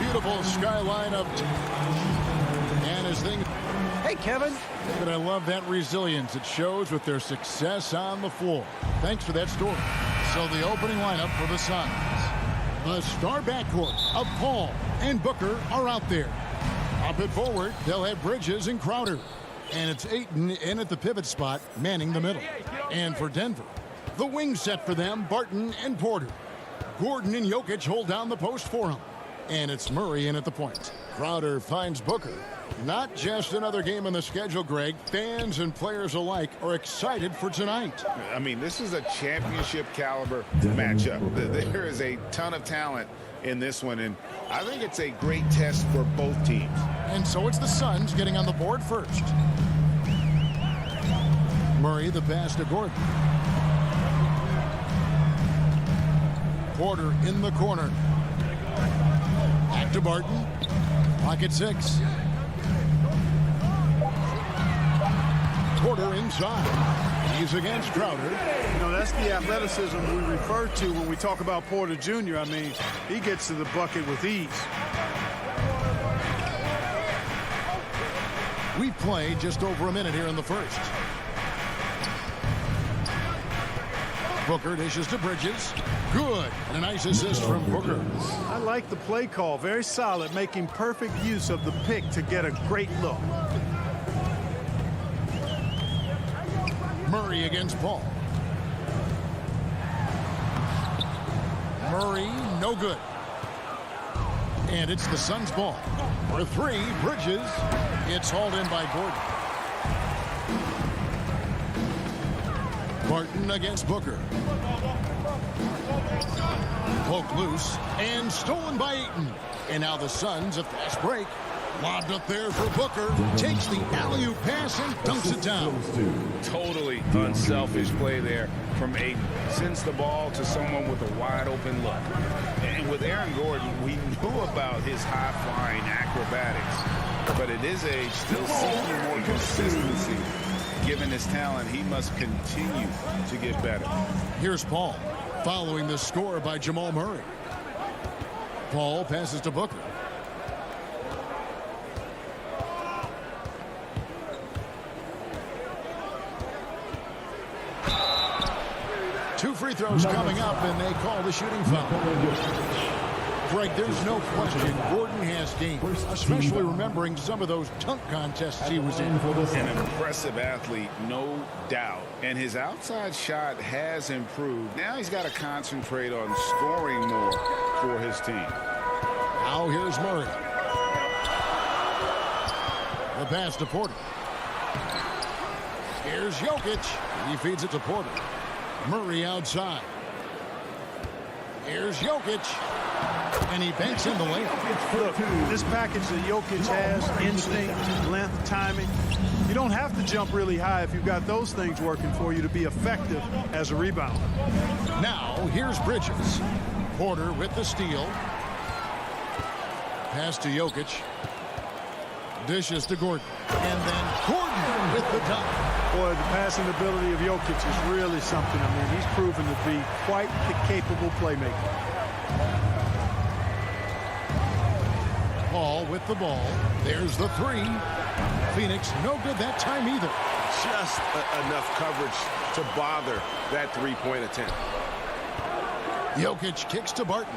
beautiful skyline of and his thing. Hey, Kevin. But I love that resilience it shows with their success on the floor. Thanks for that story. So the opening lineup for the Suns. The star backcourt of Paul and Booker are out there. Up at forward, they'll have Bridges and Crowder. And it's Ayton in at the pivot spot, manning the middle. And for Denver, the wing set for them, Barton and Porter. Gordon and Jokic hold down the post for him. And it's Murray in at the point. Crowder finds Booker. Not just another game on the schedule, Greg. Fans and players alike are excited for tonight. I mean, this is a championship caliber matchup. There is a ton of talent in this one, and I think it's a great test for both teams. And so it's the Suns getting on the board first. Murray the pass to Gordon. Porter in the corner. Back to Barton. Clock at 6. Porter inside. He's against Crowder. You know, that's the athleticism we refer to when we talk about Porter Jr. I mean, he gets to the bucket with ease. We play just over a minute here in the first. Booker dishes to Bridges. Good. And a nice assist from Booker. I like the play call. Very solid, making perfect use of the pick to get a great look. Murray against Paul. Murray, no good. And it's the Suns' ball. For 3, Bridges. It's hauled in by Gordon. Barton against Booker. Poked loose and stolen by Ayton. And now the Suns, a fast break. Lobbed up there for Booker. Takes the alley-oop pass and dunks it down. Totally unselfish play there from Ayton. Sends the ball to someone with a wide-open look. And with Aaron Gordon, we knew about his high-flying acrobatics. But at his age, still seeking more consistency. Given his talent, he must continue to get better. Here's Paul, following the score by Jamal Murray. Paul passes to Booker. Two free throws coming up, and they call the shooting foul. Greg, there's no question Gordon has game, especially remembering some of those dunk contests he was in. An impressive athlete, no doubt. And his outside shot has improved. Now he's got to concentrate on scoring more for his team. Now here's Murray. The pass to Porter. Here's Jokic. He feeds it to Porter. Murray outside. Here's Jokic. And he banks in the layup. Look, this package that Jokic has, instinct, length, timing, you don't have to jump really high if you've got those things working for you to be effective as a rebounder. Now, here's Bridges. Porter with the steal. Pass to Jokic. Dishes to Gordon. And then Gordon with the dunk. Boy, the passing ability of Jokic is really something. I mean, he's proven to be quite the capable playmaker. Paul with the ball. There's the 3. Phoenix no good that time either. Just enough coverage to bother that three-point attempt. Jokic kicks to Barton.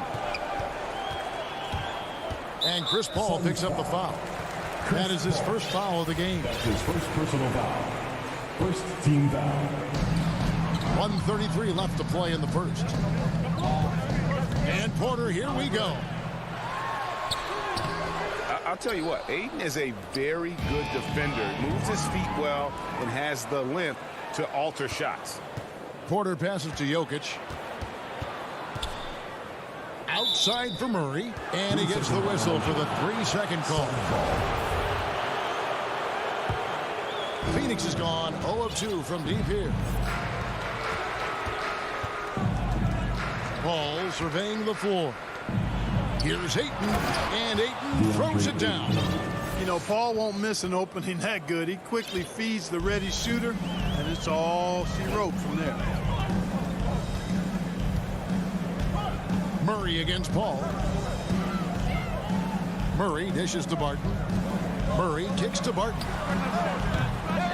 And Chris Paul picks up the foul. That is his first foul of the game. That's his first personal foul. First team foul. 1:33 left to play in the first. And Porter, here we go. I'll tell you what, Ayton is a very good defender. Moves his feet well and has the length to alter shots. Porter passes to Jokic. Outside for Murray. And he gets the whistle for the 3-second call. Phoenix is gone 0 of 2 from deep here. Paul surveying the floor. Here's Ayton, and Ayton throws it down. You know, Paul won't miss an opening that good. He quickly feeds the ready shooter, and it's all she wrote from there. Murray against Paul. Murray dishes to Barton. Murray kicks to Barton.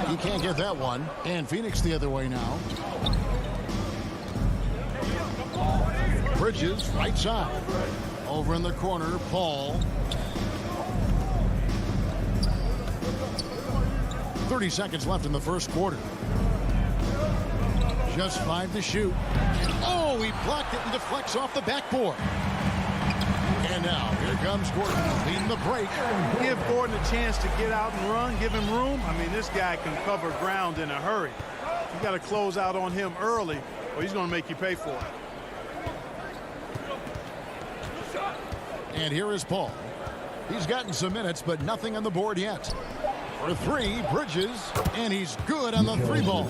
He can't get that one. And Phoenix the other way now. Bridges, right side. Over in the corner, Paul. 30 seconds left in the first quarter. Just 5 to shoot. Oh, he blocked it and deflects off the backboard. And now, here comes Gordon leading the break. Give Gordon a chance to get out and run, give him room. I mean, this guy can cover ground in a hurry. You got to close out on him early, or he's going to make you pay for it. And here is Paul. He's gotten some minutes, but nothing on the board yet. For 3, Bridges, and he's good on the 3 ball.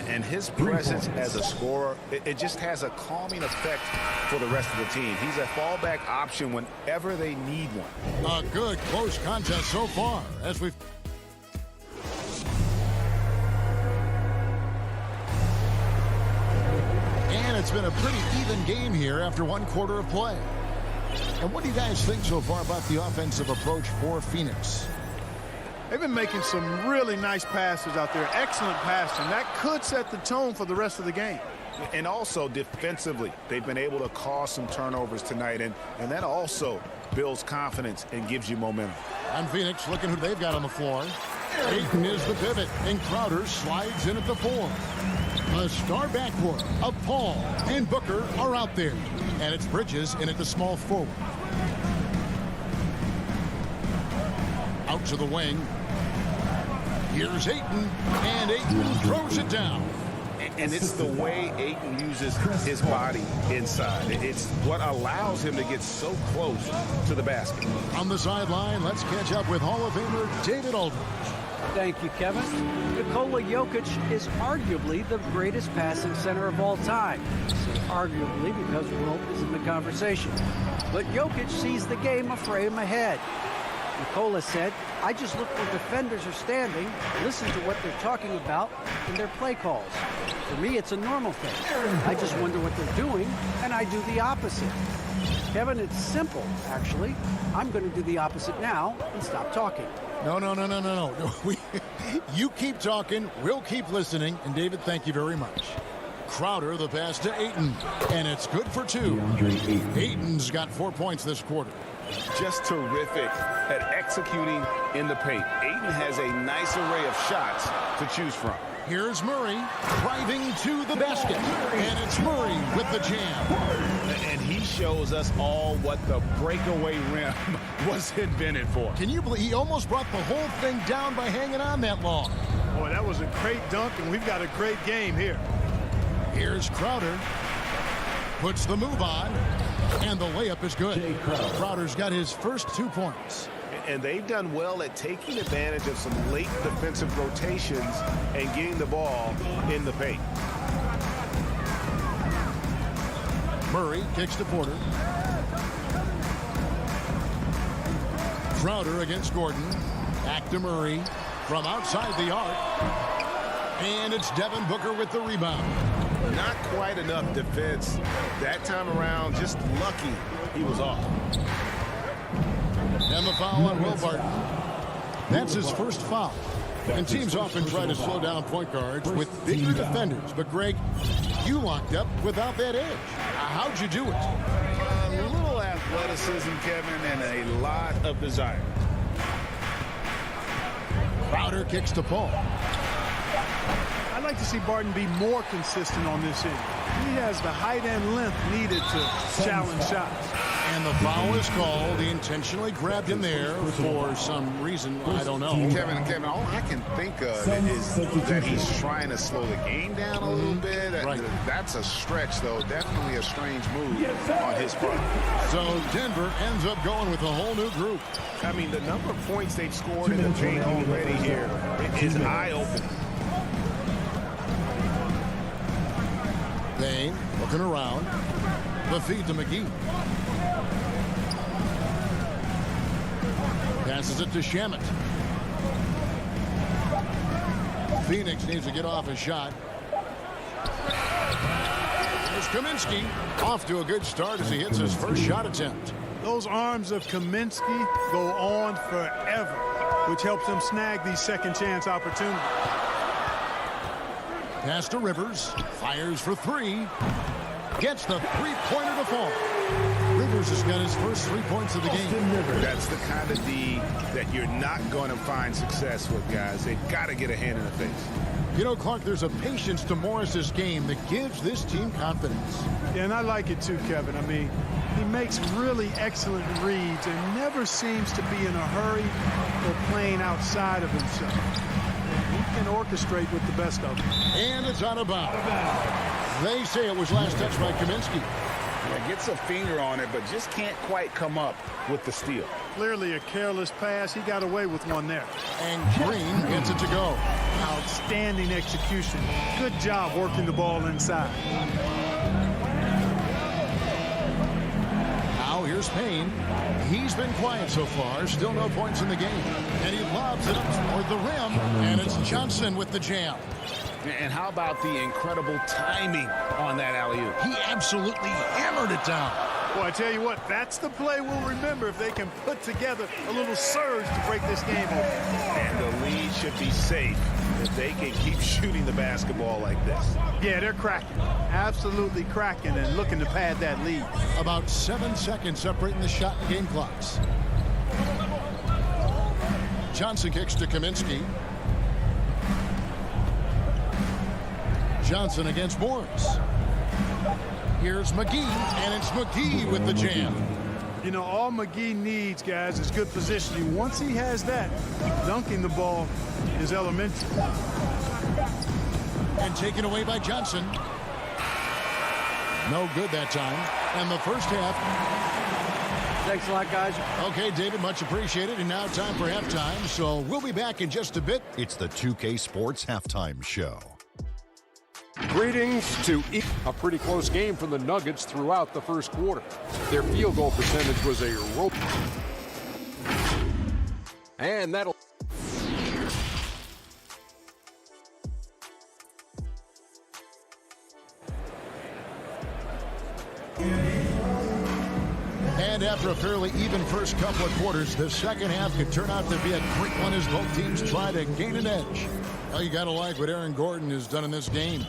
And his presence as a scorer, it just has a calming effect for the rest of the team. He's a fallback option whenever they need one. A good close contest so far as we've... And it's been a pretty even game here after 1 quarter of play. And what do you guys think so far about the offensive approach for Phoenix? They've been making some really nice passes out there. Excellent passing. That could set the tone for the rest of the game. And also defensively, they've been able to cause some turnovers tonight. And that also builds confidence and gives you momentum. And Phoenix looking who they've got on the floor. Ayton is the pivot, and Crowder slides in at the 4. The star backcourt of Paul and Booker are out there. And it's Bridges in at the small forward. Out to the wing. Here's Ayton, and Ayton throws it down. And it's the way Ayton uses his body inside. It's what allows him to get so close to the basket. On the sideline, let's catch up with Hall of Famer David Aldridge. Thank you, Kevin. Nikola Jokic is arguably the greatest passing center of all time. I say arguably because Wilt is in the conversation. But Jokic sees the game a frame ahead. Nikola said, I just look where defenders are standing, listen to what they're talking about in their play calls. For me, it's a normal thing. I just wonder what they're doing, and I do the opposite. Kevin, it's simple, actually. I'm going to do the opposite now and stop talking. No. You keep talking, we'll keep listening, and David, thank you very much. Crowder, the pass to Ayton, and it's good for 2. Ayton's got 4 points this quarter. Just terrific at executing in the paint. Ayton has a nice array of shots to choose from. Here's Murray driving to the basket, and it's Murray with the jam. And he shows us all what the breakaway rim was invented for. Can you believe he almost brought the whole thing down by hanging on that long? Boy, that was a great dunk, and we've got a great game here. Here's Crowder. Puts the move on, and the layup is good. Crowder's got his first 2 points. And they've done well at taking advantage of some late defensive rotations and getting the ball in the paint. Murray kicks to Porter. Crowder against Gordon. Back to Murray from outside the arc. And it's Devin Booker with the rebound. Not quite enough defense that time around. Just lucky he was off. And the foul on Will Barton. That's his first foul. And teams often try to slow down point guards with bigger defenders. But, Greg, you locked up without that edge. How'd you do it? A little athleticism, Kevin, and a lot of desire. Crowder kicks to Paul. I'd like to see Barton be more consistent on this end. He has the height and length needed to challenge shots. And the foul is called. He intentionally grabbed him there for some reason. I don't know. Kevin, all I can think of is that he's trying to slow the game down a little bit. Right. That's a stretch, though. Definitely a strange move on his part. So Denver ends up going with a whole new group. I mean, the number of points they've scored in the paint already here is eye-opening. Bain looking around. The feed to McGee. Passes it to Shamet. Phoenix needs to get off a shot. There's Kaminsky. Off to a good start as he hits his first shot attempt. Those arms of Kaminsky go on forever, which helps him snag these second chance opportunities. Pass to Rivers. Fires for three. Gets the three-pointer to fall. Rivers has got his first 3 points of the game. That's the kind of D that you're not going to find success with, guys. They've got to get a hand in the face. You know, Clark, there's a patience to Morris's game that gives this team confidence. Yeah, and I like it too, Kevin. I mean, he makes really excellent reads and never seems to be in a hurry or playing outside of himself. He can orchestrate with the best of them. And it's out of bounds. They say it was last touched by Kaminsky. Yeah, gets a finger on it, but just can't quite come up with the steal. Clearly a careless pass. He got away with one there. And Green gets it to go. Outstanding execution. Good job working the ball inside. Now here's Payne. He's been quiet so far. Still no points in the game. And he lobs it up toward the rim. And it's Johnson with the jam. And how about the incredible timing on that alley-oop? He absolutely hammered it down. Well, I tell you what, that's the play we'll remember if they can put together a little surge to break this game open. And the lead should be safe if they can keep shooting the basketball like this. Yeah, they're cracking. Absolutely cracking and looking to pad that lead. About 7 seconds separating the shot and game clocks. Johnson kicks to Kaminsky. Johnson against Morris. Here's McGee, and it's McGee with the jam. You know, all McGee needs, guys, is good positioning. Once he has that, dunking the ball is elementary. And taken away by Johnson. No good that time. And the first half. Thanks a lot, guys. Okay, David, much appreciated. And now time for halftime. So we'll be back in just a bit. It's the 2K Sports Halftime Show. Greetings to a pretty close game for the Nuggets throughout the first quarter. Their field goal percentage was a rope. And that'll... And after a fairly even first couple of quarters, the second half could turn out to be a quick one as both teams try to gain an edge. Well, you got to like what Aaron Gordon has done in this game.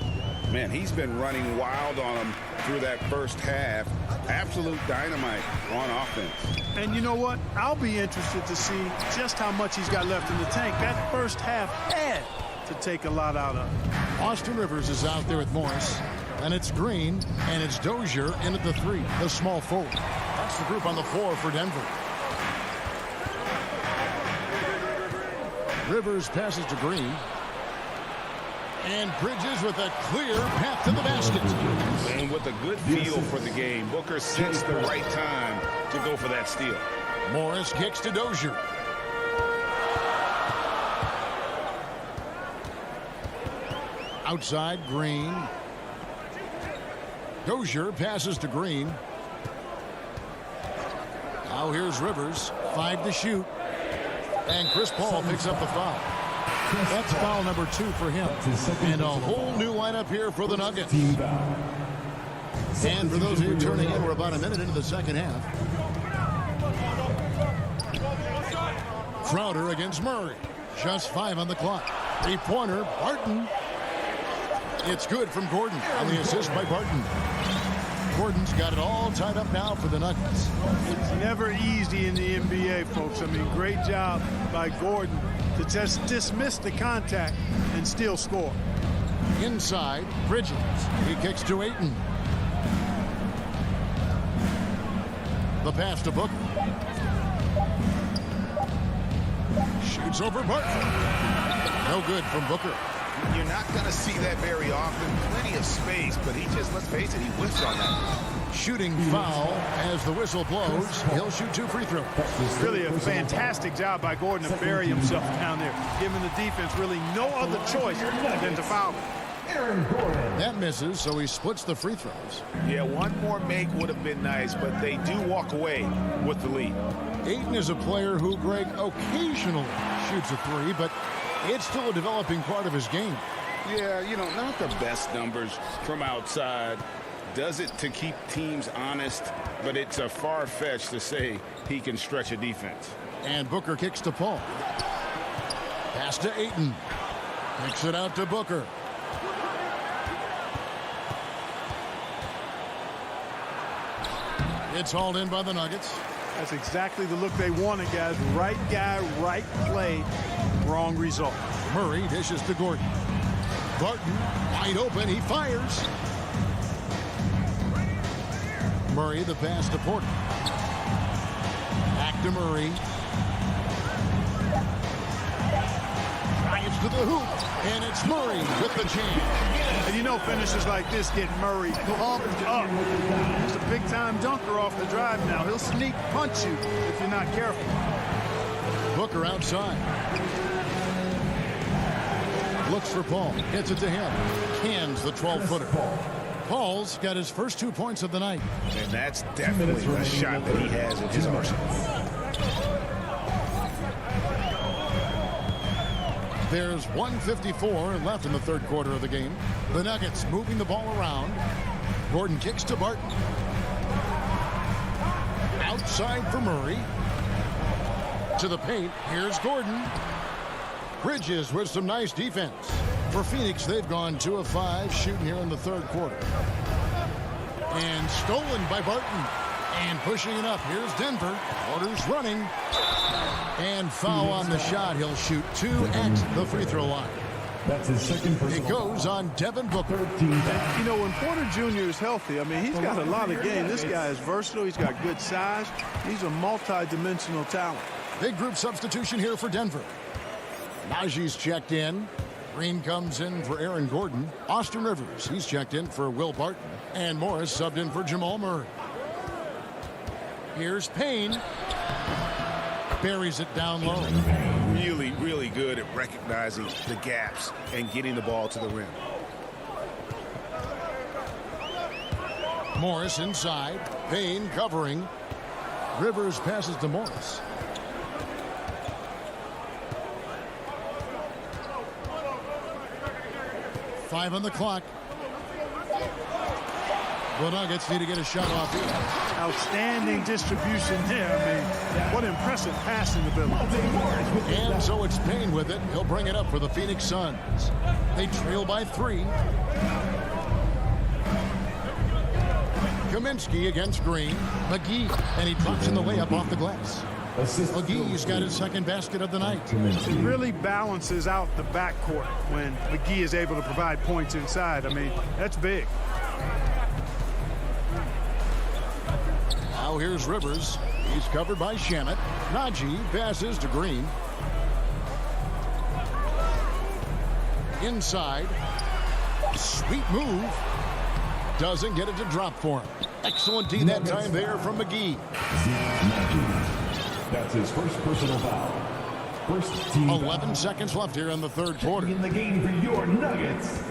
Man, he's been running wild on them through that first half. Absolute dynamite on offense. And you know what? I'll be interested to see just how much he's got left in the tank. That first half had to take a lot out of it. Austin Rivers is out there with Morris. And it's Green, and it's Dozier in at the three, the small forward. That's the group on the floor for Denver. Rivers passes to Green. And Bridges with a clear path to the basket. And with a good feel for the game, Booker sensed the right time to go for that steal. Morris kicks to Dozier. Outside, Green. Dozier passes to Green. Now here's Rivers. 5 to shoot. And Chris Paul picks up the foul. That's foul number 2 for him. And a whole new lineup here for the Nuggets. And for those of you turning in, we're about a minute into the second half. Crowder against Murray. Just 5 on the clock. 3-pointer, Barton. It's good from Gordon on the assist by Barton. Gordon's got it all tied up now for the Nuggets. It's never easy in the NBA, folks. I mean, great job by Gordon to just dismiss the contact and still score. Inside, Bridges. He kicks to Ayton. The pass to Booker. Shoots over Barton. No good from Booker. You're not going to see that very often. Plenty of space, but he just, let's face it, he whiffs on that. Shooting foul as the whistle blows. He'll shoot 2 free throws. Really a fantastic job by Gordon to bury himself down there, giving the defense really no other choice than to foul him. That misses, so he splits the free throws. Yeah, one more make would have been nice, but they do walk away with the lead. Ayton is a player who, Greg, occasionally shoots a 3, but it's still a developing part of his game. Yeah, you know, not the best numbers from outside, does it to keep teams honest, but it's a far-fetched to say he can stretch a defense. And Booker kicks to Paul. Pass to Ayton. Kicks it out to Booker. It's hauled in by the Nuggets. That's exactly the look they wanted, guys. Right guy, right play, wrong result. Murray dishes to Gordon. Barton, wide open, he fires. Murray, the pass to Porter. Back to Murray. Drives to the hoop, and it's Murray with the jam. And you know finishes like this get Murray pumped up. He's a big-time dunker off the drive now. He'll sneak punch you if you're not careful. Booker outside. Looks for Paul. Gets it to him. Cans the 12-footer. Paul's got his first 2 points of the night. And that's definitely a shot that he has in his arsenal. There's 1:54 left in the third quarter of the game. The Nuggets moving the ball around. Gordon kicks to Barton. Outside for Murray. To the paint. Here's Gordon. Bridges with some nice defense. For Phoenix, they've gone 2 of 5 shooting here in the third quarter. And stolen by Barton. And pushing it up. Here's Denver. Porter's running. And foul on the shot. He'll shoot 2 at the free throw line. That's his second personal. It goes on Devin Booker. 13 foul. You know, when Porter Jr. is healthy, I mean, he's got a lot of game. This guy is versatile. He's got good size. He's a multi-dimensional talent. Big group substitution here for Denver. Najee's checked in. Green comes in for Aaron Gordon. Austin Rivers, he's checked in for Will Barton. And Morris subbed in for Jamal Murray. Here's Payne. Buries it down low. Really, really good at recognizing the gaps and getting the ball to the rim. Morris inside. Payne covering. Rivers passes to Morris. Five on the clock. The Nuggets need to get a shot off here. Outstanding distribution there. I mean, what impressive passing ability. And so it's Payne with it. He'll bring it up for the Phoenix Suns. They trail by 3. Kaminsky against Green. McGee, and he drops in the layup off the glass. McGee's got his second basket of the night. It really balances out the backcourt when McGee is able to provide points inside. I mean, that's big. Now here's Rivers. He's covered by Shamet. Najee passes to Green. Inside. Sweet move. Doesn't get it to drop for him. Excellent D that time there from McGee. That's his first personal foul. First team 11 seconds left here in the third quarter. in the game for your Nuggets,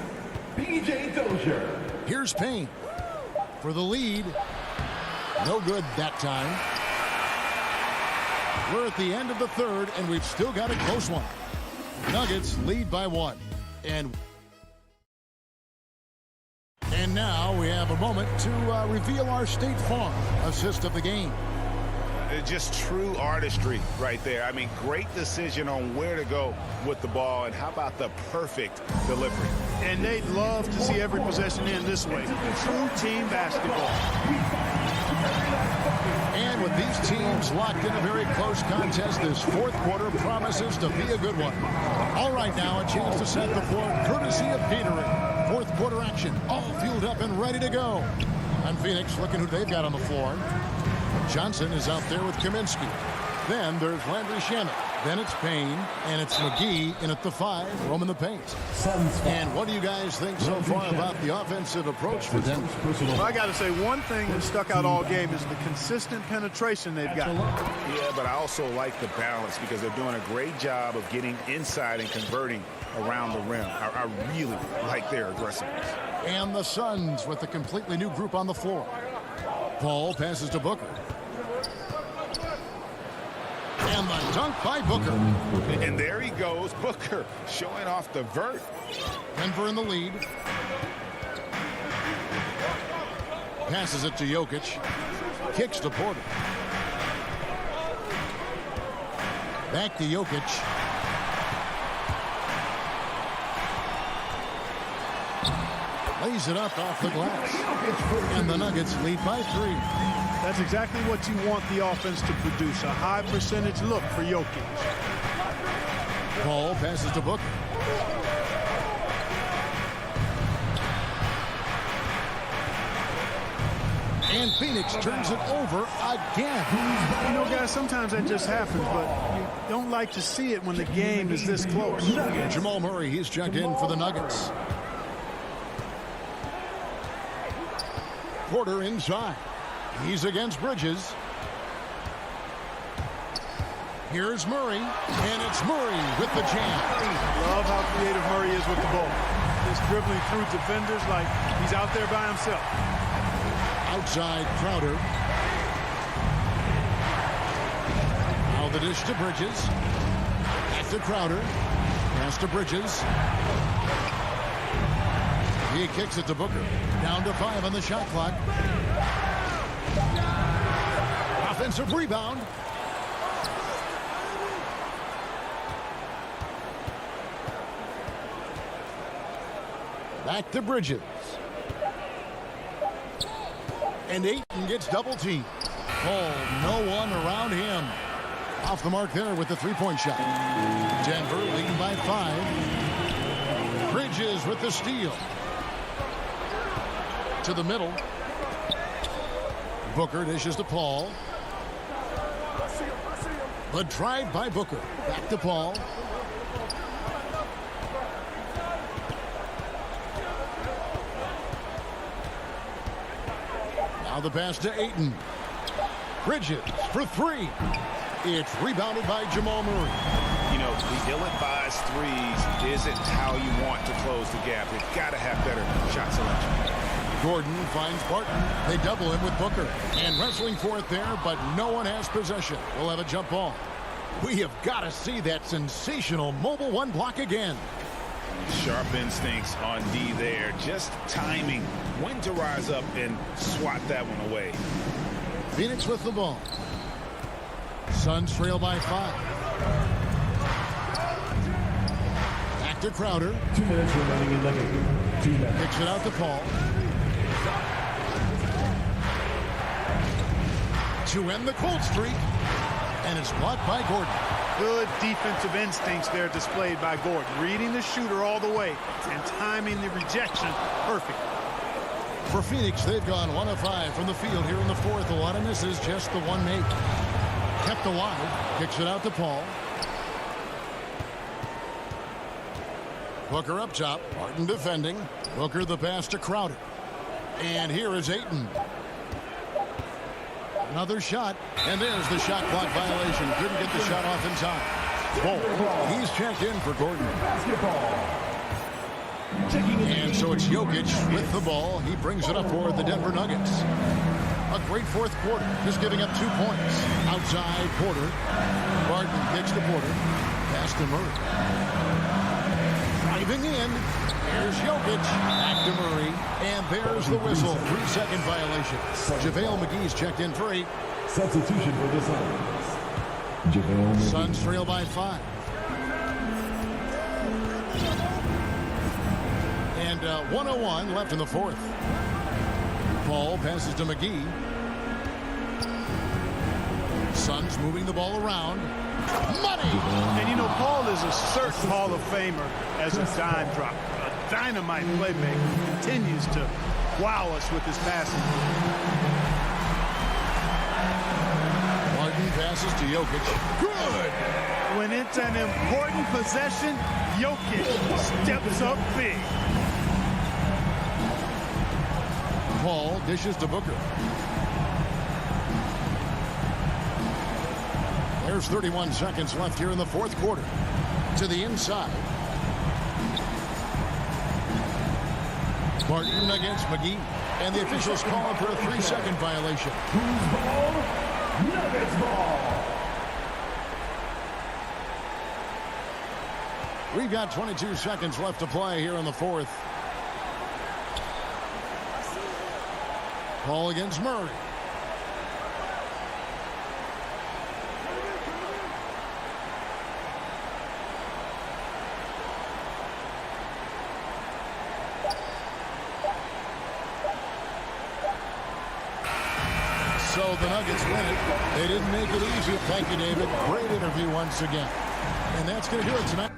PJ Dozier. Here's Payne for the lead. No good that time. We're at the end of the third, and we've still got a close one. Nuggets lead by 1. And now we have a moment to reveal our State Farm assist of the game. Just true artistry right there. I mean, great decision on where to go with the ball, and how about the perfect delivery. And they'd love to see every possession end this way. True team basketball. And with these teams locked in a very close contest, this fourth quarter promises to be a good one. All right, now a chance to set the floor courtesy of Gatorade. Fourth quarter action, all fueled up and ready to go. And Phoenix looking who they've got on the floor. Johnson is out there with Kaminsky. Then there's Landry Shamet. Then it's Payne, and it's McGee in at the 5, roaming the paint. And what do you guys think so far about the offensive approach for Denver? Well, I got to say, one thing that stuck out all game is the consistent penetration they've got. Yeah, but I also like the balance because they're doing a great job of getting inside and converting around the rim. I really like their aggressiveness. And the Suns with a completely new group on the floor. Paul passes to Booker. And the dunk by Booker. And there he goes, Booker, showing off the vert. Denver in the lead. Passes it to Jokic. Kicks to Porter. Back to Jokic. Lays it up off the glass. And the Nuggets lead by 3. That's exactly what you want the offense to produce. A high percentage look for Jokic. Paul passes to Booker. And Phoenix turns it over again. You know, guys, sometimes that just happens, but you don't like to see it when the game is this close. Jamal Murray, he's checked in for the Nuggets. Porter inside. He's against Bridges. Here's Murray, and it's Murray with the jam. Love how creative Murray is with the ball. He's dribbling through defenders like he's out there by himself. Outside Crowder. Now the dish to Bridges. Back to Crowder. Pass to Bridges. He kicks it to Booker. Down to 5 on the shot clock. Offensive rebound. Back to Bridges. And Ayton gets double teamed. Oh, no one around him. Off the mark there with the three-point shot. Denver leading by 5. Bridges with the steal. To the middle. Booker dishes to Paul. The drive by Booker. Back to Paul. Now the pass to Ayton. Bridges for 3. It's rebounded by Jamal Murray. You know, the ill-advised threes isn't how you want to close the gap. They've got to have better shot selection. Gordon finds Barton. They double him with Booker. And wrestling for it there, but no one has possession. We'll have a jump ball. We have got to see that sensational mobile one block again. Sharp instincts on D there. Just timing when to rise up and swat that one away. Phoenix with the ball. Suns trail by 5. Back to Crowder. 2 minutes remaining in the game. 2 minutes. Kicks it out to Paul. To end the cold streak. And it's blocked by Gordon. Good defensive instincts there displayed by Gordon. Reading the shooter all the way and timing the rejection perfect. For Phoenix, they've gone 1 of 5 from the field here in the 4th. A lot of misses, just the one make. Kept alive. Kicks it out to Paul. Booker up top. Martin defending. Booker the pass to Crowder. And here is Ayton. Another shot. And there's the shot clock violation. Couldn't get the shot off in time. Paul, he's checked in for Gordon. And so it's Jokic with the ball. He brings it up for the Denver Nuggets. A great 4th quarter. Just giving up 2 points. Outside Porter. Barton kicks to Porter. Pass to Murray. Driving in. Here's Jokic. Back to Murray. And there's the whistle. 3-second violation. JaVale McGee's checked in for 8. Substitution for the Suns. JaVale McGee. Suns trail by 5. And 1:01 left in the 4th. Paul passes to McGee. Suns moving the ball around. Money! And you know, Paul is a certain Hall of Famer as a dime dropper. A dynamite playmaker. Continues to wow us with his passing. Martin passes to Jokic. Good! When it's an important possession, Jokic steps up big. Paul dishes to Booker. There's 31 seconds left here in the 4th quarter. To the inside. Martin against McGee. And the officials calling for a 3-second violation. Who's ball? Nuggets ball. We've got 22 seconds left to play here in the 4th. Call against Murray. So the Nuggets win it. They didn't make it easy. Thank you, David. Great interview once again. And that's going to do it tonight.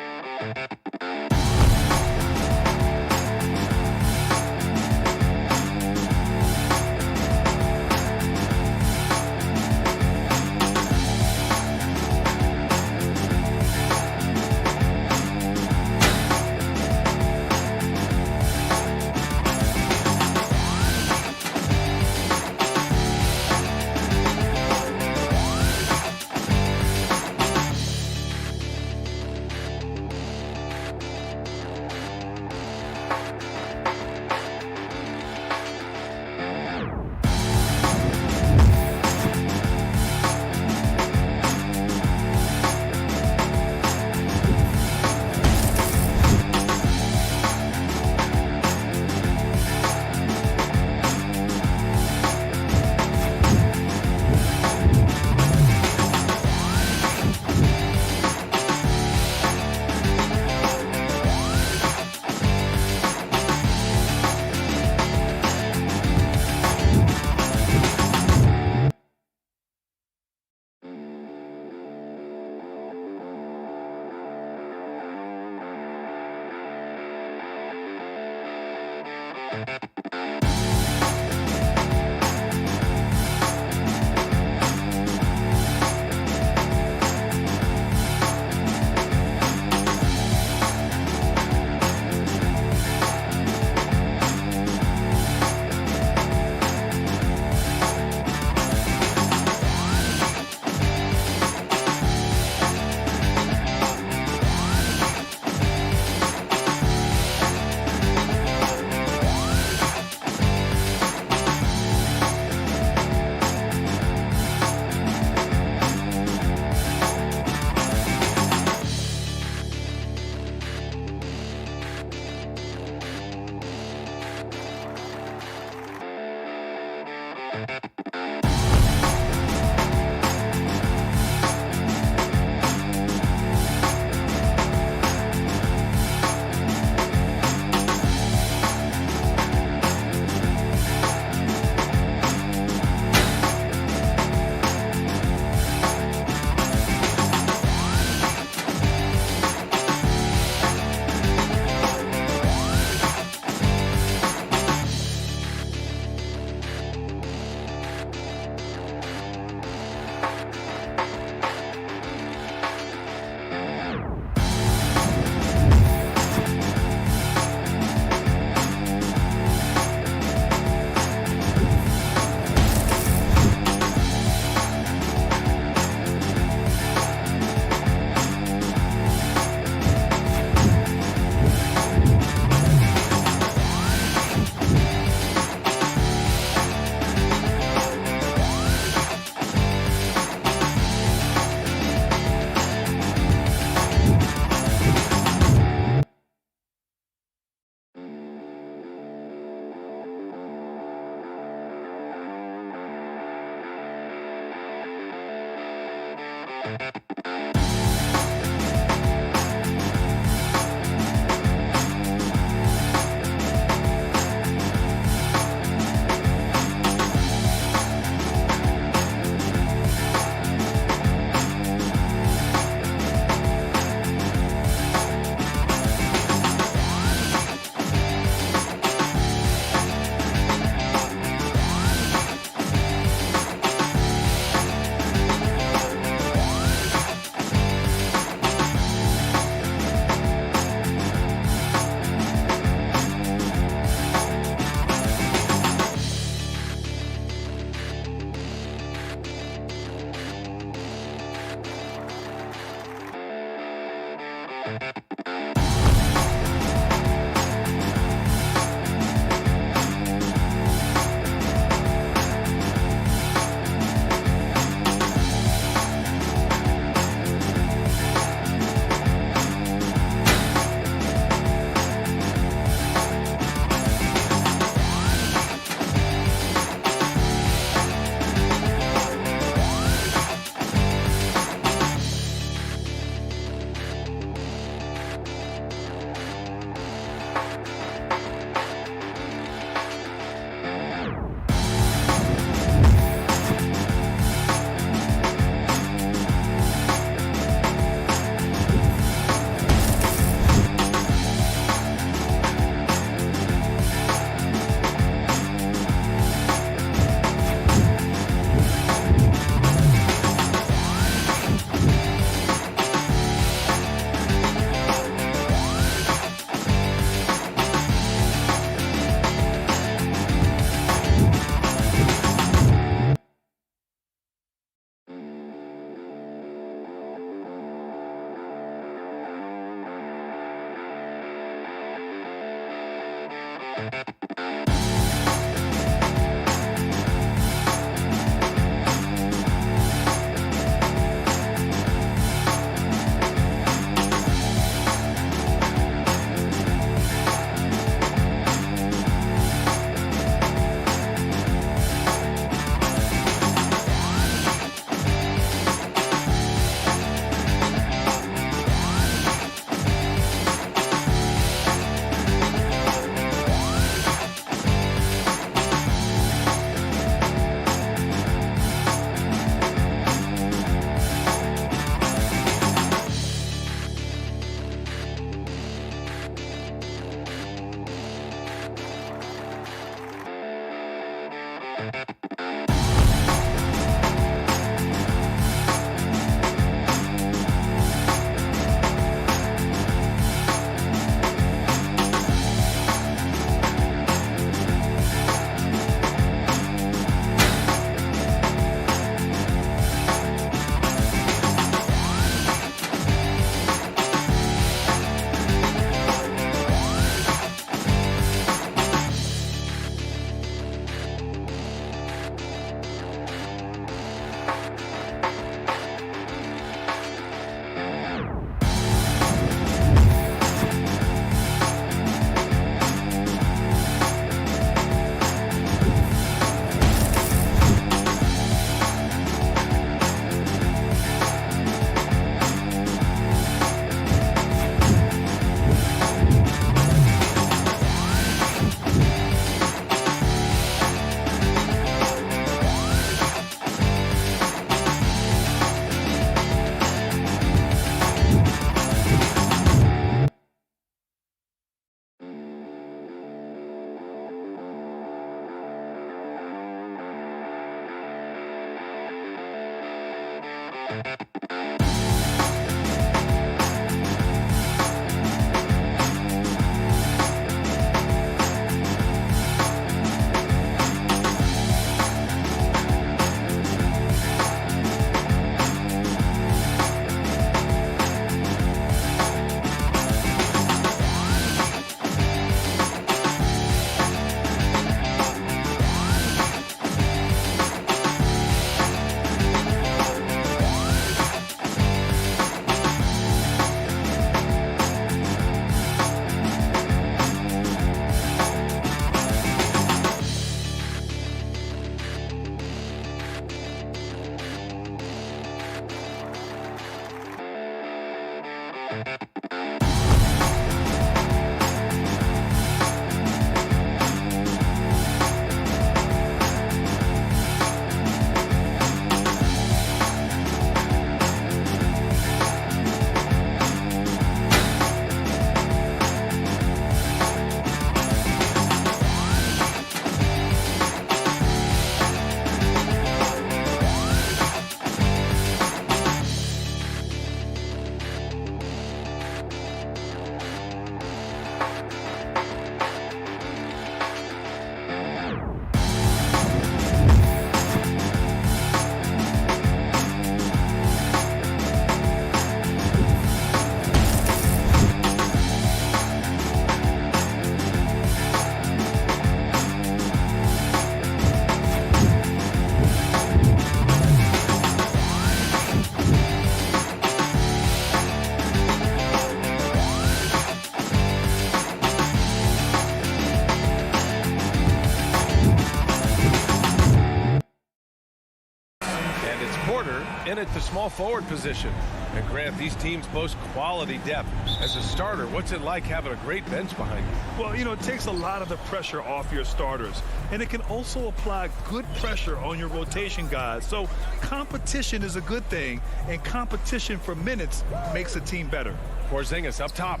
in at the small forward position. And Grant, these teams boast quality depth. As a starter, what's it like having a great bench behind you? Well, you know, it takes a lot of the pressure off your starters. And it can also apply good pressure on your rotation guys. So competition is a good thing. And competition for minutes makes a team better. Porzingis up top.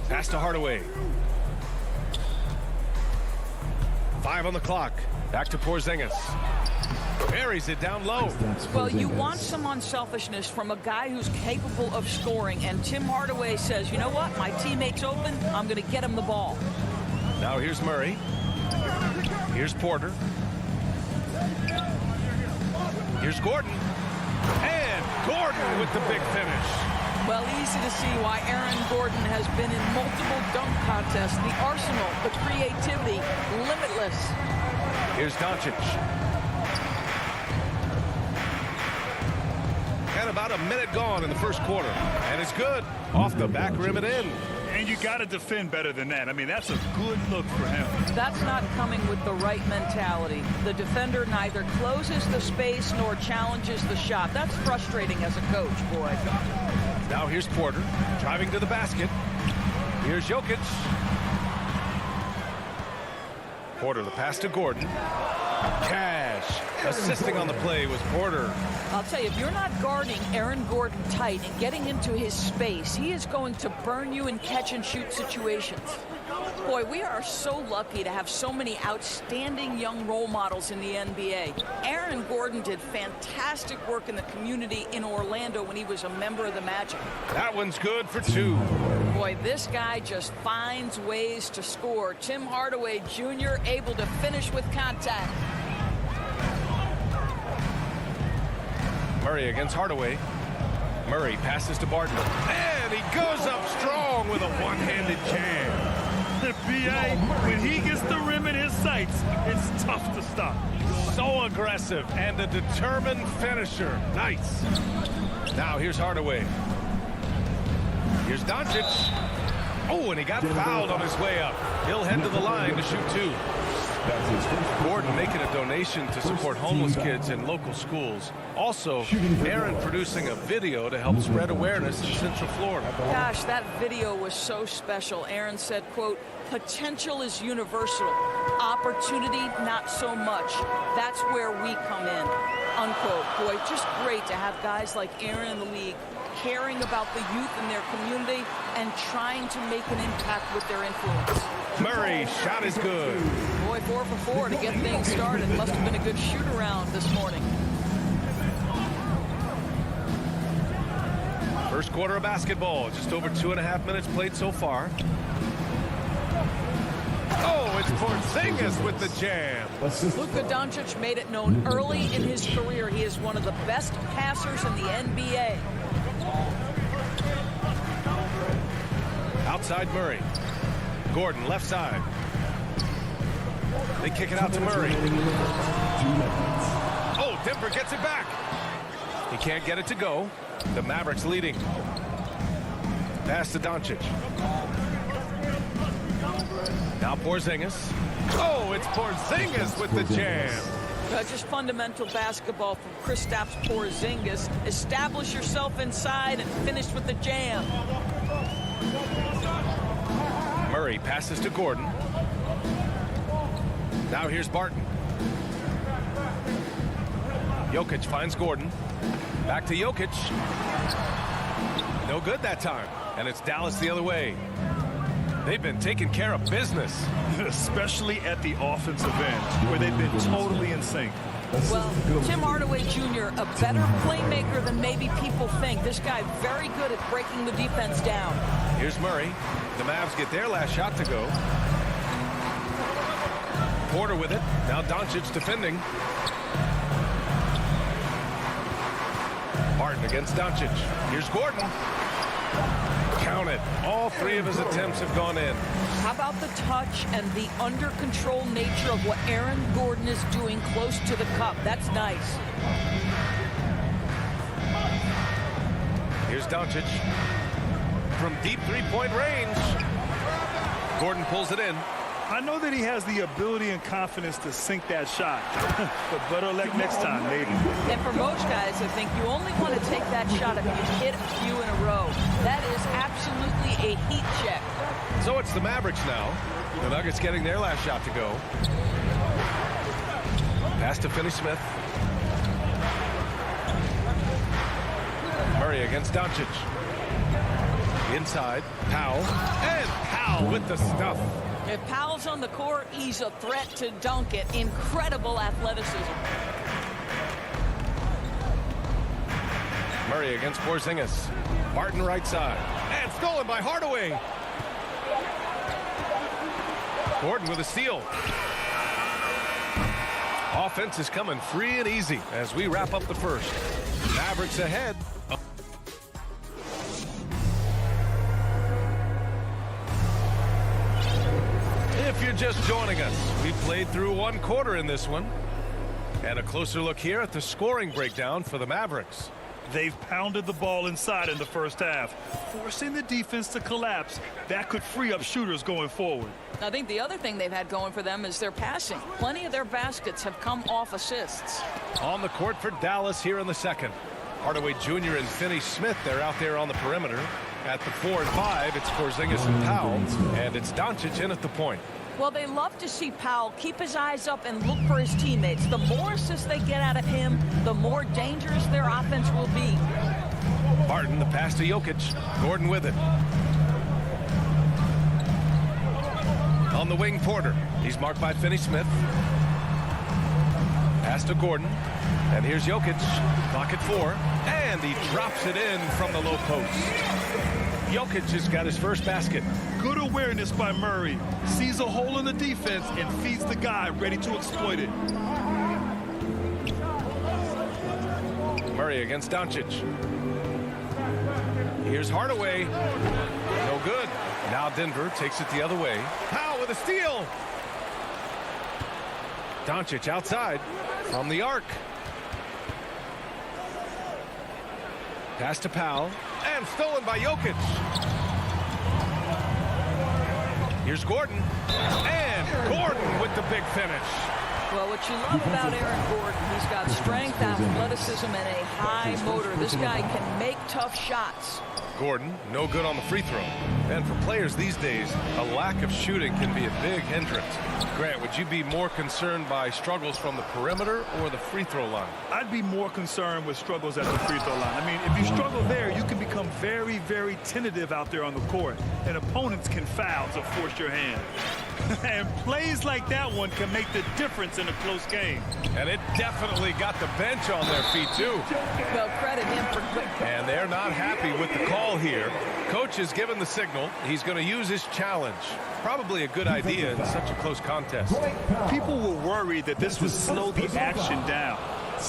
Pass to Hardaway. 5 on the clock. Back to Porzingis. Buries it down low. Well, you want some unselfishness from a guy who's capable of scoring, and Tim Hardaway says, you know what, my teammate's open, I'm going to get him the ball. Now here's Murray. Here's Porter. Here's Gordon. And Gordon with the big finish. Well, easy to see why Aaron Gordon has been in multiple dunk contests. The arsenal, the creativity, limitless. Here's Doncic. And about a minute gone in the first quarter. And it's good. Off the back rim and in. And you got to defend better than that. I mean, that's a good look for him. That's not coming with the right mentality. The defender neither closes the space nor challenges the shot. That's frustrating as a coach, boy. Now here's Porter driving to the basket. Here's Jokic. Porter, the pass to Gordon. Cash. Assisting on the play was Porter. I'll tell you, if you're not guarding Aaron Gordon tight and getting into his space, he is going to burn you in catch-and-shoot situations. Boy, we are so lucky to have so many outstanding young role models in the NBA. Aaron Gordon did fantastic work in the community in Orlando when he was a member of the Magic. That one's good for two. Boy, this guy just finds ways to score. Tim Hardaway Jr. able to finish with contact. Murray against Hardaway. Murray passes to Barton. And he goes up strong with a one-handed jam. The B.A., when he gets the rim in his sights, it's tough to stop. So aggressive and a determined finisher. Nice. Now here's Hardaway. Here's Doncic. Oh, and he got fouled on his way up. He'll head to the line to shoot two. Gordon making a donation to support homeless kids in local schools. Also, Aaron producing a video to help spread awareness in Central Florida. Gosh, that video was so special. Aaron said, quote, "Potential is universal. Opportunity, not so much. That's where we come in." Unquote. Boy, just great to have guys like Aaron in the league caring about the youth in their community and trying to make an impact with their influence. Murray, shot is good. Boy, 4 for 4 to get things started. Must have been a good shoot-around this morning. First quarter of basketball. Just over 2.5 minutes played so far. Oh, it's Porzingis with the jam. Luka Doncic made it known early in his career he is one of the best passers in the NBA. Outside Murray. Gordon, left side. They kick it out to Murray. Oh, Denver gets it back. He can't get it to go. The Mavericks leading. Pass to Doncic. Now Porzingis. Oh, it's Porzingis with the jam. Just fundamental basketball from Kristaps Porzingis. Establish yourself inside and finish with the jam. Murray passes to Gordon. Now here's Barton. Jokic finds Gordon. Back to Jokic. No good that time. And it's Dallas the other way. They've been taking care of business. Especially at the offensive end, where they've been totally in sync. Well, Tim Hardaway Jr., a better playmaker than maybe people think. This guy very good at breaking the defense down. Here's Murray. The Mavs get their last shot to go. Porter with it. Now Doncic defending. Barton against Doncic. Here's Gordon. Count it. All three of his attempts have gone in. How about the touch and the under control nature of what Aaron Gordon is doing close to the cup? That's nice. Here's Doncic. From deep three-point range. Gordon pulls it in. I know that he has the ability and confidence to sink that shot, but better luck next time, maybe. And for most guys, I think you only want to take that shot if you hit a few in a row. That is absolutely a heat check. So it's the Mavericks now. The Nuggets getting their last shot to go. Pass to Finney-Smith. Murray against Doncic. Inside, Powell. And Powell with the stuff. If Powell's on the court, he's a threat to dunk it. Incredible athleticism. Murray against Porzingis. Barton right side. And stolen by Hardaway. Gordon with a steal. Offense is coming free and easy as we wrap up the first. Mavericks ahead. you're just joining us, we played through one quarter in this one. And a closer look here at the scoring breakdown for the Mavericks. They've pounded the ball inside in the first half, forcing the defense to collapse. That could free up shooters going forward. I think the other thing they've had going for them is their passing. Plenty of their baskets have come off assists. On the court for Dallas here in the second. Hardaway Jr. and Finney Smith, they're out there on the perimeter. At the 4 and 5, it's Porzingis and Powell, and it's Doncic in at the point. Well, they love to see Powell keep his eyes up and look for his teammates. The more assists they get out of him, the more dangerous their offense will be. Barton, the pass to Jokic. Gordon with it. On the wing, Porter. He's marked by Finney Smith. Pass to Gordon. And here's Jokic. Clock at 4. And he drops it in from the low post. Jokic has got his first basket. Good awareness by Murray. Sees a hole in the defense and feeds the guy ready to exploit it. Murray against Doncic. Here's Hardaway. No good. Now Denver takes it the other way. Powell with a steal. Doncic outside from the arc. Pass to Powell. And stolen by Jokic. Here's Gordon. And Gordon with the big finish. Well, what you love about Aaron Gordon, he's got strength, athleticism, and a high motor. This guy can make tough shots. Gordon, no good on the free throw. And for players these days, a lack of shooting can be a big hindrance. Grant, would you be more concerned by struggles from the perimeter or the free throw line? I'd be more concerned with struggles at the free throw line. I mean, if you struggle there, you can become very, very tentative out there on the court, and opponents can foul to force your hand. And plays like that one can make the difference in a close game. And it definitely got the bench on their feet, too. Well, credit him for quick. And they're not happy with the call here. Coach has given the signal. He's going to use his challenge. Probably a good idea in such a close contest. People were worried that this would slow the action down.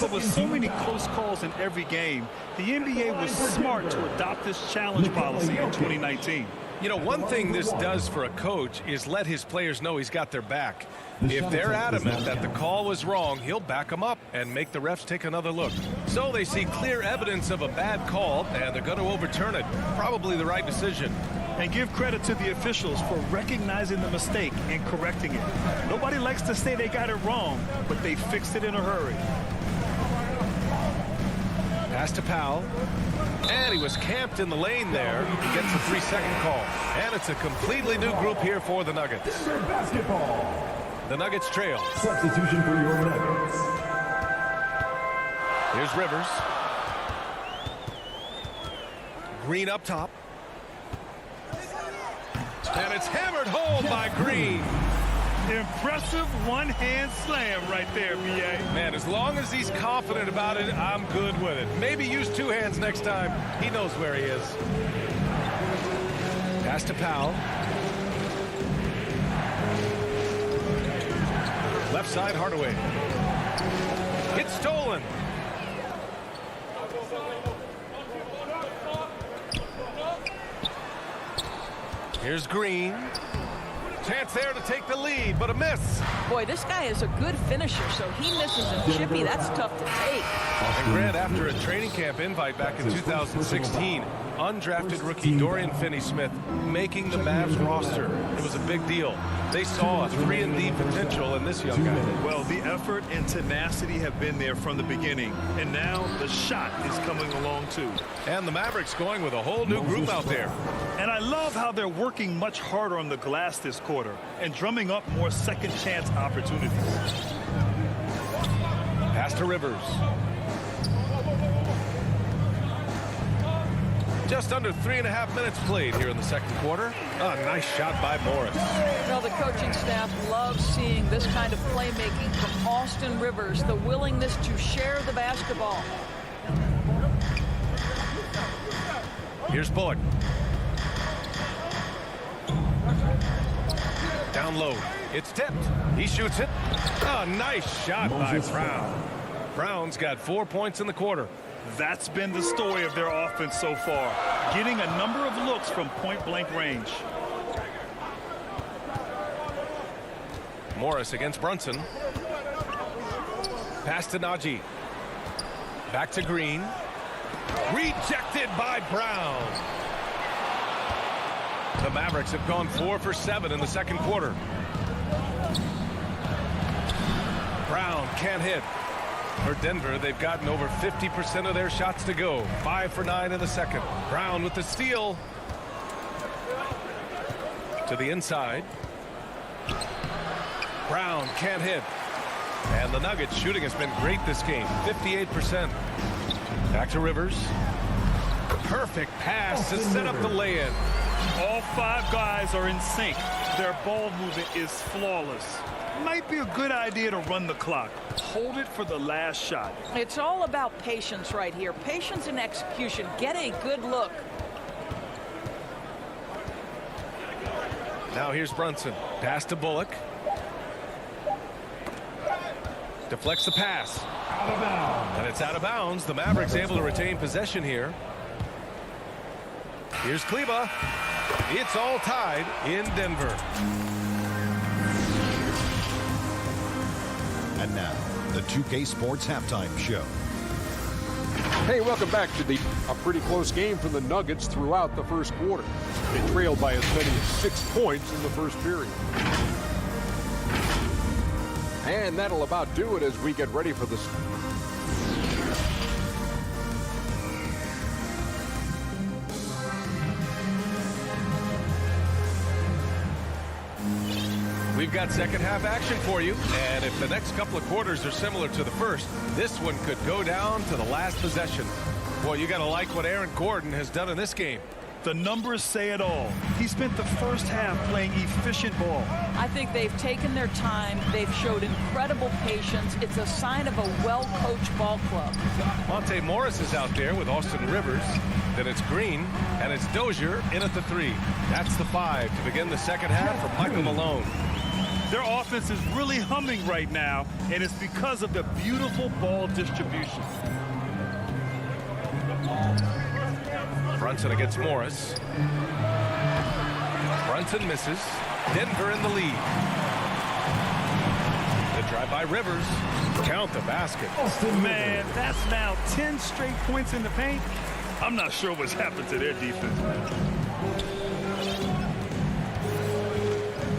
But with so many close calls in every game, the NBA was smart to adopt this challenge policy in 2019. You know, one thing this does for a coach is let his players know he's got their back. If they're adamant that the call was wrong, he'll back them up and make the refs take another look. So they see clear evidence of a bad call, and they're going to overturn it. Probably the right decision. And give credit to the officials for recognizing the mistake and correcting it. Nobody likes to say they got it wrong, but they fixed it in a hurry. Pass to Powell. And he was camped in the lane there. He gets a 3-second call. And it's a completely new group here for the Nuggets. Basketball. The Nuggets trail. Substitution for your Nuggets. Here's Rivers. Green up top. And it's hammered home by Green. Impressive one-hand slam right there, B.A. Man, as long as he's confident about it, I'm good with it. Maybe use 2 hands next time. He knows where he is. Pass to Powell. Left side, Hardaway. It's stolen. Here's Green. Chance there to take the lead, but a miss. Boy, this guy is a good finisher, so he misses him chippy. That's tough to take. And Grant, after a training camp invite back in 2016, undrafted rookie Dorian Finney-Smith making the Mavs roster. It was a big deal. They saw a 3-and-D potential in this young guy. Well, the effort and tenacity have been there from the beginning, and now the shot is coming along too. And the Mavericks going with a whole new group out there. And I love how they're working much harder on the glass this quarter and drumming up more second chance opportunities. Pass to Rivers. Just under 3.5 minutes played here in the second quarter. A nice shot by Morris. Well, the coaching staff loves seeing this kind of playmaking from Austin Rivers, the willingness to share the basketball. Here's Bullock. Down low. It's tipped. He shoots it. A nice shot by Brown. Brown's got 4 points in the quarter. That's been the story of their offense so far, getting a number of looks from point-blank range. Morris against Brunson. Pass to Najee. Back to Green. Rejected by Brown. The Mavericks have gone 4 for 7 in the second quarter. Brown can't hit. For Denver, they've gotten over 50% of their shots to go. 5 for 9 in the second. Brown with the steal. To the inside. Brown can't hit. And the Nuggets shooting has been great this game. 58%. Back to Rivers. Perfect pass to set up the lay-in. All 5 guys are in sync. Their ball movement is flawless. Might be a good idea to run the clock. Hold it for the last shot. It's all about patience right here. Patience and execution. Get a good look. Now here's Brunson. Pass to Bullock. Deflects the pass. Out of bounds. And it's out of bounds. The Mavericks able to retain possession here. Here's Kleba. It's all tied in Denver. And now, the 2K Sports Halftime Show. Hey, welcome back to a pretty close game for the Nuggets throughout the first quarter. They trailed by as many as 6 points in the first period. And that'll about do it as we get ready for this. We've got second half action for you. And if the next couple of quarters are similar to the first, this one could go down to the last possession. Boy, you got to like what Aaron Gordon has done in this game. The numbers say it all. He spent the first half playing efficient ball. I think they've taken their time. They've showed incredible patience. It's a sign of a well-coached ball club. Monte Morris is out there with Austin Rivers. Then it's Green, and it's Dozier in at the 3. That's the 5 to begin the second half for Michael Malone. Their offense is really humming right now, and it's because of the beautiful ball distribution. Brunson against Morris. Brunson misses. Denver in the lead. The drive by Rivers. Count the basket. Man, that's now 10 straight points in the paint. I'm not sure what's happened to their defense.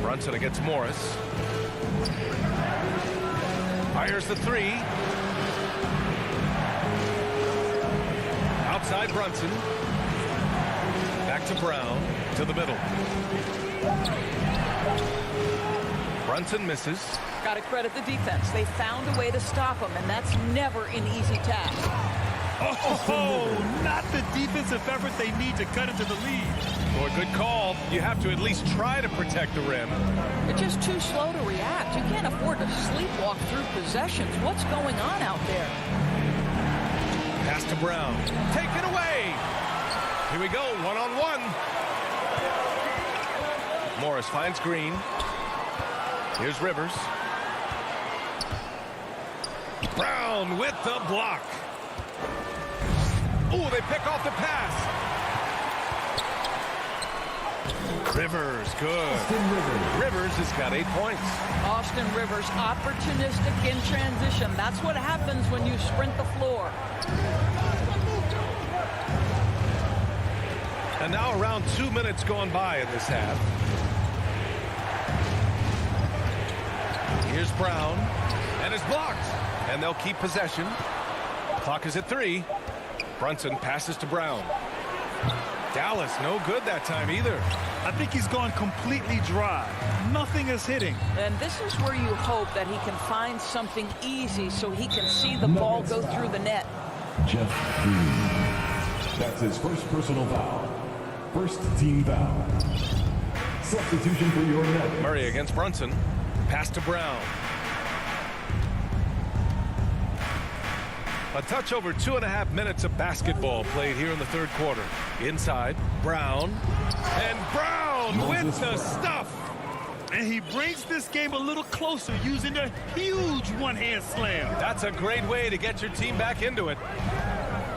Brunson against Morris. Fires the 3. Outside Brunson. Back to Brown. To the middle. Brunson misses. Got to credit the defense. They found a way to stop him, and that's never an easy task. Oh, not the defensive effort they need to cut into the lead. Boy, good call. You have to at least try to protect the rim. They're just too slow to react. You can't afford to sleepwalk through possessions. What's going on out there? Pass to Brown. Take it away. Here we go, one-on-one. Morris finds Green. Here's Rivers. Brown with the block. Oh, they pick off the pass. Rivers, good. Rivers has got 8 points. Austin Rivers, opportunistic in transition. That's what happens when you sprint the floor. And now around 2 minutes gone by in this half. Here's Brown, and it's blocked. And they'll keep possession. Clock is at 3. Brunson passes to Brown. Dallas, no good that time either. I think he's gone completely dry. Nothing is hitting. And this is where you hope that he can find something easy so he can see the ball go through the net. Jeff Green. That's his first personal foul. First team foul. Substitution for your net. Murray against Brunson. Pass to Brown. A touch over 2.5 minutes of basketball played here in the third quarter. Inside, Brown. And Brown with the stuff. And he brings this game a little closer using a huge one-hand slam. That's a great way to get your team back into it.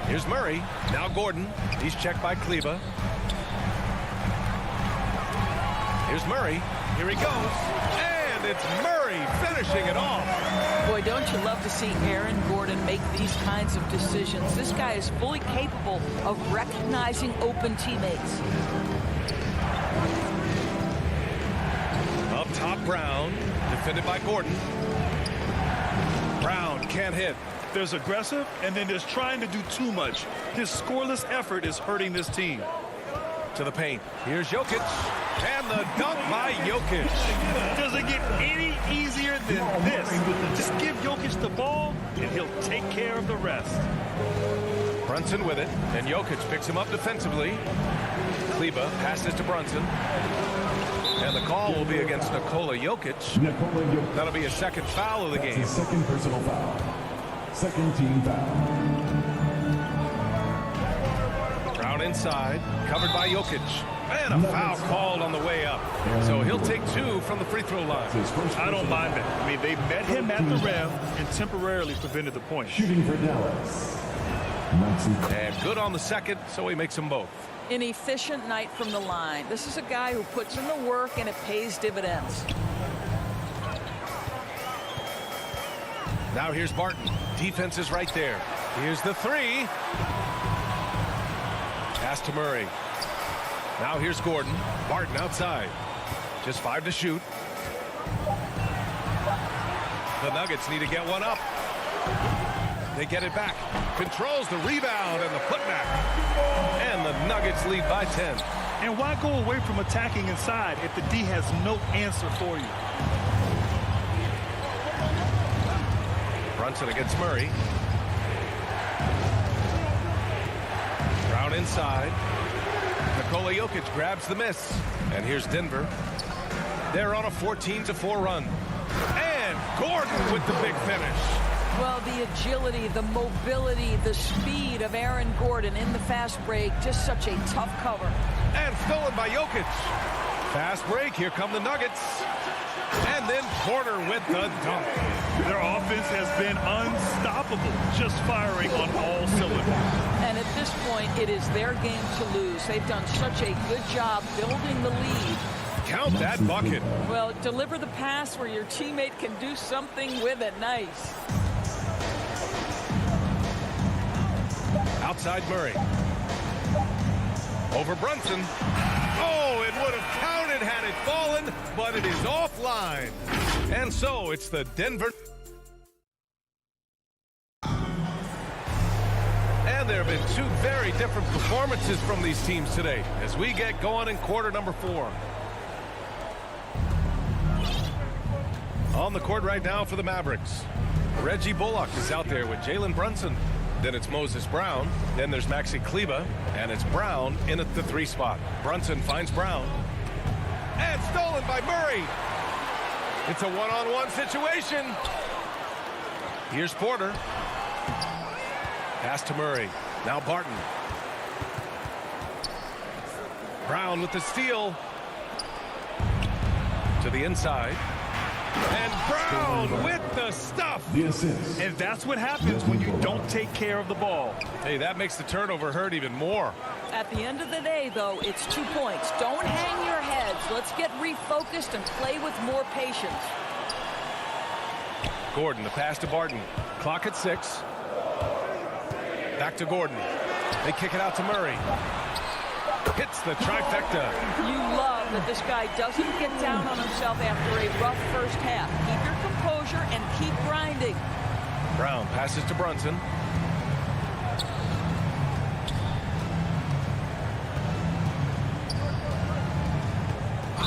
Here's Murray. Now Gordon. He's checked by Kleba. Here's Murray. Here he goes. And And it's Murray finishing it off. Boy, don't you love to see Aaron Gordon make these kinds of decisions. This guy is fully capable of recognizing open teammates. Up top, Brown, defended by Gordon. Brown can't hit. There's aggressive, and then there's trying to do too much. His scoreless effort is hurting this team. To the paint. Here's Jokic. And the dunk by Jokic. Does it get any easier than this? Just give Jokic the ball, and he'll take care of the rest. Brunson with it, and Jokic picks him up defensively. Kleber passes to Brunson. And the call will be against Nikola Jokic. That'll be a second foul of the game. Second personal foul. Second team foul. Brown inside, covered by Jokic. And a foul called on the way up. So he'll take 2 from the free throw line. I don't mind it. I mean, they met him at the rim and temporarily prevented the point. Shooting for Dallas. And good on the second, so he makes them both. An efficient night from the line. This is a guy who puts in the work and it pays dividends. Now here's Barton. Defense is right there. Here's the 3. Pass to Murray. Now here's Gordon. Barton outside. Just 5 to shoot. The Nuggets need to get one up. They get it back. Controls the rebound and the putback. And the Nuggets lead by 10. And why go away from attacking inside if the D has no answer for you? Brunson against Murray. Brown inside. Nikola Jokic grabs the miss. And here's Denver. They're on a 14-4 run. And Gordon with the big finish. Well, the agility, the mobility, the speed of Aaron Gordon in the fast break, just such a tough cover. And stolen by Jokic. Fast break, here come the Nuggets. And then Porter with the dunk. Their offense has been unstoppable, just firing on all cylinders. And at this point, it is their game to lose. They've done such a good job building the lead. Count that bucket. Well, deliver the pass where your teammate can do something with it. Nice. Outside Murray. Over Brunson. Oh, it would have counted had it fallen, but it is offline. And so it's the Denver. And there have been 2 very different performances from these teams today as we get going in quarter number 4. On the court right now for the Mavericks. Reggie Bullock is out there with Jalen Brunson. Then it's Moses Brown. Then there's Maxi Kleber. And it's Brown in at the 3 spot. Brunson finds Brown. And stolen by Murray. It's a one-on-one situation. Here's Porter. Pass to Murray. Now Barton. Brown with the steal. To the inside. And Brown with the stuff. The assist. And that's what happens when you don't take care of the ball. Hey, that makes the turnover hurt even more. At the end of the day, though, it's 2 points. Don't hang your heads. Let's get refocused and play with more patience. Gordon, the pass to Barton. Clock at 6. Back to Gordon. They kick it out to Murray. Hits the trifecta. You love that this guy doesn't get down on himself after a rough first half. Keep your composure and keep grinding. Brown passes to Brunson.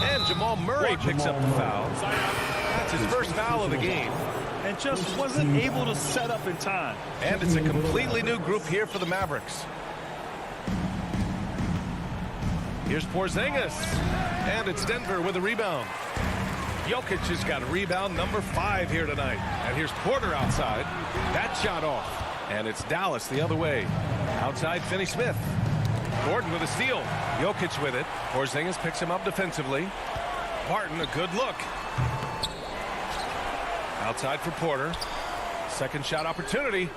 And Jamal Murray picks up the foul. That's his first foul of the game. And just wasn't able to set up in time. And it's a completely new group here for the Mavericks. Here's Porzingis. And it's Denver with a rebound. Jokic has got rebound number 5 here tonight. And here's Porter outside. That shot off. And it's Dallas the other way. Outside Finney-Smith. Gordon with a steal. Jokic with it. Porzingis picks him up defensively. Barton, a good look. Outside for Porter. Second shot opportunity.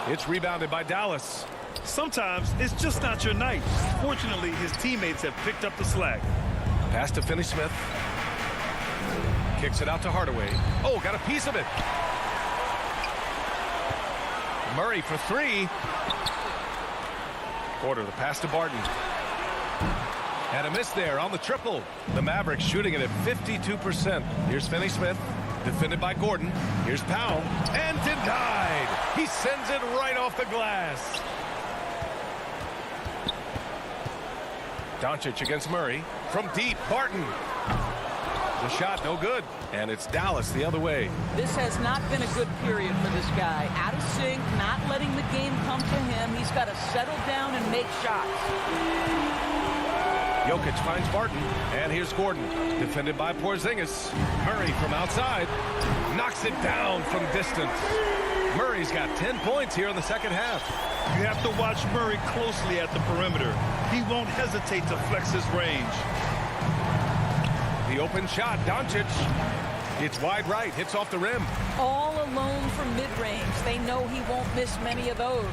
It's rebounded by Dallas. Sometimes it's just not your night. Fortunately, his teammates have picked up the slack. Pass to Finney-Smith. Kicks it out to Hardaway. Oh, got a piece of it. Murray for three. Porter, the pass to Barton. And a miss there on the triple. The Mavericks shooting it at 52%. Here's Finney-Smith, defended by Gordon. Here's Powell, and denied. He sends it right off the glass. Doncic against Murray. From deep, Barton. The shot no good. And it's Dallas the other way. This has not been a good period for this guy. Out of sync, not letting the game come to him. He's got to settle down and make shots. Jokic finds Barton, and here's Gordon, defended by Porzingis. Murray from outside, knocks it down from distance. Murray's got 10 points here in the second half. You have to watch Murray closely at the perimeter. He won't hesitate to flex his range. The open shot, Doncic. It's wide right, hits off the rim. All alone from mid-range. They know he won't miss many of those.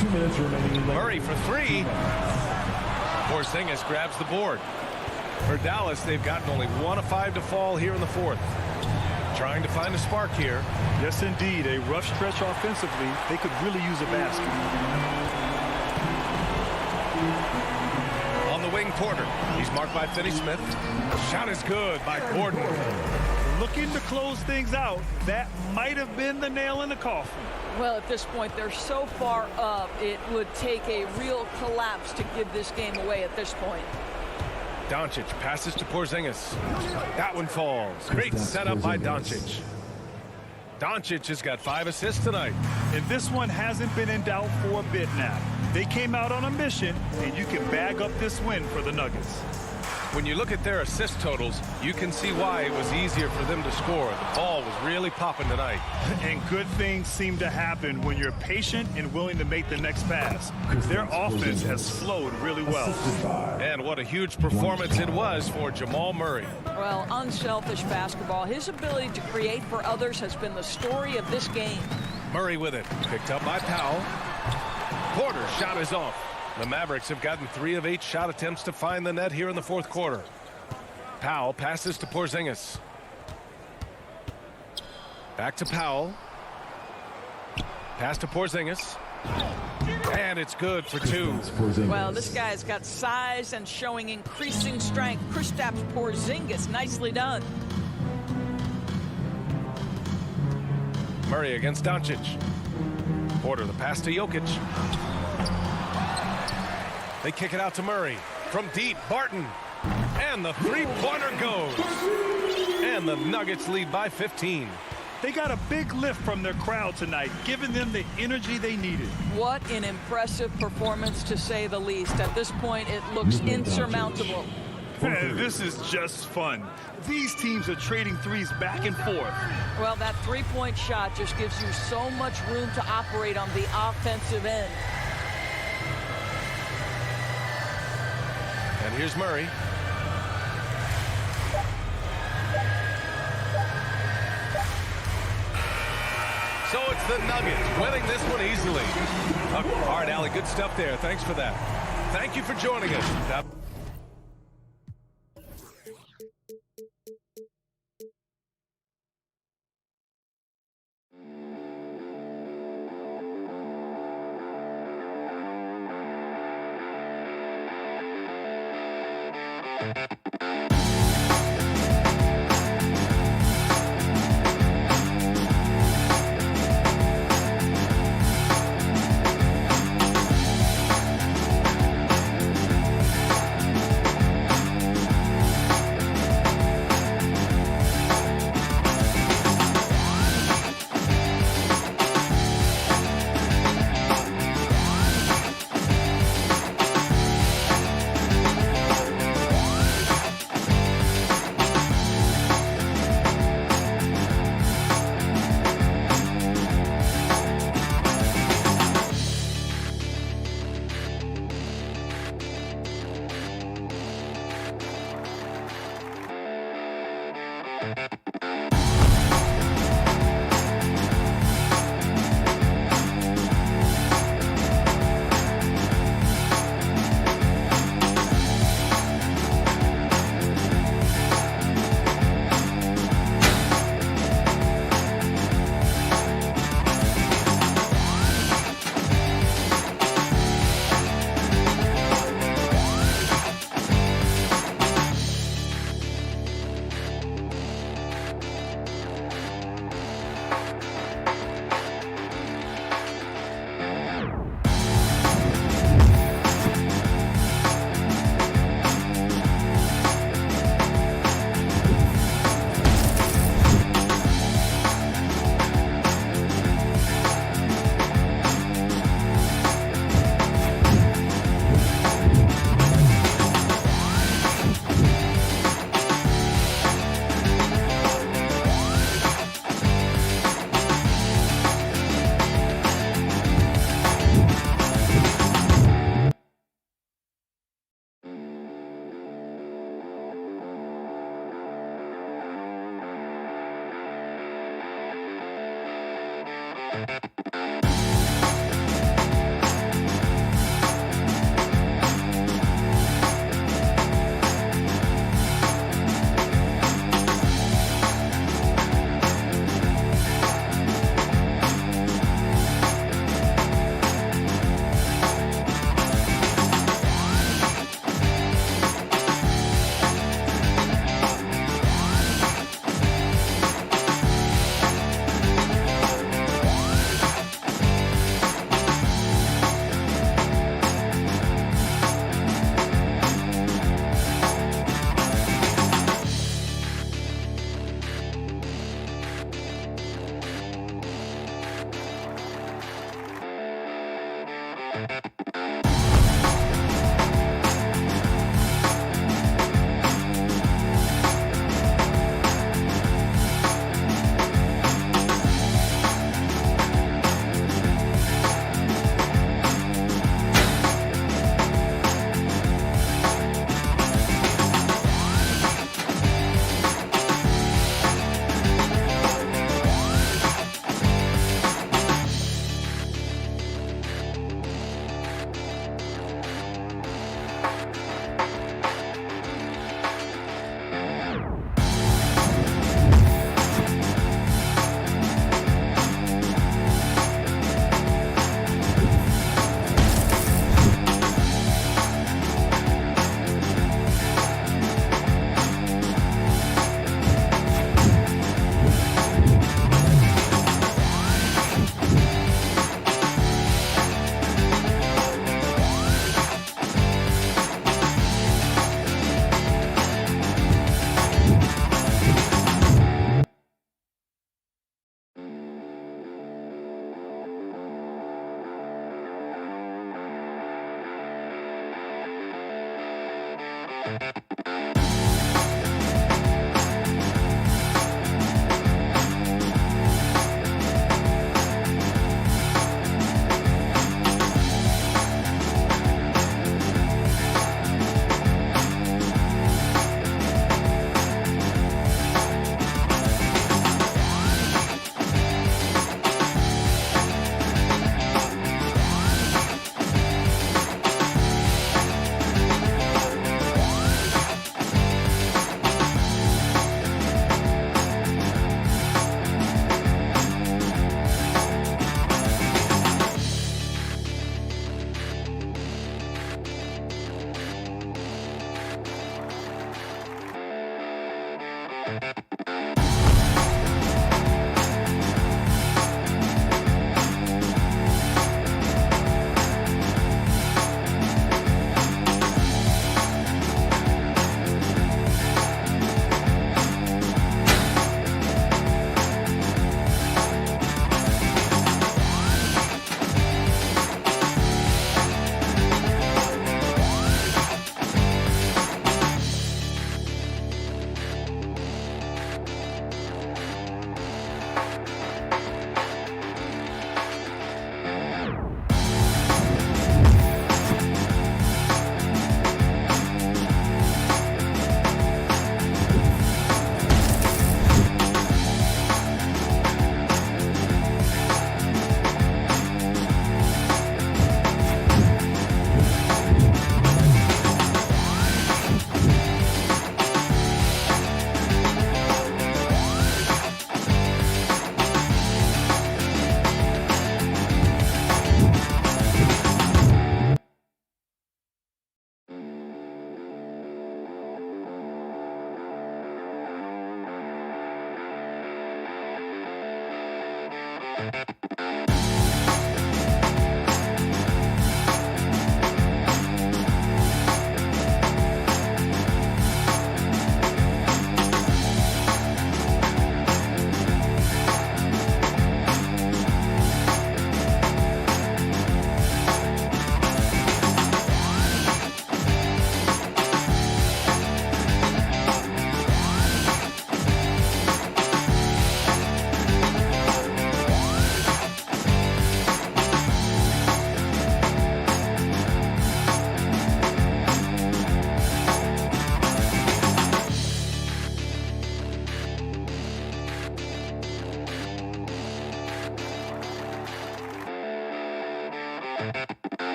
2 minutes remaining. Murray for three. Porzingis grabs the board. For Dallas, they've gotten only 1 of 5 to fall here in the fourth. Trying to find a spark here. Yes, indeed. A rough stretch offensively. They could really use a basket. On the wing, Porter. He's marked by Finney-Smith. Shot is good by Gordon. Looking to close things out. That might have been the nail in the coffin. Well, at this point, they're so far up, it would take a real collapse to give this game away at this point. Doncic passes to Porzingis. That one falls. Great setup by Doncic. Doncic has got 5 assists tonight. And this one hasn't been in doubt for a bit now. They came out on a mission, and you can bag up this win for the Nuggets. When you look at their assist totals, you can see why it was easier for them to score. The ball was really popping tonight. And good things seem to happen when you're patient and willing to make the next pass. Their offense has flowed really well. And what a huge performance it was for Jamal Murray. Well, unselfish basketball. His ability to create for others has been the story of this game. Murray with it. Picked up by Powell. Porter's shot is off. The Mavericks have gotten 3 of 8 shot attempts to find the net here in the fourth quarter. Powell passes to Porzingis. Back to Powell. Pass to Porzingis. And it's good for 2. Well, this guy's got size and showing increasing strength. Kristaps Porzingis, nicely done. Murray against Doncic. Porter, the pass to Jokic. They kick it out to Murray. From deep, Barton. And the three-pointer goes. And the Nuggets lead by 15. They got a big lift from their crowd tonight, giving them the energy they needed. What an impressive performance, to say the least. At this point, it looks insurmountable. Man, this is just fun. These teams are trading threes back and forth. Well, that three-point shot just gives you so much room to operate on the offensive end. And here's Murray. So it's the Nuggets winning this one easily. All right, Allie, good stuff there. Thanks for that. Thank you for joining us.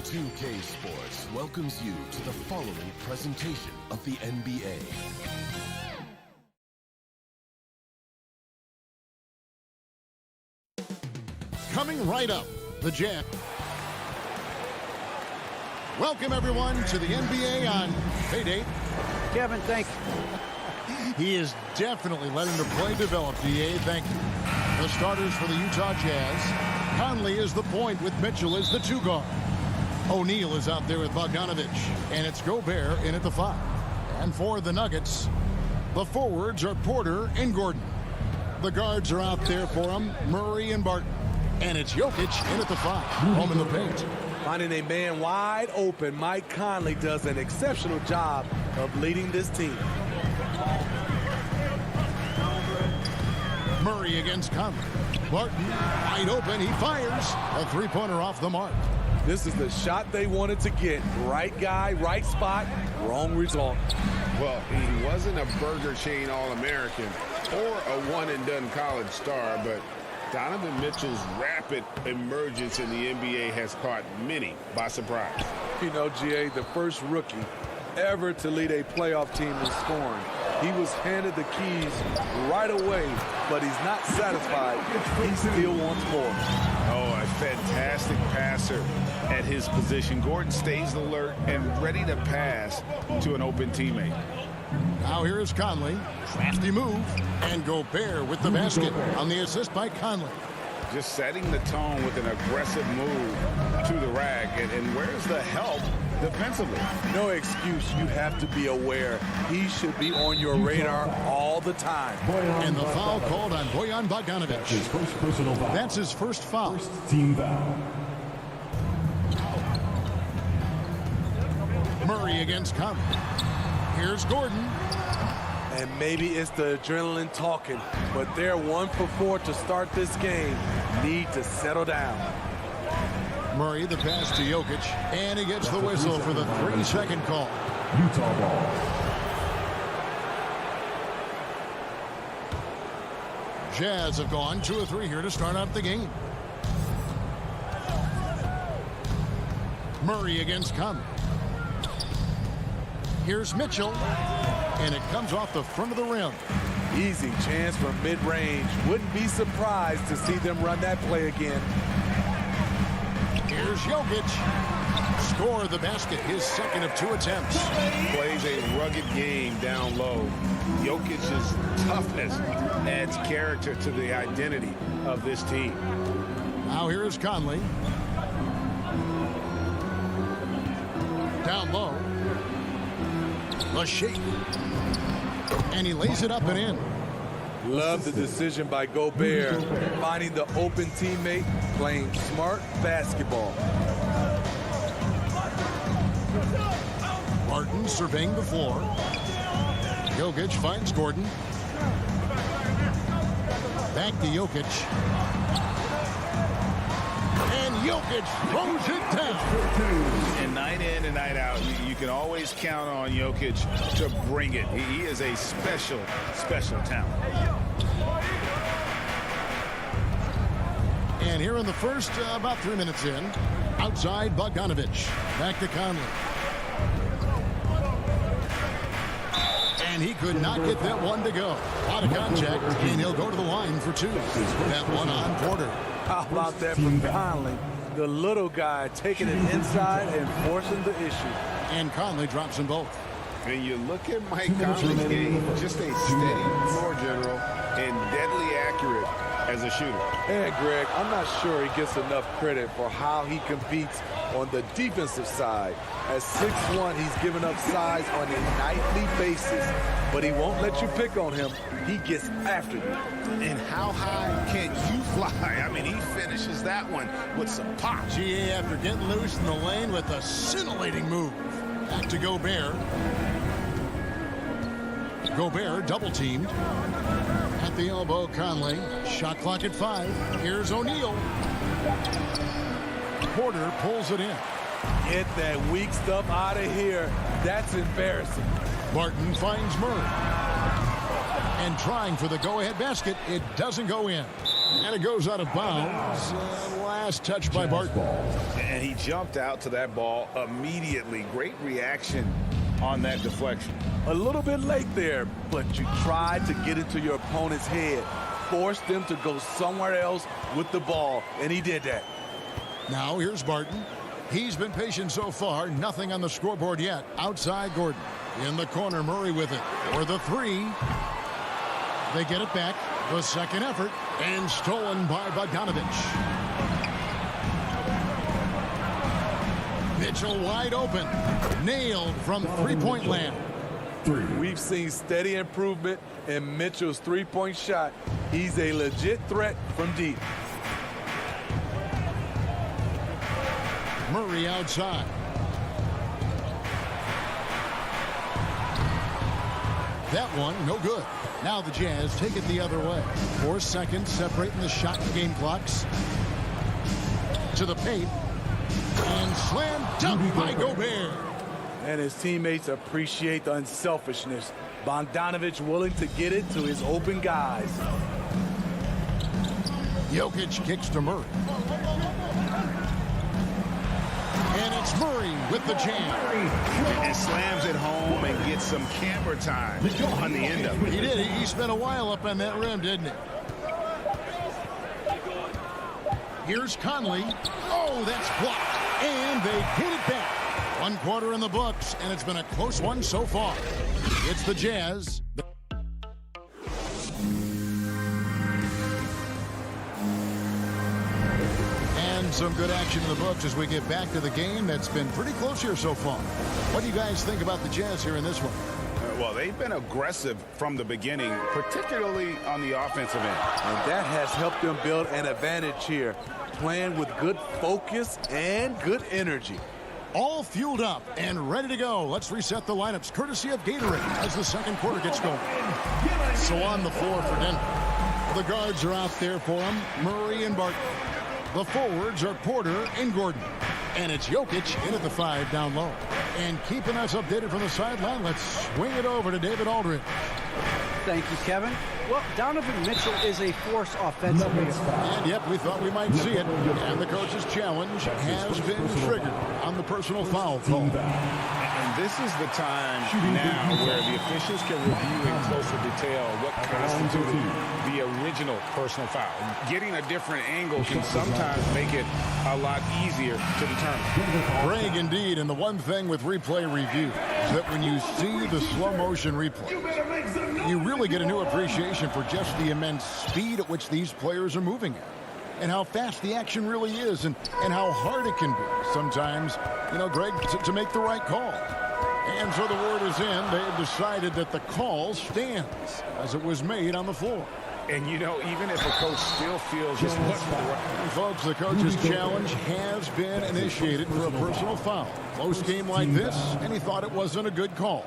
2K Sports welcomes you to the following presentation of the NBA. Coming right up, the Jazz. Welcome, everyone, to the NBA on payday. Kevin, thank you. He is definitely letting the play develop, DA. Thank you. The starters for the Utah Jazz. Conley is the point with Mitchell as the 2 guard. O'Neal is out there with Bogdanovic, and it's Gobert in at the 5. And for the Nuggets, the forwards are Porter and Gordon. The guards are out there for them, Murray and Barton. And it's Jokic in at the 5, home in the paint. Finding a man wide open, Mike Conley does an exceptional job of leading this team. Murray against Conley. Barton, wide open, he fires. A 3-pointer off the mark. This is the shot they wanted to get. Right guy, right spot, wrong result. Well, he wasn't a burger chain All-American or a one-and-done college star, but Donovan Mitchell's rapid emergence in the NBA has caught many by surprise. You know, GA, the first rookie ever to lead a playoff team in scoring. He was handed the keys right away, but he's not satisfied. He still wants more. Oh, a fantastic passer at his position. Gordon stays alert and ready to pass to an open teammate. Now here is Conley. Crafty move. And Gobert with the basket on the assist by Conley. Just setting the tone with an aggressive move to the rack. And where's the help defensively? No excuse. You have to be aware. He should be on your radar all the time. And the foul called on Bojan Bogdanovic. His first personal foul. That's his first foul. First team foul. Murray against Conley. Here's Gordon. And maybe it's the adrenaline talking, but they're 1 for 4 to start this game. Need to settle down. Murray, the pass to Jokic, and he gets the whistle for the 3-second call. Utah ball. Jazz have gone 2 of 3 here to start out the game. Murray against Conley. Here's Mitchell, and it comes off the front of the rim. Easy chance from mid-range. Wouldn't be surprised to see them run that play again. Here's Jokic. Score the basket, his second of 2 attempts. Plays a rugged game down low. Jokic's toughness adds character to the identity of this team. Now here is Conley. Down low. A shake. And he lays it up and in. Love the decision by Gobert. Finding the open teammate, playing smart basketball. Barton surveying the floor. Jokic finds Gordon. Back to Jokic. And Jokic throws it down. And night in and night out, you can always count on Jokic to bring it. He is a special, special talent. And here in the first, about 3 minutes in, outside Bogdanovic. Back to Conley. And he could not get that one to go. Out of contact, and he'll go to the line for 2. That one on Porter. How about that from Conley? The little guy taking it inside and forcing the issue. And Conley drops them both. And you look at Mike Conley's game, just a steady floor general and deadly accurate as a a shooter. And Greg, I'm not sure he gets enough credit for how he competes on the defensive side. At 6'1", he's given up size on a nightly basis, but he won't let you pick on him. He gets after you. And how high can you fly? I mean, he finishes that one with some pop. GA after getting loose in the lane with a scintillating move. Back to Gobert. Gobert double teamed. At the elbow, Conley. Shot clock at 5. Here's O'Neal. Porter pulls it in. Get that weak stuff out of here. That's embarrassing. Barton finds Murray. And trying for the go-ahead basket. It doesn't go in. And it goes out of bounds. Last touch by Barton. And he jumped out to that ball immediately. Great reaction on that deflection. A little bit late there, but you tried to get into your opponent's head. Force them to go somewhere else with the ball, and he did that. Now here's Barton. He's been patient so far. Nothing on the scoreboard yet. Outside Gordon. In the corner, Murray with it. For the 3. They get it back. The second effort. And stolen by Bogdanovich. Mitchell wide open. Nailed from three-point land. We've seen steady improvement in Mitchell's three-point shot. He's a legit threat from deep. Murray outside. That one, no good. Now the Jazz take it the other way. 4 seconds separating the shot and game clocks. To the paint. And slam dunk by Gobert. And his teammates appreciate the unselfishness. Bogdanovich willing to get it to his open guys. Jokic kicks to Murray. And it's Murray with the jam. And slams it home and gets some camera time on the end of it. He did. He spent a while up on that rim, didn't he? Here's Conley. Oh, that's blocked. And they get it back. 1 quarter in the books, and it's been a close one so far. It's the Jazz. And some good action in the books as we get back to the game that's been pretty close here so far. What do you guys think about the Jazz here in this one? Well, they've been aggressive from the beginning, particularly on the offensive end. And that has helped them build an advantage here, playing with good focus and good energy. All fueled up and ready to go. Let's reset the lineups, courtesy of Gatorade, as the second quarter gets going. So on the floor for Denver. The guards are out there for them, Murray and Barton. The forwards are Porter and Gordon. And it's Jokic in at the 5 down low. And keeping us updated from the sideline, let's swing it over to David Aldridge. Thank you, Kevin. Well, Donovan Mitchell is a force offensively. And yep, we thought we might see it. And the coach's challenge has been triggered on the personal foul call. And this is the time now where the officials can review in closer detail what constituted the original personal foul. Getting a different angle can sometimes make it a lot easier to determine. Greg, indeed, and the one thing with replay review is that when you see the slow motion replay, you really get a new appreciation for just the immense speed at which these players are moving at. And how fast the action really is, and how hard it can be sometimes, Greg, to make the right call. And so the word is in. They have decided that the call stands as it was made on the floor. And, even if a coach still feels this wasn't the right. Folks, the coach's challenge has been initiated for a personal foul. Close game like this, and he thought it wasn't a good call.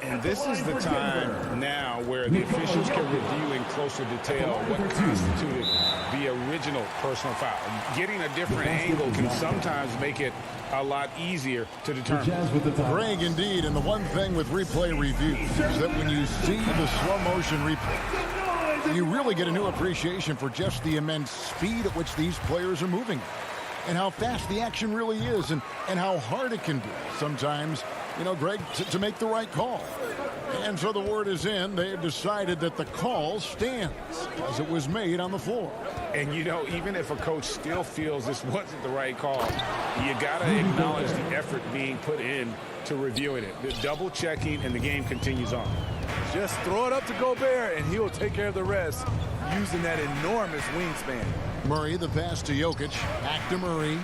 And this is the time now where the officials can review in closer detail what constituted the original personal foul. Getting a different angle can sometimes make it a lot easier to determine. Greg, indeed, and the one thing with replay review is that when you see the slow motion replay, you really get a new appreciation for just the immense speed at which these players are moving at. And how fast the action really is, and how hard it can be sometimes, Greg, to make the right call. And so the word is in. They have decided that the call stands as it was made on the floor. And, even if a coach still feels this wasn't the right call, you got to acknowledge the effort being put in to reviewing it. The double checking, and the game continues on. Just throw it up to Gobert, and he'll take care of the rest using that enormous wingspan. Murray, the pass to Jokic. Back to Murray.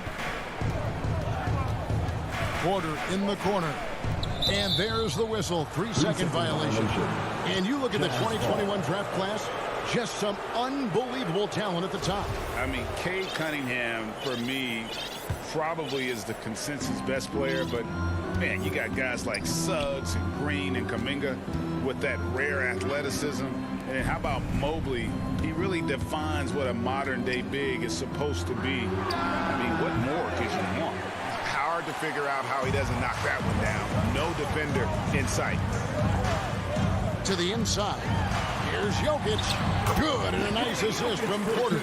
Porter in the corner. And there's the whistle. 3-second violation. And you look at the 2021 draft class, just some unbelievable talent at the top. I mean, Cade Cunningham, for me, probably is the consensus best player. But, man, you got guys like Suggs and Green and Kuminga with that rare athleticism. And how about Mobley? He really defines what a modern-day big is supposed to be. I mean, what more could you want? Hard to figure out how he doesn't knock that one down. No defender in sight. To the inside. Here's Jokic. Good, and a nice assist from Porter.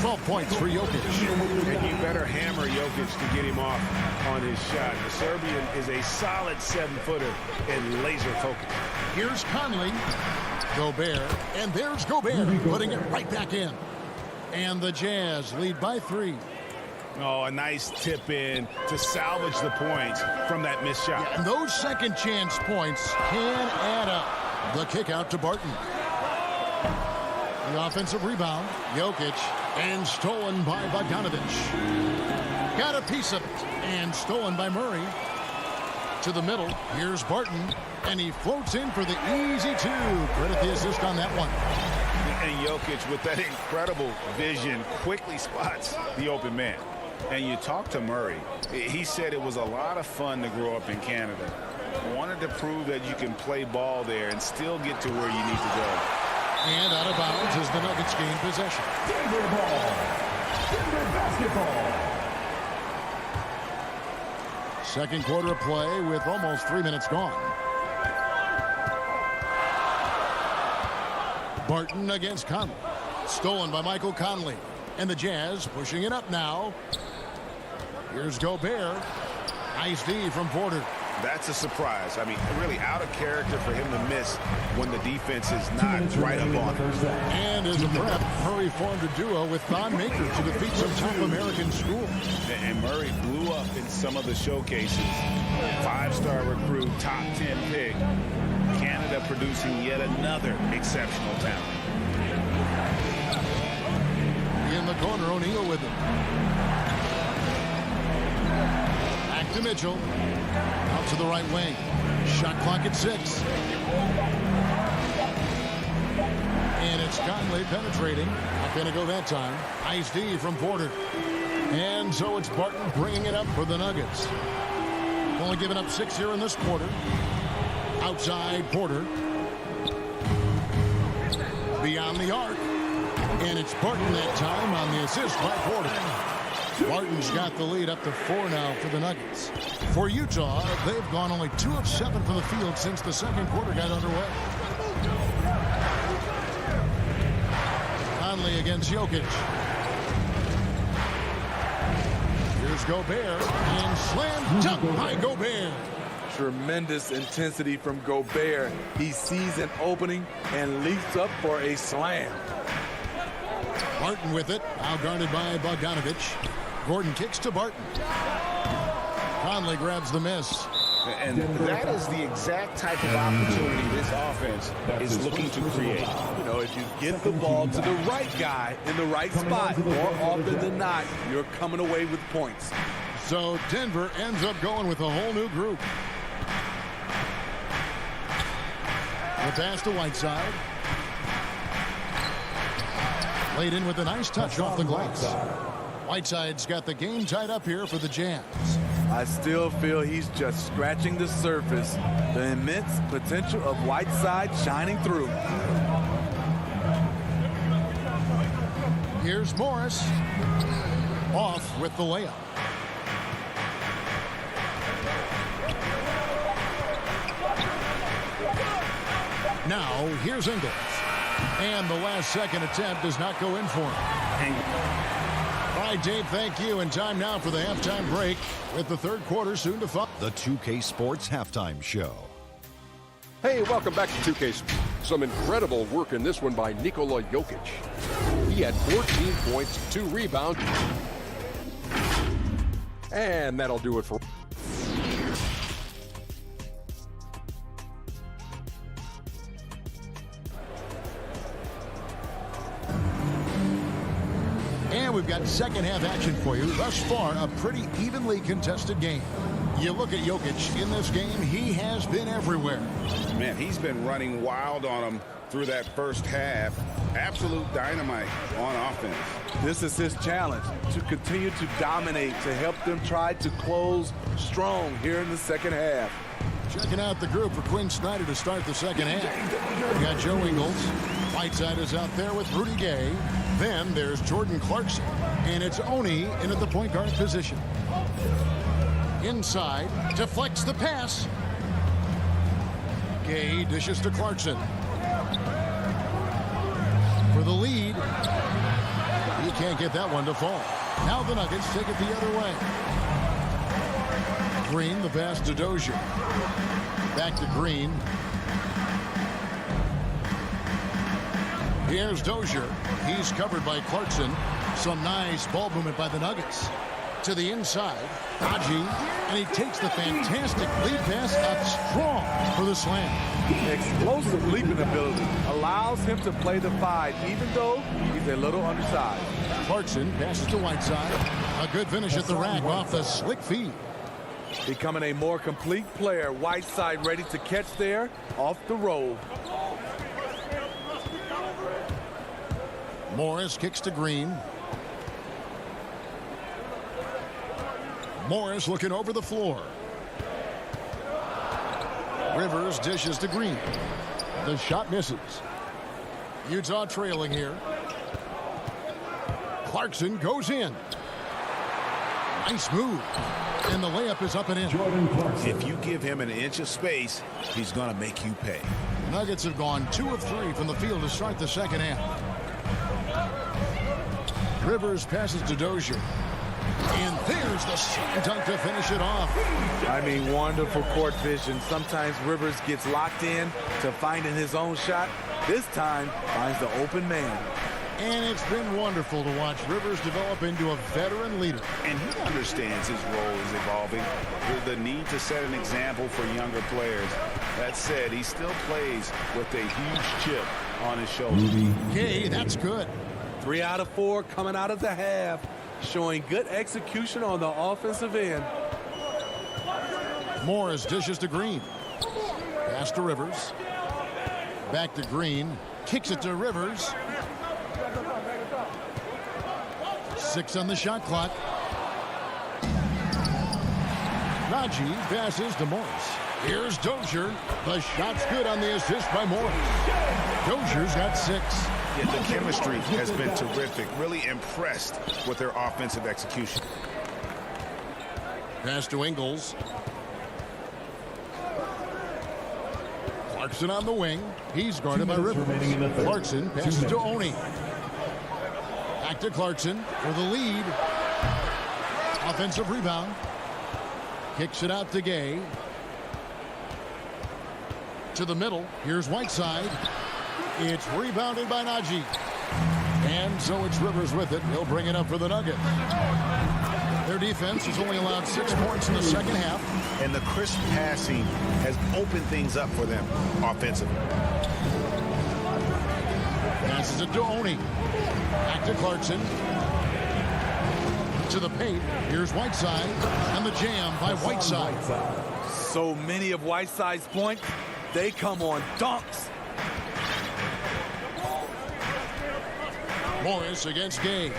12 points for Jokic. And you better hammer Jokic to get him off on his shot. The Serbian is a solid 7-footer and laser focused. Here's Conley. Gobert. And there's Gobert putting it right back in. And the Jazz lead by 3. Oh, a nice tip in to salvage the points from that missed shot. Yeah, and those second chance points can add up. The kick out to Barton. The offensive rebound. Jokic. And stolen by Bogdanovich. Got a piece of it. And stolen by Murray. To the middle. Here's Barton. And he floats in for the easy 2. Credit the assist on that one. And Jokic, with that incredible vision, quickly spots the open man. And you talk to Murray. He said it was a lot of fun to grow up in Canada. Wanted to prove that you can play ball there and still get to where you need to go. And out of bounds as the Nuggets gain possession. Denver ball. Denver basketball. Second quarter of play with almost 3 minutes gone. Barton against Conley. Stolen by Michael Conley. And the Jazz pushing it up now. Here's Gobert. Nice D from Porter. That's a surprise. I mean, really out of character for him to miss when the defense is not right up on him. And as a prep, Murray formed a duo with Thon Maker to defeat some top American schools. And Murray blew up in some of the showcases. 5-star recruit, top 10 pick. Canada producing yet another exceptional talent. In the corner, O'Neal with him. Back to Mitchell. Out to the right wing. Shot clock at 6. And it's Conley penetrating. Not going to go that time. Nice D from Porter. And so it's Barton bringing it up for the Nuggets. Only giving up 6 here in this quarter. Outside Porter. Beyond the arc. And it's Barton that time on the assist by Porter. Barton's got the lead up to 4 now for the Nuggets. For Utah, they've gone only 2 of 7 from the field since the second quarter got underway. Conley against Jokic. Here's Gobert. And slam dunk by Gobert. Tremendous intensity from Gobert. He sees an opening and leaps up for a slam. Barton with it. Now guarded by Bogdanovich. Gordon kicks to Barton. Conley grabs the miss. And that is the exact type of opportunity this offense is looking to create. You know, if you get the ball to the right guy in the right spot, more often than not, you're coming away with points. So Denver ends up going with a whole new group. The pass to Whiteside. Laid in with a nice touch off the glass. Whiteside's got the game tied up here for the Jazz. I still feel he's just scratching the surface. The immense potential of Whiteside shining through. Here's Morris. Off with the layup. Now, here's Ingles. And the last second attempt does not go in for him. All right, Dave, thank you. And time now for the halftime break with the third quarter soon to follow. The 2K Sports Halftime Show. Hey, welcome back to 2K. Some incredible work in this one by Nikola Jokic. He had 14 points, 2 rebounds. And that'll do it for... And we've got second half action for you. Thus far, a pretty evenly contested game. You look at Jokic in this game, he has been everywhere. Man, he's been running wild on him through that first half. Absolute dynamite on offense. This is his challenge, to continue to dominate, to help them try to close strong here in the second half. Checking out the group for Quinn Snyder to start the second half. We got Joe Ingles. Whiteside is out there with Rudy Gay. Then there's Jordan Clarkson. And it's Oni in at the point guard position. Inside, deflects the pass. Gay dishes to Clarkson. For the lead. He can't get that one to fall. Now the Nuggets take it the other way. Green, the pass to Dozier. Back to Green. Here's Dozier. He's covered by Clarkson. Some nice ball movement by the Nuggets. To the inside. Haji. And he takes the fantastic lead pass up strong for the slam. Explosive leaping ability allows him to play the 5, even though he's a little undersized. Clarkson passes to Whiteside. A good finish at the rack off the slick feed. Becoming a more complete player. Whiteside ready to catch there off the roll. Morris kicks to Green. Morris looking over the floor. Rivers dishes to Green. The shot misses. Utah trailing here. Clarkson goes in. Nice move. And the layup is up and in. If you give him an inch of space, he's going to make you pay. Nuggets have gone 2 of 3 from the field to start the second half. Rivers passes to Dozier. And there's the slam dunk to finish it off. I mean, wonderful court vision. Sometimes Rivers gets locked in to finding his own shot. This time, finds the open man. And it's been wonderful to watch Rivers develop into a veteran leader. And he understands his role is evolving. The need to set an example for younger players. That said, he still plays with a huge chip on his shoulder. Okay, that's good. 3 out of 4 coming out of the half, showing good execution on the offensive end. Morris dishes to Green. Pass to Rivers. Back to Green. Kicks it to Rivers. 6 on the shot clock. Raji passes to Morris. Here's Dozier. The shot's good on the assist by Morris. Dozier's got 6. Yeah, the chemistry has been terrific. Really impressed with their offensive execution. Pass to Ingles. Clarkson on the wing. He's guarded by Rivers. Clarkson passes to Oni. Back to Clarkson for the lead. Offensive rebound. Kicks it out to Gay. To the middle. Here's Whiteside. It's rebounded by Najee. And so it's Rivers with it. He'll bring it up for the Nuggets. Their defense has only allowed 6 points in the second half. And the crisp passing has opened things up for them offensively. Passes it to Oni. Back to Clarkson. To the paint. Here's Whiteside. And the jam by Whiteside. So many of Whiteside's points, they come on dunks. Morris against Gay.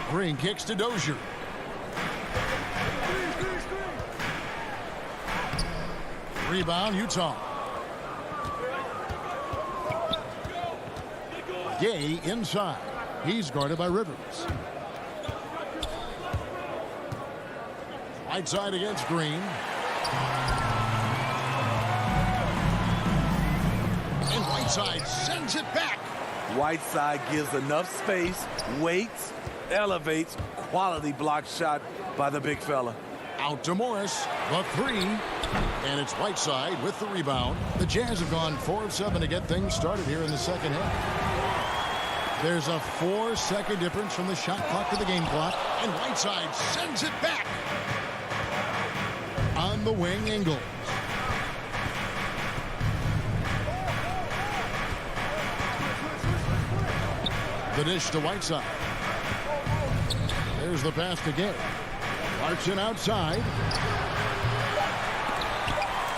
Green kicks to Dozier. Rebound, Utah. Gay inside. He's guarded by Rivers. Whiteside against Green. And Whiteside sends it back. Whiteside gives enough space, waits, elevates, quality block shot by the big fella. Out to Morris, the 3, and it's Whiteside with the rebound. The Jazz have gone 4 of 7 to get things started here in the second half. There's a 4-second difference from the shot clock to the game clock, and Whiteside sends it back. On the wing, Ingles. The dish to Whiteside. There's the pass to Gay. Clarkson outside.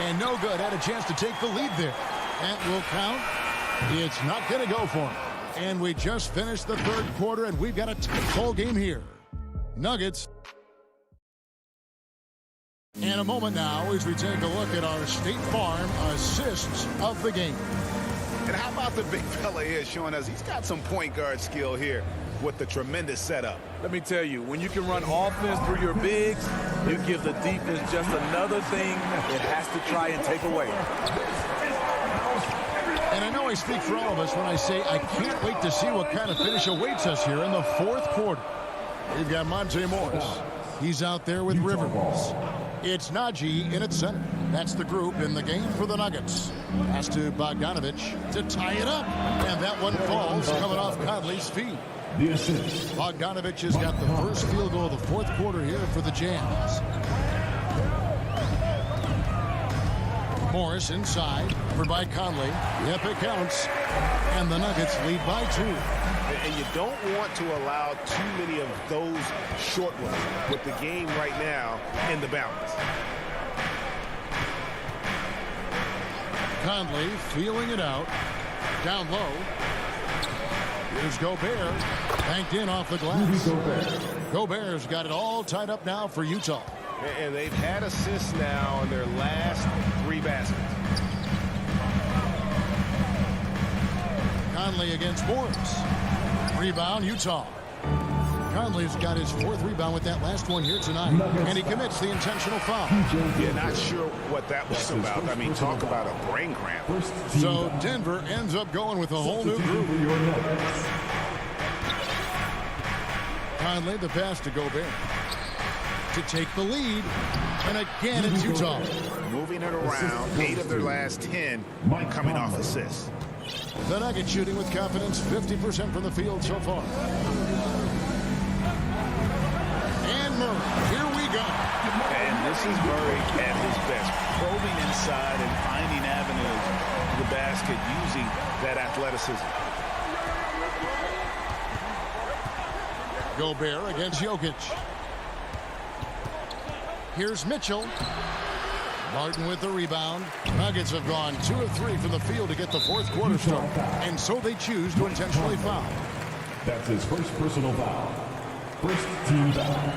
And no good. Had a chance to take the lead there. That will count. It's not going to go for him. And we just finished the third quarter, and we've got a tight ball game here. Nuggets. In a moment now as we take a look at our State Farm assists of the game. And how about the big fella here showing us he's got some point guard skill here with the tremendous setup. Let me tell you, when you can run offense through your bigs, you give the defense just another thing it has to try and take away. And I know I speak for all of us when I say I can't wait to see what kind of finish awaits us here in the fourth quarter. We've got Monte Morris. He's out there with Rivers. It's Najee in its center. That's the group in the game for the Nuggets. Pass to Bogdanovich to tie it up. And that one falls coming off Conley's feet. Bogdanovich has got the first field goal of the fourth quarter here for the Jazz. Morris inside, covered by Conley. Yep, it counts. And the Nuggets lead by 2. And you don't want to allow too many of those short ones with the game right now in the balance. Conley feeling it out. Down low. Here's Gobert. Banked in off the glass. Gobert's got it all tied up now for Utah. And they've had assists now in their last 3 baskets. Conley against Morris. Rebound, Utah. Conley's got his 4th rebound with that last one here tonight. And he commits the intentional foul. Yeah, not sure what that was about. I mean, talk about a brain cramp. So Denver ends up going with a whole new group. Conley, the pass to Gobert. To take the lead. And again, it's Utah. Moving it around. 8 of their last 10 coming off assists. The Nuggets shooting with confidence, 50% from the field so far. And Murray, here we go. And this is Murray at his best, probing inside and finding avenues to the basket using that athleticism. Gobert against Jokic. Here's Mitchell. Martin with the rebound. Nuggets have gone 2 of 3 from the field to get the fourth quarter started. And so they choose to intentionally foul. That's his first personal foul. First team foul.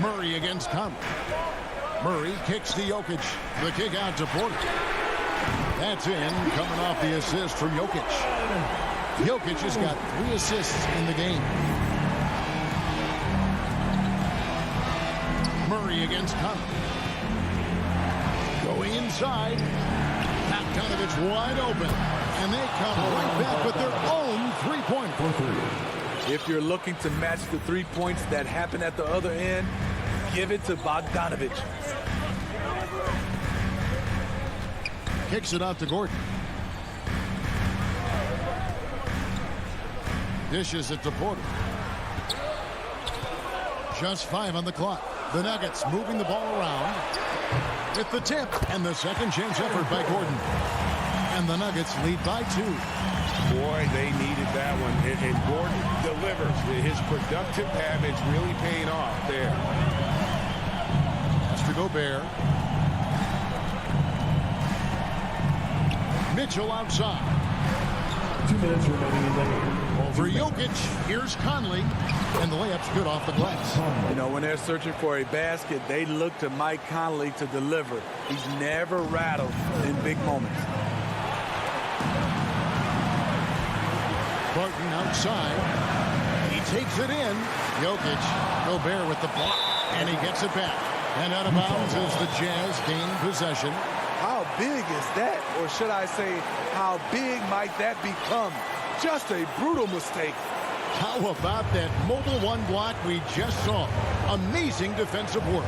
Murray against Conley. Murray kicks to Jokic. The kick out to Porter. That's in, coming off the assist from Jokic. Jokic has got 3 assists in the game. Murray against Conley. Going inside. Bogdanovich wide open. And they come right back with their own 3-pointer. If you're looking to match the 3 points that happen at the other end, give it to Bogdanovich. Kicks it out to Gordon. Dishes it to Porter. Just 5 on the clock. The Nuggets moving the ball around. With the tip and the second chance effort by Gordon. And the Nuggets lead by 2. Boy, they needed that one. And Gordon delivers. His productive habits really paying off there. That's to Gobert. Mitchell outside. 2 minutes remaining in the game. For Jokic, here's Conley. And the layup's good off the glass. You know, when they're searching for a basket, they look to Mike Conley to deliver. He's never rattled in big moments. Barton outside. He takes it in. Jokic, Gobert with the block. And he gets it back. And out of bounds as the Jazz gain possession. How big is that? Or should I say, how big might that become? Just a brutal mistake. How about that mobile 1 block we just saw? Amazing defensive work.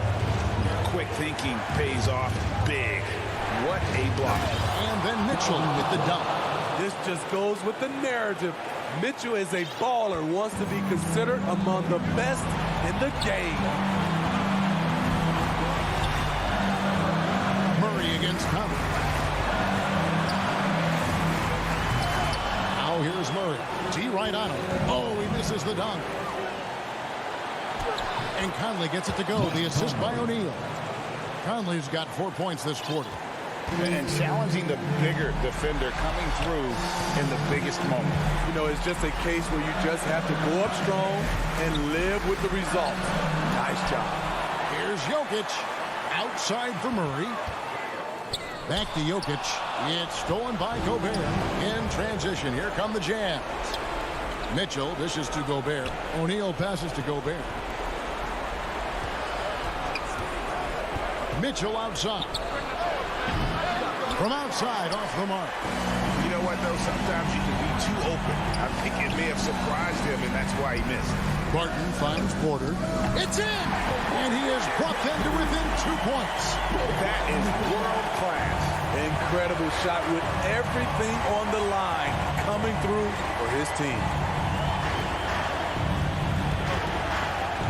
Quick thinking pays off big. What a block. And then Mitchell with the dunk. This just goes with the narrative. Mitchell is a baller, wants to be considered among the best in the game. Murray against Conley. Now here's Murray. right on him. Oh, he misses the dunk. And Conley gets it to go. The assist by O'Neal. Conley's got 4 points this quarter. And challenging the bigger defender coming through in the biggest moment. You know, it's just a case where you just have to go up strong and live with the result. Nice job. Here's Jokic. Outside for Murray. Back to Jokic. It's stolen by Gobert. In transition, here come the Jazz. Mitchell dishes to Gobert. O'Neal passes to Gobert. Mitchell outside. From outside, off the mark. You know what, though? Sometimes you can be too open. I think it may have surprised him, and that's why he missed. Barton finds Porter. It's in! And he has brought them to within 2 points. That is world class. Incredible shot with everything on the line coming through for his team.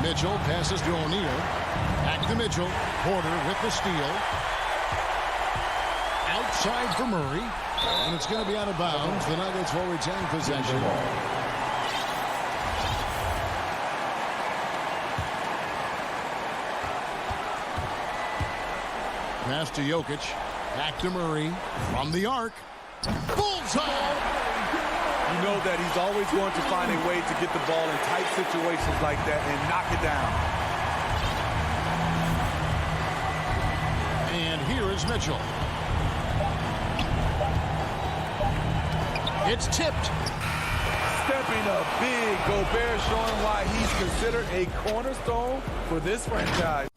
Mitchell passes to O'Neal. Back to Mitchell. Porter with the steal. Outside for Murray. And it's going to be out of bounds. The Nuggets will retain possession. Pass to Jokic. Back to Murray. From the arc. Bullseye! You know that he's always going to find a way to get the ball in tight situations like that and knock it down. And here is Mitchell. It's tipped. Stepping up big. Gobert showing why he's considered a cornerstone for this franchise.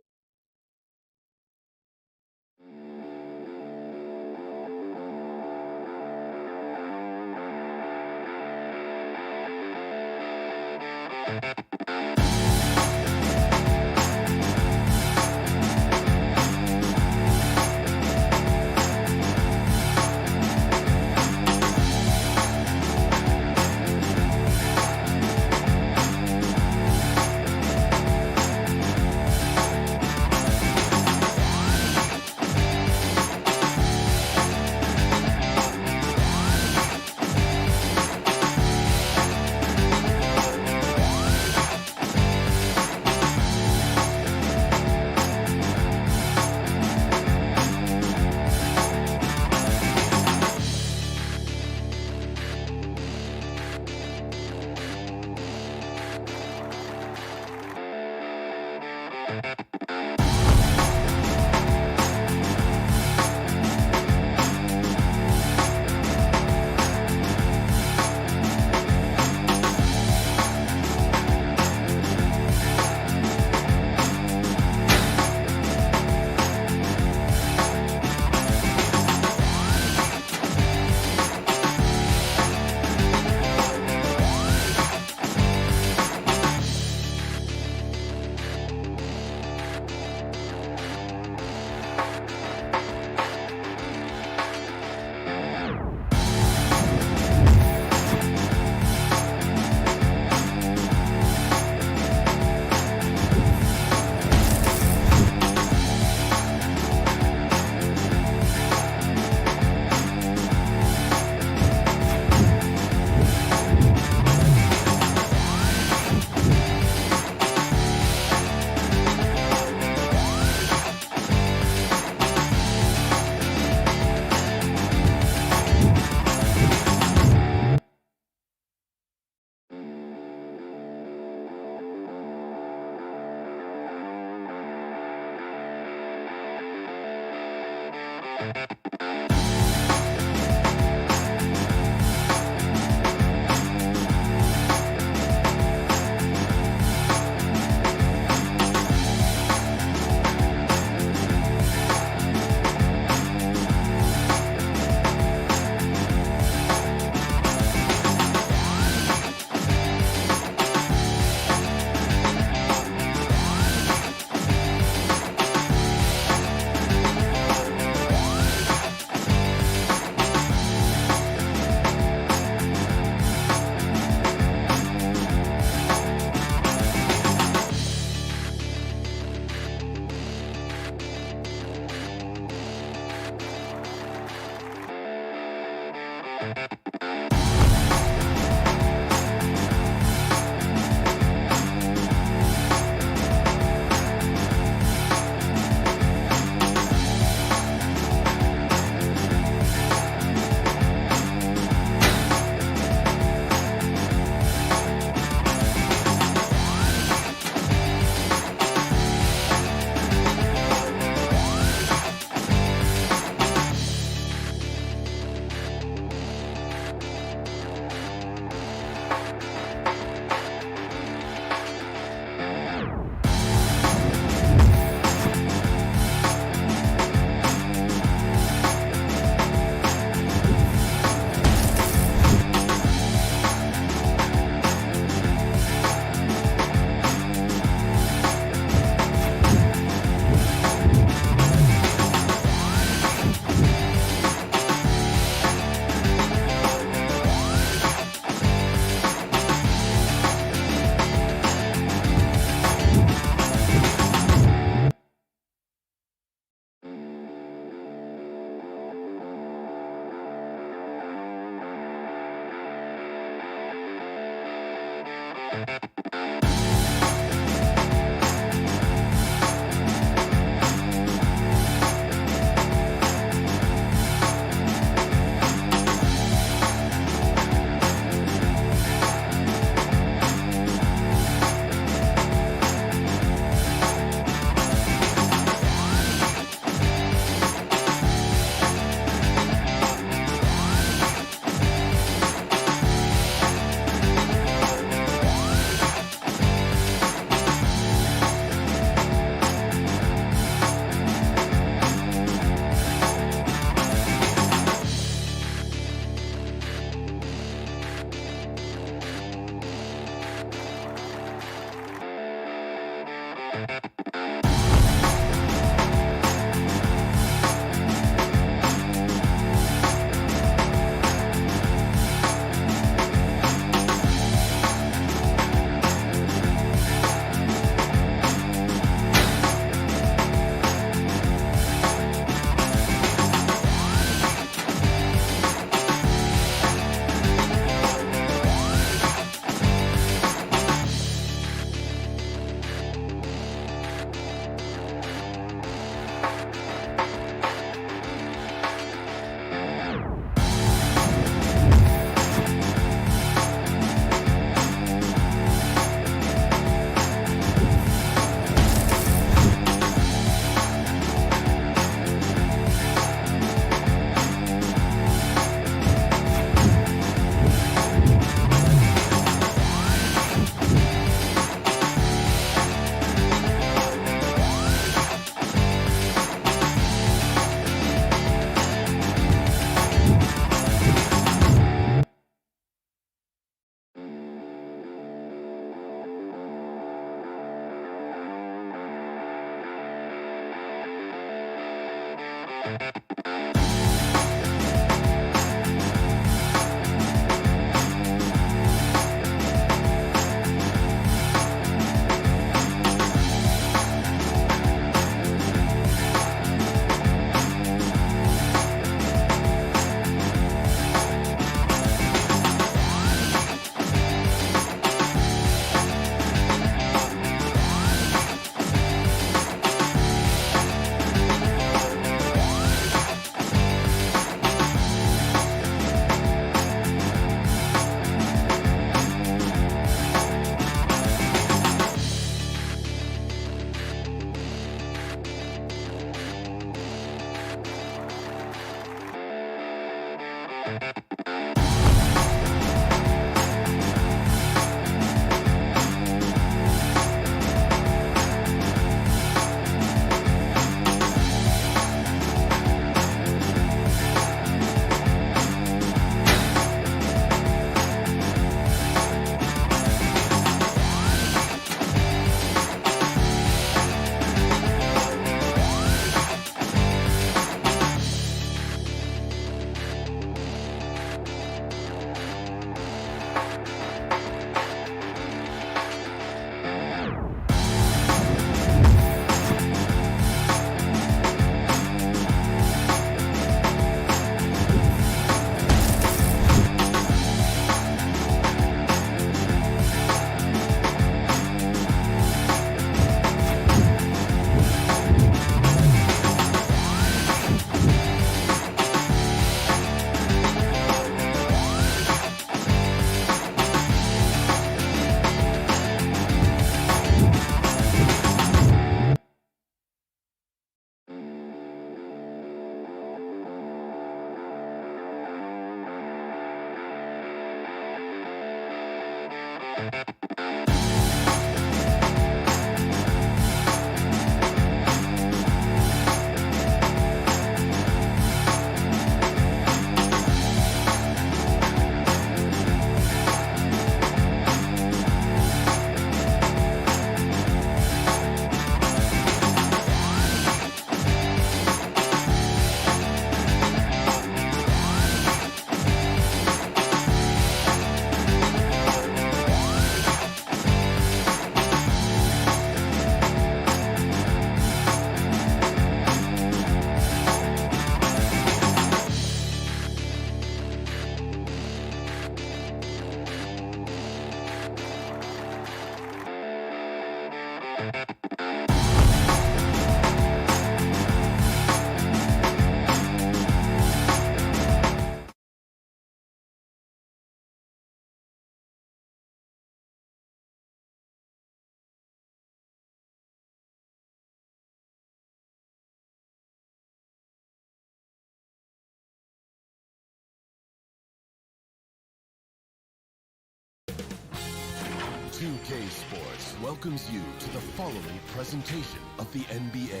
2K Sports welcomes you to the following presentation of the NBA.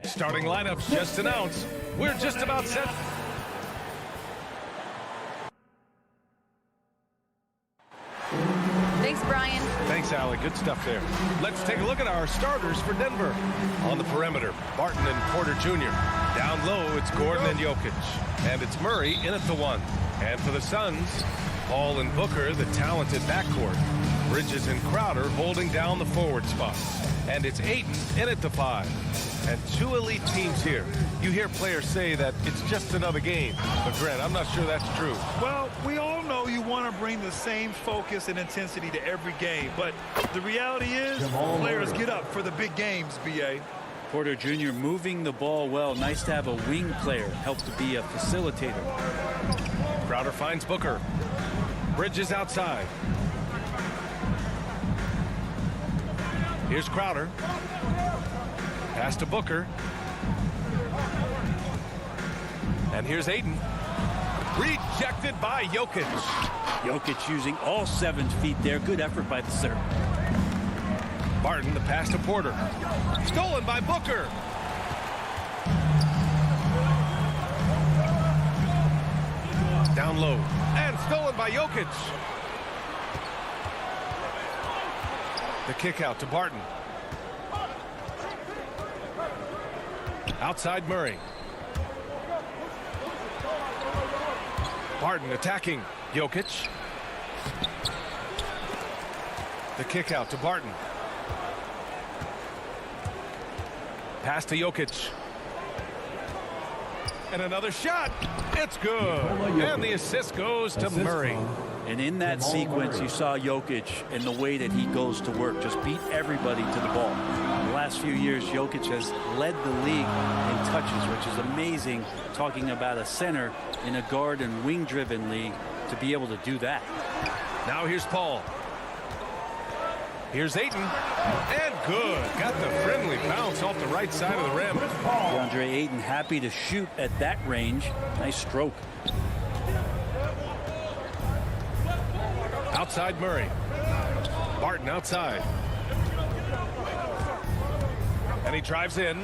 Starting lineups just announced. We're just about set. Thanks, Brian. Thanks, Allie. Good stuff there. Let's take a look at our starters for Denver. On the perimeter, Barton and Porter Jr. Down low, it's Gordon and Jokic. And it's Murray in at the 1. And for the Suns, Paul and Booker, the talented backcourt. Bridges and Crowder holding down the forward spot. And it's Ayton in at the 5. And 2 elite teams here. You hear players say that it's just another game. But Grant, I'm not sure that's true. Well, we all know you want to bring the same focus and intensity to every game. But the reality is, players get up for the big games, B.A. Porter Jr. moving the ball well. Nice to have a wing player help to be a facilitator. Crowder finds Booker. Bridges outside. Here's Crowder. Pass to Booker. And here's Ayton. Rejected by Jokic. Jokic using all 7 feet there. Good effort by the center. Barton, the pass to Porter. Stolen by Booker. Down low. And stolen by Jokic. The kick out to Barton. Outside Murray. Barton attacking Jokic. The kick out to Barton. Pass to Jokic. And another shot. It's good. And the assist goes to Murray. And in that sequence, you saw Jokic and the way that he goes to work. Just beat everybody to the ball. The last few years, Jokic has led the league in touches, which is amazing, talking about a center in a guard and wing-driven league to be able to do that. Now here's Paul. Here's Ayton. And good. Got the friendly bounce off the right side of the rim. DeAndre Ayton happy to shoot at that range. Nice stroke. Outside Murray. Barton outside. And he drives in.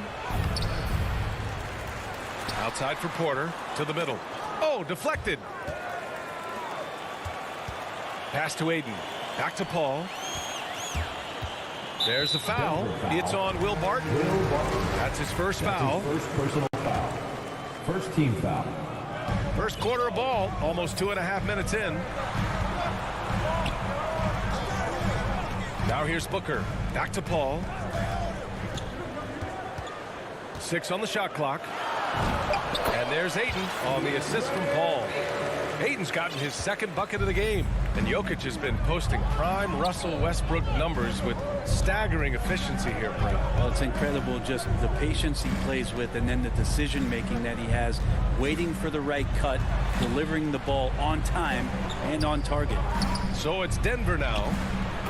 Outside for Porter. To the middle. Oh, deflected. Pass to Ayton. Back to Paul. There's the foul. It's on Will Barton. That's his first foul. First personal foul. First team foul. First quarter of ball. Almost 2.5 minutes in. Now here's Booker. Back to Paul. 6 on the shot clock. And there's Ayton on the assist from Paul. Ayton's gotten his second bucket of the game. And Jokic has been posting prime Russell Westbrook numbers with staggering efficiency here, Brent. Well, it's incredible just the patience he plays with and then the decision-making that he has, waiting for the right cut, delivering the ball on time and on target. So it's Denver now,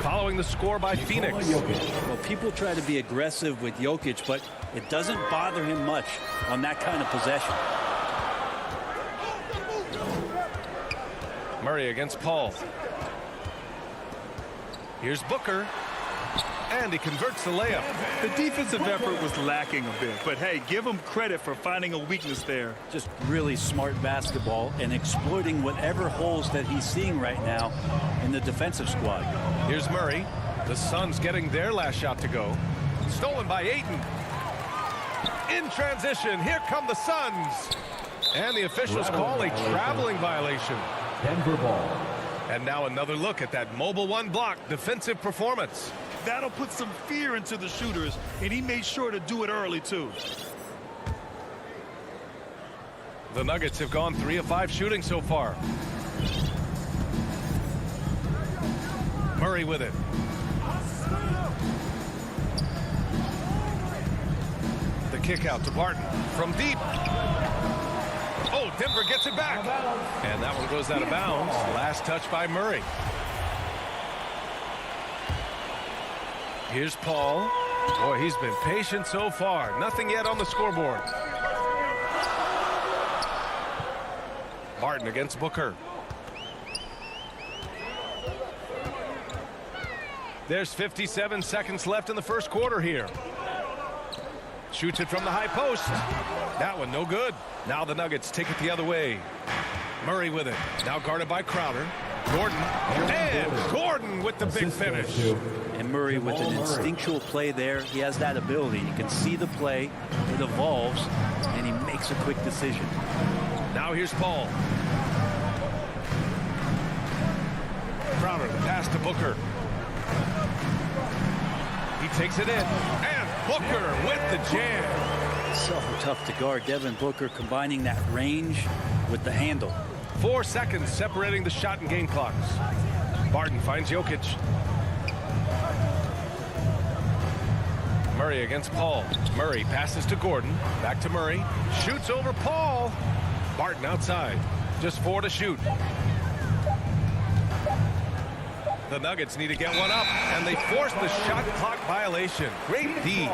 following the score by Phoenix. Well, people try to be aggressive with Jokic, but it doesn't bother him much on that kind of possession. Murray against Paul. Here's Booker. And he converts the layup. The defensive effort was lacking a bit, but hey, give him credit for finding a weakness there. Just really smart basketball and exploiting whatever holes that he's seeing right now in the defensive squad. Here's Murray. The Suns getting their last shot to go. Stolen by Ayton. In transition, here come the Suns. And the officials call a traveling violation. Denver ball. And now another look at that mobile one block defensive performance. That'll put some fear into the shooters, and he made sure to do it early, too. The Nuggets have gone 3 of 5 shooting so far. Murray with it. The kick out to Barton from deep. Oh, Denver gets it back. And that one goes out of bounds. Last touch by Murray. Here's Paul. Boy, he's been patient so far. Nothing yet on the scoreboard. Barton against Booker. There's 57 seconds left in the first quarter here. Shoots it from the high post. That one no good. Now the Nuggets take it the other way. Murray with it. Now guarded by Crowder. Gordon. And Gordon with the big finish. And Murray with an instinctual play there. He has that ability. You can see the play. It evolves. And he makes a quick decision. Now here's Paul. Crowder, the pass to Booker. He takes it in. And Booker with the jam. So tough to guard. Devin Booker combining that range with the handle. 4 seconds separating the shot and game clocks. Barton finds Jokic. Murray against Paul. Murray passes to Gordon. Back to Murray. Shoots over Paul. Barton outside. Just 4 to shoot. The Nuggets need to get one up, and they force the shot clock violation. Great D.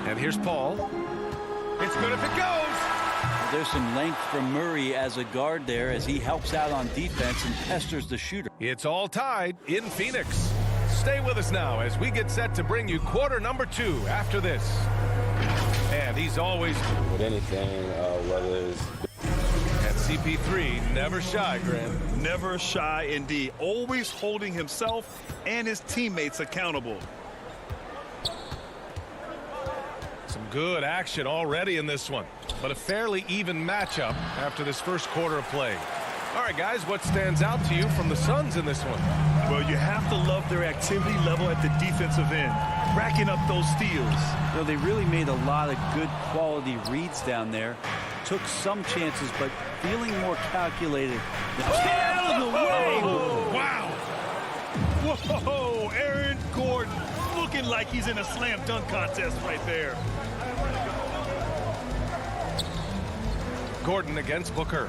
And here's Paul. It's good if it goes. There's some length from Murray as a guard there as he helps out on defense and pesters the shooter. It's all tied in Phoenix. Stay with us now as we get set to bring you quarter number 2 after this. And he's always with anything, whether it's... And CP3 never shy, Graham. Never shy indeed. Always holding himself and his teammates accountable. Some good action already in this one, but a fairly even matchup after this first quarter of play. All right, guys, what stands out to you from the Suns in this one? Well, you have to love their activity level at the defensive end, racking up those steals. Well, they really made a lot of good quality reads down there. Took some chances, but feeling more calculated. Out of the way! Wow! Whoa! Aaron Gordon looking like he's in a slam dunk contest right there. Gordon against Booker.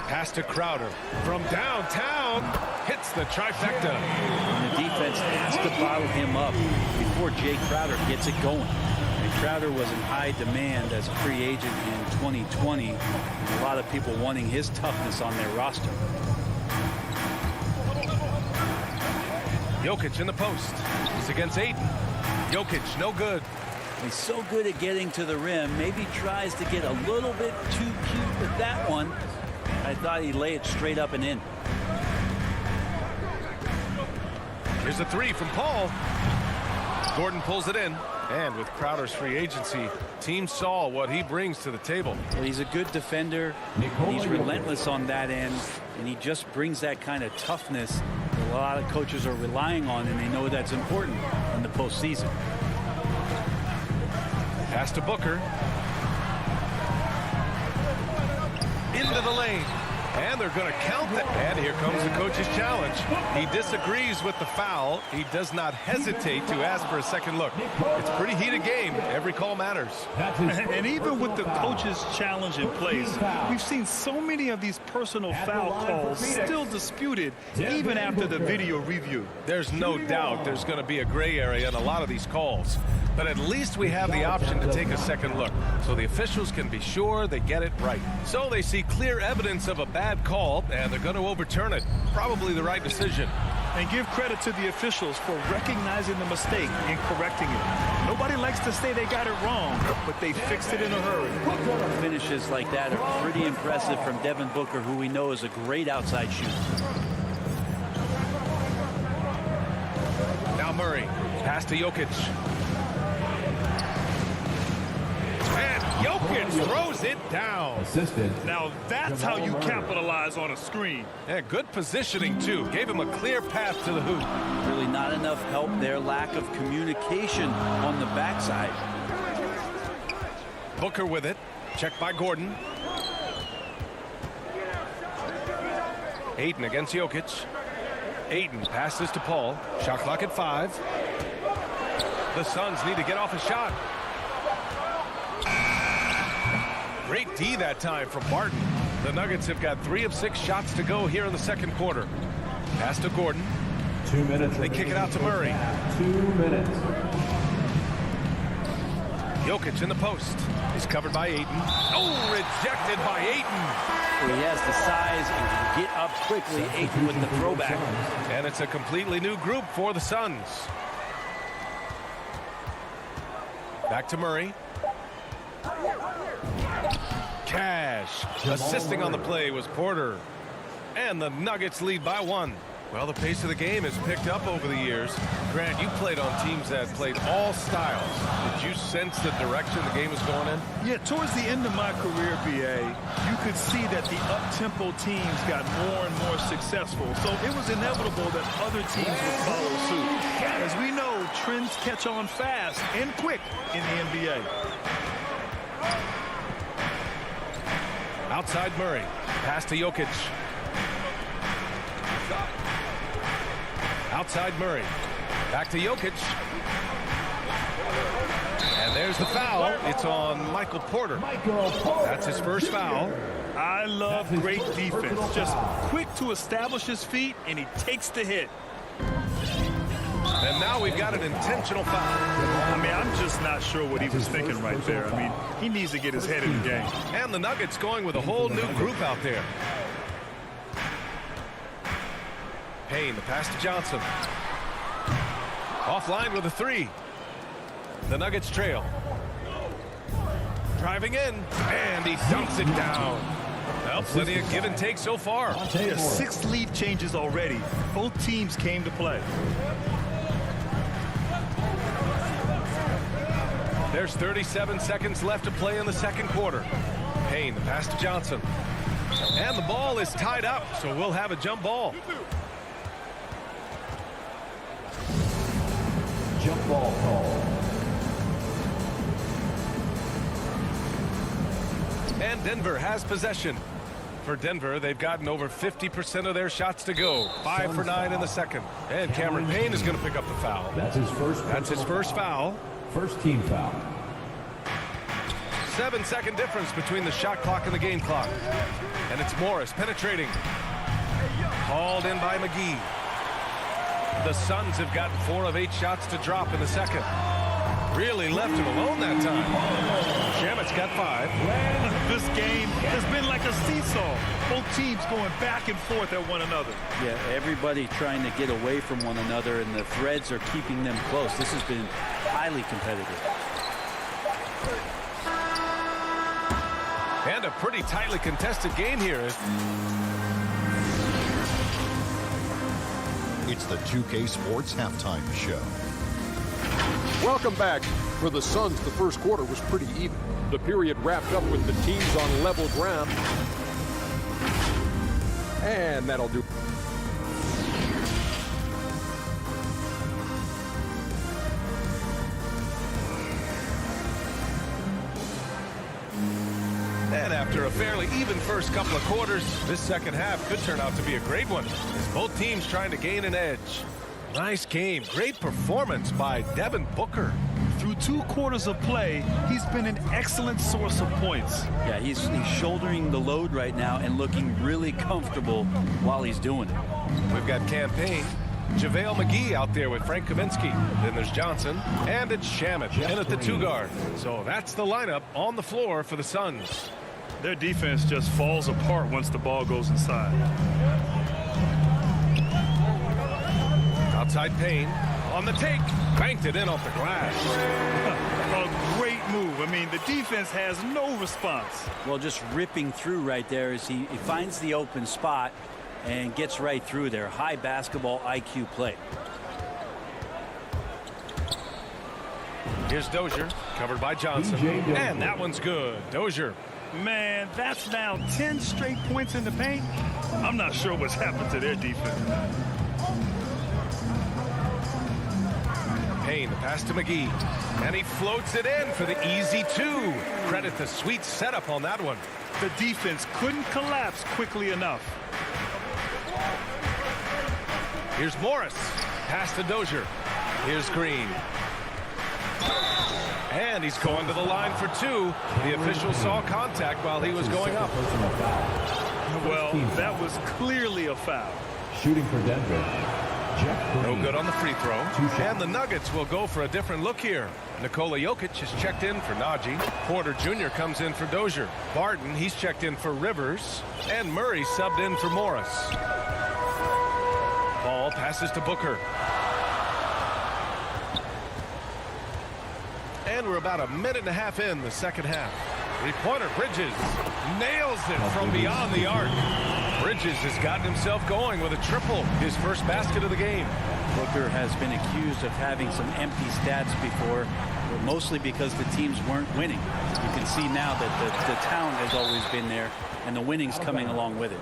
Pass to Crowder from downtown. Hits the trifecta. And the defense has to bottle him up before Jay Crowder gets it going. And Crowder was in high demand as a free agent in 2020. A lot of people wanting his toughness on their roster. Jokic in the post. He's against Ayton. Jokic, no good. He's so good at getting to the rim. Maybe tries to get a little bit too cute with that one. I thought he'd lay it straight up and in. Here's a 3 from Paul. Gordon pulls it in. And with Crowder's free agency, team saw what he brings to the table. Well, he's a good defender. He's relentless on that end. And he just brings that kind of toughness that a lot of coaches are relying on, and they know that's important in the postseason. Pass to Booker. Into the lane. And they're going to count it. And here comes the coach's challenge. He disagrees with the foul. He does not hesitate to ask for a second look. It's a pretty heated game. Every call matters. And even with the coach's challenge in place, we've seen so many of these personal foul calls still disputed even after the video review. There's no doubt there's going to be a gray area in a lot of these calls. But at least we have the option to take a second look, so the officials can be sure they get it right. So they see clear evidence of a bad call, and they're going to overturn it. Probably the right decision. And give credit to the officials for recognizing the mistake and correcting it. Nobody likes to say they got it wrong, but they fixed it in a hurry. Finishes like that are pretty impressive from Devin Booker, who we know is a great outside shooter. Now Murray, pass to Jokic. And Jokic throws it down. Now that's how you capitalize on a screen. Yeah, good positioning, too. Gave him a clear path to the hoop. Really not enough help there. Lack of communication on the backside. Booker with it. Checked by Gordon. Ayton against Jokic. Ayton passes to Paul. Shot clock at 5. The Suns need to get off a shot. Great D that time from Barton. The Nuggets have got 3 of 6 shots to go here in the second quarter. Pass to Gordon. 2 minutes. They kick it out to Murray. 2 minutes. Jokic in the post. He's covered by Ayton. Oh, rejected by Ayton. He has the size and can get up quickly. Ayton with the throwback. And it's a completely new group for the Suns. Back to Murray. Cash. Assisting on the play was Porter. And the Nuggets lead by 1. Well, the pace of the game has picked up over the years. Grant, you played on teams that played all styles. Did you sense the direction the game was going in? Yeah, towards the end of my career, BA, you could see that the up-tempo teams got more and more successful. So it was inevitable that other teams would follow suit. As we know, trends catch on fast and quick in the NBA. Outside Murray. Pass to Jokic. Outside Murray. Back to Jokic. And there's the foul. It's on Michael Porter. That's his first foul. I love great defense. Just quick to establish his feet, and he takes the hit. And now we've got an intentional foul. I mean, I'm just not sure what he was thinking right there. I mean, he needs to get his head in the game. And the Nuggets going with a whole new group out there. Payne, the pass to Johnson. Offline with a 3. The Nuggets trail. Driving in, and he dumps it down. Well, plenty of give and take so far. Yeah, 6 lead changes already. Both teams came to play. There's 37 seconds left to play in the second quarter. Payne, the pass to Johnson. And the ball is tied up, so we'll have a jump ball. Jump ball call. And Denver has possession. For Denver, they've gotten over 50% of their shots to go. 5 for 9 in the second. And Cameron Payne is going to pick up the foul. That's his first foul. First team foul. 7-second difference between the shot clock and the game clock. And it's Morris penetrating. Called in by McGee. The Suns have gotten 4 of 8 shots to drop in the second. Really left him alone that time. Shamit's got 5. This game has been like a seesaw. Both teams going back and forth at one another. Yeah, everybody trying to get away from one another, and the threads are keeping them close. This has been highly competitive. And a pretty tightly contested game here. It's the 2K Sports Halftime Show. Welcome back. For the Suns, the first quarter was pretty even. The period wrapped up with the teams on level ground. And that'll do. And after a fairly even first couple of quarters, this second half could turn out to be a great one, as both teams trying to gain an edge. Nice game. Great performance by Devin Booker. Through 2 quarters of play, he's been an excellent source of points. Yeah, he's shouldering the load right now and looking really comfortable while he's doing it. We've got Campaign, JaVale McGee out there with Frank Kaminsky. Then there's Johnson, and it's Shamet in at the 2 guard. So that's the lineup on the floor for the Suns. Their defense just falls apart once the ball goes inside. Outside Payne on the take, banked it in off the glass. A great move. I mean, the defense has no response. Well, just ripping through right there as he finds the open spot and gets right through there. High basketball IQ play. Here's Dozier, covered by Johnson, and that one's good. Dozier. Man, that's now 10 straight points in the paint. I'm not sure what's happened to their defense. Payne, the pass to McGee, and he floats it in for the easy 2. Credit the sweet setup on that one. The defense couldn't collapse quickly enough. Here's Morris, pass to Dozier. Here's Green. And he's going to the line for 2. The official saw contact while he was going up. Well, that was clearly a foul. Shooting for Denver. No good on the free throw. And the Nuggets will go for a different look here. Nikola Jokic is checked in for Najee. Porter Jr. comes in for Dozier. Barton, he's checked in for Rivers. And Murray subbed in for Morris. Ball passes to Booker. And we're about a minute and a half in the second half. Three-pointer, Bridges nails it from beyond the arc. Bridges has gotten himself going with a triple, his first basket of the game. Booker has been accused of having some empty stats before, but mostly because the teams weren't winning. You can see now that the talent has always been there, and the winning's coming along with it.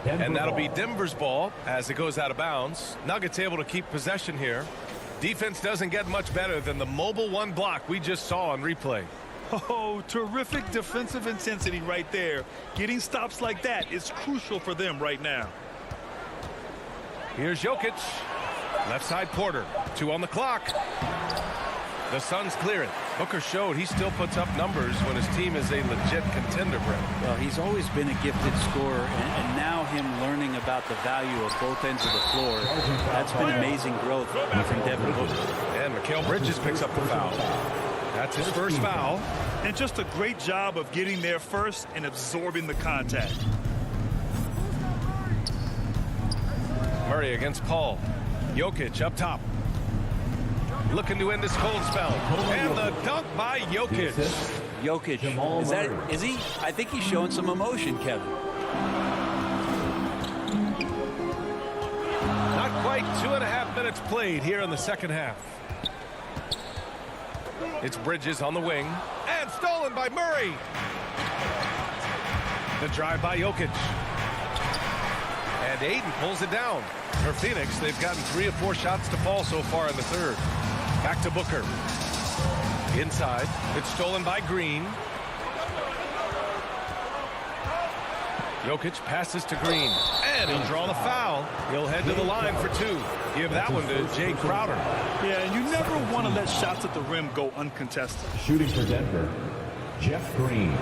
And that'll be Denver's ball as it goes out of bounds. Nuggets able to keep possession here. Defense doesn't get much better than the mobile 1 block we just saw on replay. Oh, terrific defensive intensity right there. Getting stops like that is crucial for them right now. Here's Jokic. Left side Porter. 2 on the clock. The Suns clear it. Booker showed he still puts up numbers when his team is a legit contender, Brent. Well, he's always been a gifted scorer, and now him learning about the value of both ends of the floor, that's been amazing growth from Devin Booker. And Mikal Bridges picks up the foul. That's his first foul. And just a great job of getting there first and absorbing the contact. Murray against Paul. Jokic up top. Looking to end this cold spell. And the dunk by Jokic. Jokic, is he? I think he's showing some emotion, Kevin. Not quite 2.5 minutes played here in the second half. It's Bridges on the wing. And stolen by Murray. The drive by Jokic. And Aiden pulls it down. For Phoenix, they've gotten 3 or 4 shots to fall so far in the third. Back to Booker. Inside. It's stolen by Green. Jokic passes to Green. And he'll draw the foul. He'll head to the line for 2. Give that one to Jay Crowder. Yeah, and you never want to let shots at the rim go uncontested. Shooting for Denver, Jeff Green.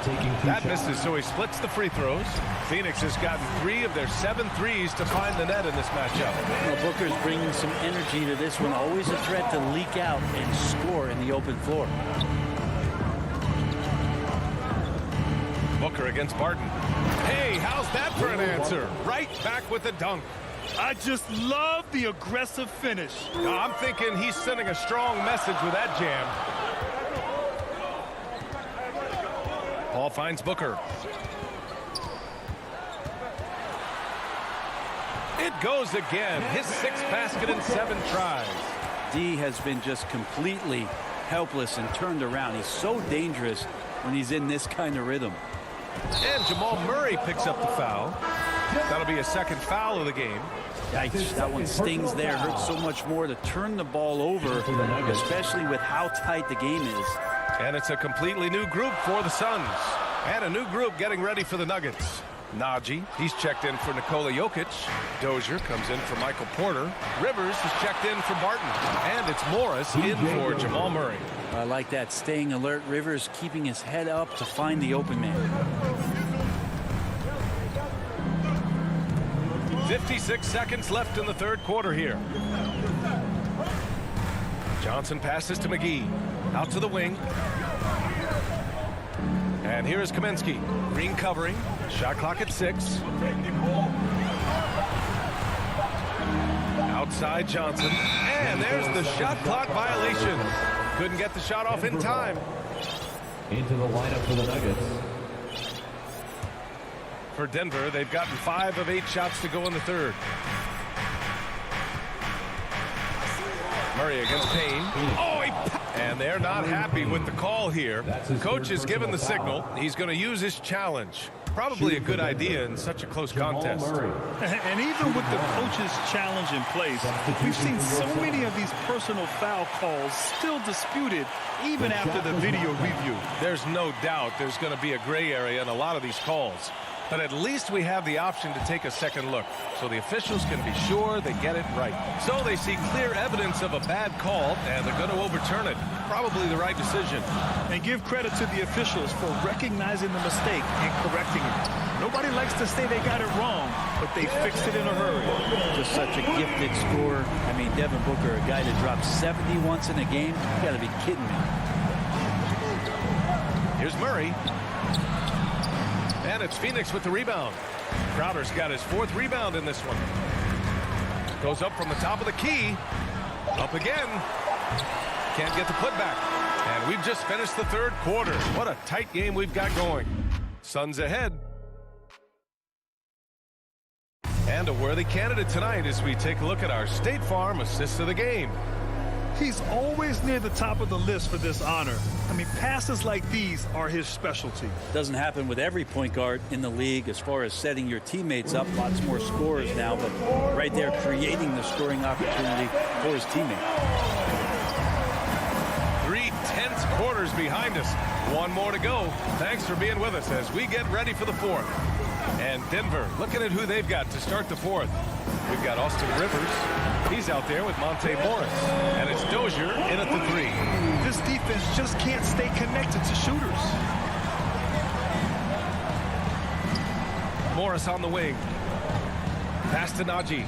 Taking 2 that shots. misses, so he splits the free throws. Phoenix has gotten 3 of their 7 threes to find the net in this matchup. Well, Booker's bringing some energy to this one. Always a threat to leak out and score in the open floor. Booker against Barton. Hey, how's that for an answer? Right back with the dunk. I just love the aggressive finish. I'm thinking he's sending a strong message with that jam. Paul finds Booker. It goes again. His 6th basket in 7 tries. D has been just completely helpless and turned around. He's so dangerous when he's in this kind of rhythm. And Jamal Murray picks up the foul. That'll be a 2nd foul of the game. Yikes, that one stings there. Hurts so much more to turn the ball over, especially with how tight the game is. And it's a completely new group for the Suns. And a new group getting ready for the Nuggets. Najee, he's checked in for Nikola Jokic. Dozier comes in for Michael Porter. Rivers is checked in for Barton. And it's Morris in for Jamal Murray. I like that, staying alert. Rivers keeping his head up to find the open man. 56 seconds left in the third quarter here. Johnson passes to McGee. Out to the wing. And here is Kaminsky. Green covering. Shot clock at 6. Outside Johnson. And there's the shot clock violation. Couldn't get the shot off in time. Into the lineup for the Nuggets. For Denver, they've gotten 5 of 8 shots to go in the third. Murray against Payne. Oh, and they're not happy with the call here. Coach has given the signal. He's going to use his challenge. Probably a good idea in such a close contest. And even with the coach's challenge in place, we've seen so many of these personal foul calls still disputed even after the video review. There's no doubt there's going to be a gray area in a lot of these calls. But at least we have the option to take a second look, so the officials can be sure they get it right. So they see clear evidence of a bad call, and they're going to overturn it. Probably the right decision. And give credit to the officials for recognizing the mistake and correcting it. Nobody likes to say they got it wrong, but they fixed it in a hurry. Just such a gifted scorer. I mean, Devin Booker, a guy that dropped 70 once in a game. You got to be kidding me. Here's Murray. And it's Phoenix with the rebound. Crowder's got his 4th rebound in this one. Goes up from the top of the key. Up again. Can't get the putback. And we've just finished the third quarter. What a tight game we've got going. Suns ahead. And a worthy candidate tonight as we take a look at our State Farm assist of the game. He's always near the top of the list for this honor. I mean, passes like these are his specialty. Doesn't happen with every point guard in the league as far as setting your teammates up. Lots more scorers now, but right there creating the scoring opportunity for his teammate. 3 tense quarters behind us. One more to go. Thanks for being with us as we get ready for the 4th. And Denver looking at who they've got to start the 4th. We've got Austin Rivers. He's out there with Monte Morris. And it's Dozier in at the 3. This defense just can't stay connected to shooters. Morris on the wing. Pass to Najee.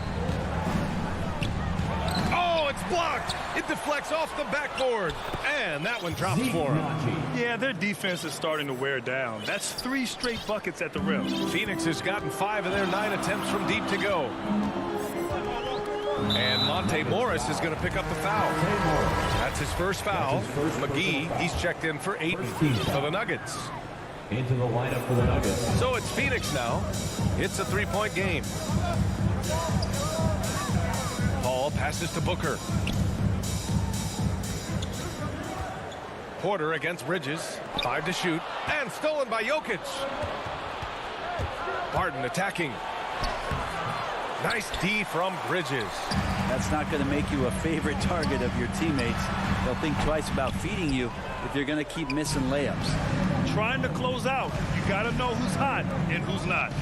Oh, it's blocked. It deflects off the backboard. And that one drops for him. Yeah, their defense is starting to wear down. That's 3 straight buckets at the rim. Phoenix has gotten 5 of their 9 attempts from deep to go. And Monte Morris is going to pick up the foul. That's his first foul. McGee, he's checked in for 8 for the Nuggets. Into the lineup for the Nuggets. So it's Phoenix now. It's a 3-point game. Paul passes to Booker. Porter against Bridges. 5 to shoot. And stolen by Jokic. Barton attacking. Nice D from Bridges. That's not going to make you a favorite target of your teammates. They'll think twice about feeding you if you're going to keep missing layups. Trying to close out. You got to know who's hot and who's not.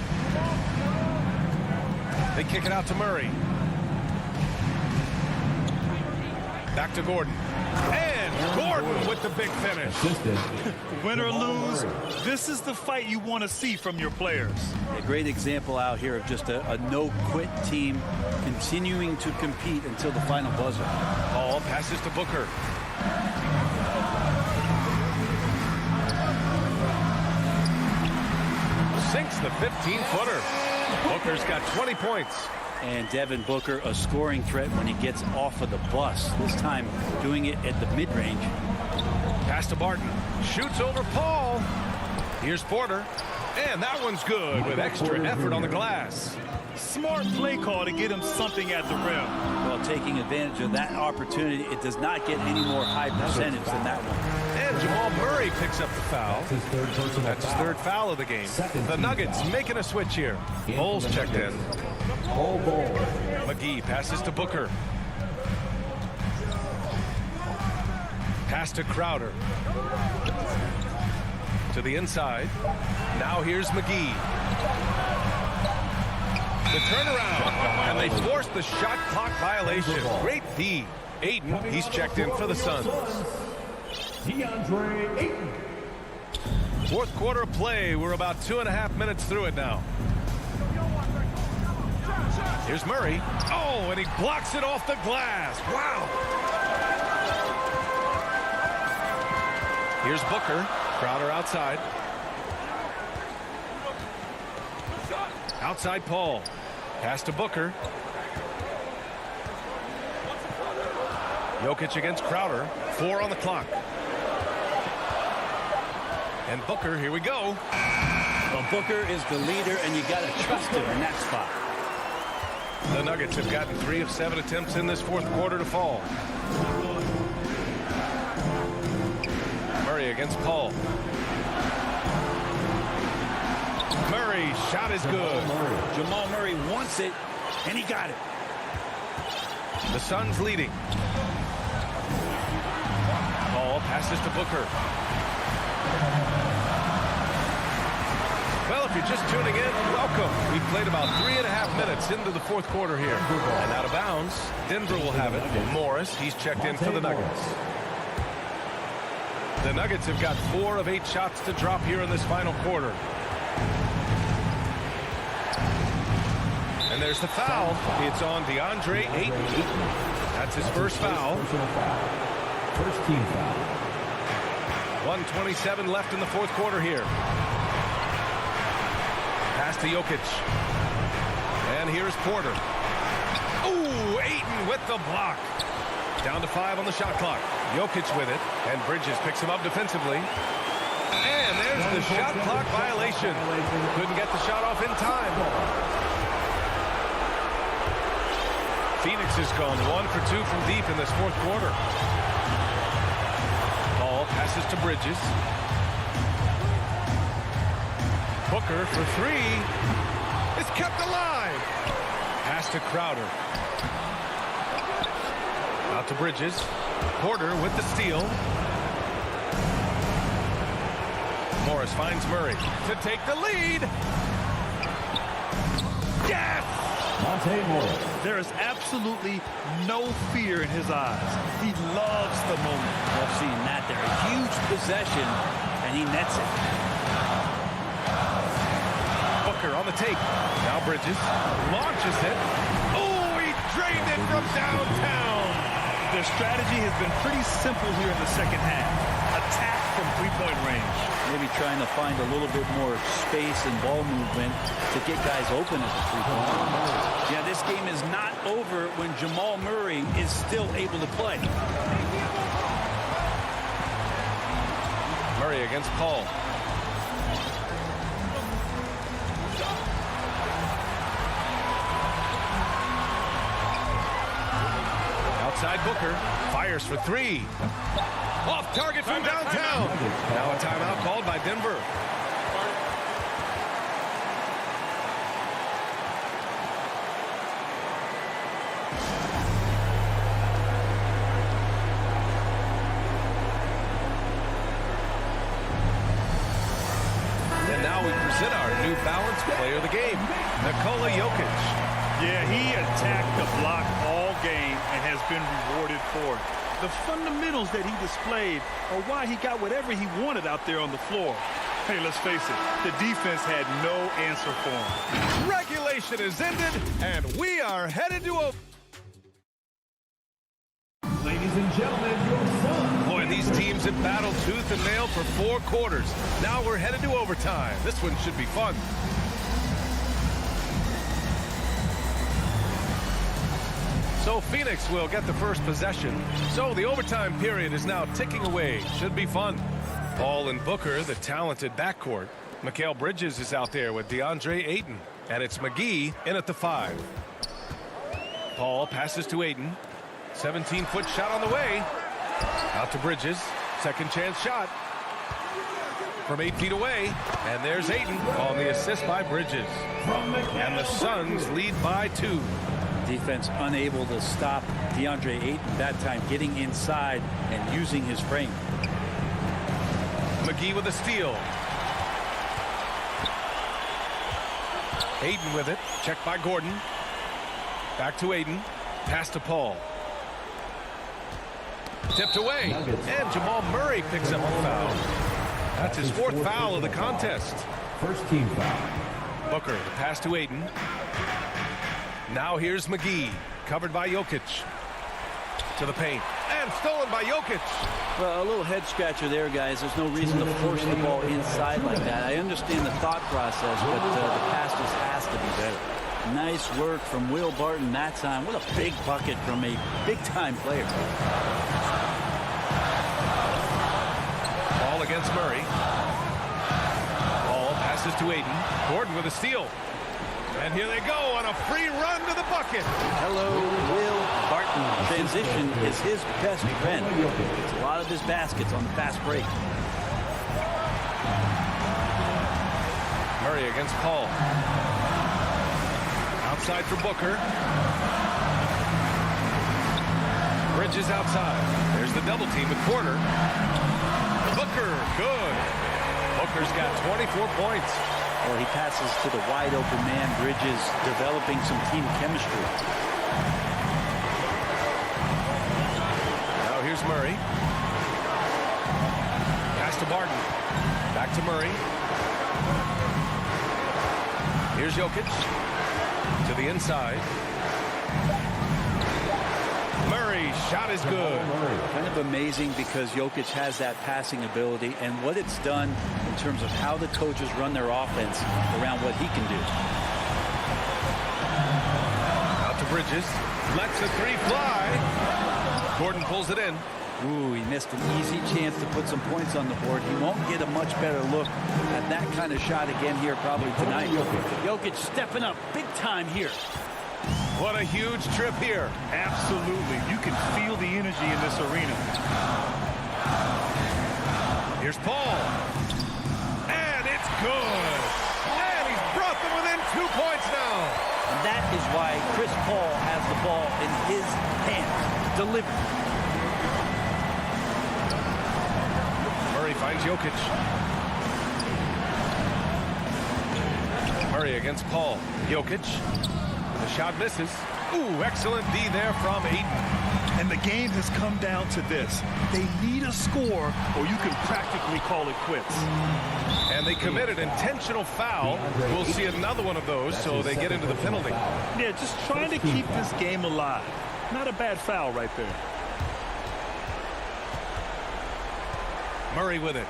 They kick it out to Murray. Back to Gordon. And Gordon with the big finish. Win or lose, this is the fight you want to see from your players. A great example out here of just a no-quit team continuing to compete until the final buzzer. Paul passes to Booker. Sinks the 15-footer. Booker's got 20 points. And Devin Booker, a scoring threat when he gets off of the bus. This time doing it at the mid-range. Pass to Barton. Shoots over Paul. Here's Porter. And that one's good with extra effort on the glass. Smart play call to get him something at the rim. Well, taking advantage of that opportunity, it does not get any more high percentage than that one. And Jamal Murray picks up the foul. That's his 3rd foul of the game. The Nuggets making a switch here. Bowles checked in. McGee passes to Booker. Pass to Crowder. To the inside. Now here's McGee. The turnaround. And they forced the shot clock violation. Great D. Ayton, he's checked in for the Suns. DeAndre Ayton. Fourth quarter of play. We're about 2.5 minutes through it now. Here's Murray. Oh, and he blocks it off the glass. Wow. Here's Booker. Crowder outside. Outside Paul. Pass to Booker. Jokic against Crowder. 4 on the clock. And Booker, here we go. Well, Booker is the leader, and you got to trust him in that spot. The Nuggets have gotten 3 of 7 attempts in this fourth quarter to fall. Murray against Paul. Murray, shot is good. Jamal Murray wants it, and he got it. The Suns leading. Paul passes to Booker. Well, if you're just tuning in, welcome. We've played about 3.5 minutes into the fourth quarter here. And out of bounds, Denver will have it. Morris, he's checked in for the Nuggets. The Nuggets have got 4 of 8 shots to drop here in this final quarter. And there's the foul. It's on DeAndre Ayton. That's his first foul. First team foul. 1:27 left in the fourth quarter here. Pass to Jokic. And here's Porter. Ooh, Ayton with the block. Down to 5 on the shot clock. Jokic with it. And Bridges picks him up defensively. And there's the shot clock violation. Couldn't get the shot off in time. Phoenix has gone 1 for 2 from deep in this fourth quarter. Paul passes to Bridges. Booker for 3. It's kept alive. Pass to Crowder. Out to Bridges. Porter with the steal. Morris finds Murray to take the lead. Yes! Monte Morris. There is absolutely no fear in his eyes. He loves the moment. I've seen that there. A huge possession, and he nets it. Booker on the take. Now Bridges launches it. Oh, he drained it from downtown. Their strategy has been pretty simple here in the second half. Attack from three-point range. Maybe trying to find a little bit more space and ball movement to get guys open at the three-point line. Yeah, this game is not over when Jamal Murray is still able to play. Murray against Paul. Outside Booker. Fires for 3. Off target from downtown. Now a timeout called by Denver. And now we present our new balanced player of the game, Nikola Jokic. Yeah, he attacked the block all game and has been rewarded for it. The fundamentals that he displayed are why he got whatever he wanted out there on the floor. Hey, let's face it, the defense had no answer for him. Regulation is ended, and we are headed to a... Ladies and gentlemen, your Suns. Boy, these teams have battled tooth and nail for 4 quarters. Now we're headed to overtime. This one should be fun. So Phoenix will get the first possession. So the overtime period is now ticking away. Should be fun. Paul and Booker, the talented backcourt. Mikal Bridges is out there with DeAndre Ayton. And it's McGee in at the 5. Paul passes to Ayton. 17-foot shot on the way. Out to Bridges. Second chance shot. From 8 feet away. And there's Ayton on the assist by Bridges. And the Suns lead by 2. Defense unable to stop DeAndre Ayton that time, getting inside and using his frame. McGee with a steal. Ayton with it. Checked by Gordon. Back to Ayton. Pass to Paul. Tipped away. And Jamal Murray picks up a foul. That's his fourth foul of the contest. First team foul. Booker, the pass to Ayton. Now here's McGee. Covered by Jokic. To the paint. And stolen by Jokic. Well, a little head scratcher there, guys. There's no reason to force the ball inside like that. I understand the thought process, but the pass just has to be better. Nice work from Will Barton that time. What a big bucket from a big-time player. Ball against Murray. Ball passes to Ayton. Gordon with a steal. And here they go on a free run to the bucket. Hello, Will Barton. Transition is his best friend. It's a lot of his baskets on the fast break. Murray against Paul. Outside for Booker. Bridges outside. There's the double team with Porter. Booker, good. Booker's got 24 points. Well, he passes to the wide open man. Bridges developing some team chemistry. Now here's Murray. Pass to Barton. Back to Murray. Here's Jokic. To the inside. Murray, shot is good. Kind of amazing because Jokic has that passing ability and what it's done in terms of how the coaches run their offense around what he can do. Out to Bridges. Lets the three fly. Gordon pulls it in. Ooh, he missed an easy chance to put some points on the board. He won't get a much better look at that kind of shot again here probably tonight. Jokic stepping up big time here. What a huge trip here. Absolutely. You can feel the energy in this arena. Here's Paul. And it's good. And he's brought them within 2 points now. And that is why Chris Paul has the ball in his hands. Delivered. Murray finds Jokic. Murray against Paul. Jokic. The shot misses. Ooh, excellent D there from Ayton. And the game has come down to this. They need a score or you can practically call it quits. And they committed intentional foul. We'll see another one of those, so they get into the penalty. Yeah, just trying to keep this game alive. Not a bad foul right there. Murray with it.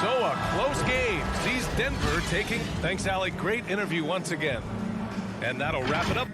So a close game sees Denver taking. Thanks, Allie. Great interview once again. And that'll wrap it up.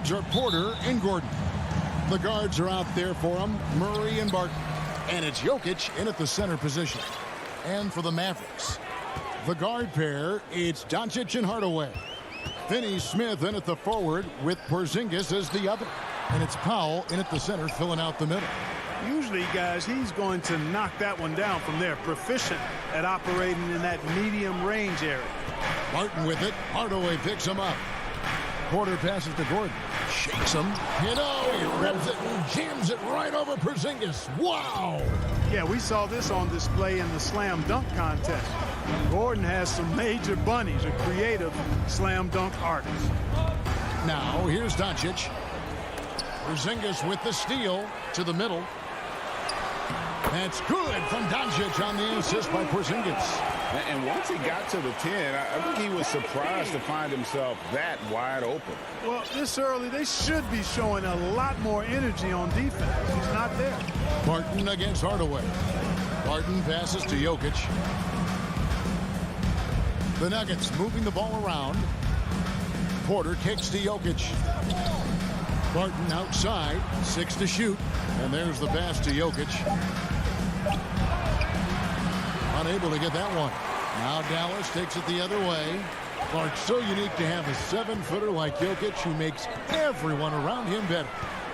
Are Porter and Gordon. The guards are out there for them, Murray and Barton. And it's Jokic in at the center position. And for the Mavericks, the guard pair, it's Doncic and Hardaway. Finney-Smith in at the forward with Porzingis as the other. And it's Powell in at the center filling out the middle. Usually, guys, he's going to knock that one down from there. Proficient at operating in that medium range area. Barton with it. Hardaway picks him up. Porter passes to Gordon. Shakes him. He grabs it and jams it right over Porzingis. Wow! Yeah, we saw this on display in the slam dunk contest. Gordon has some major bunnies, a creative slam dunk artist. Now, here's Doncic. Porzingis with the steal to the middle. That's good from Doncic on the assist by Porzingis. And once he got to the 10, I think he was surprised to find himself that wide open. Well, this early, they should be showing a lot more energy on defense. He's not there. Barton against Hardaway. Barton passes to Jokic. The Nuggets moving the ball around. Porter kicks to Jokic. Barton outside, 6 to shoot. And there's the pass to Jokic. Unable to get that one. Now Dallas takes it the other way. Clark's so unique to have a 7-footer like Jokic who makes everyone around him better.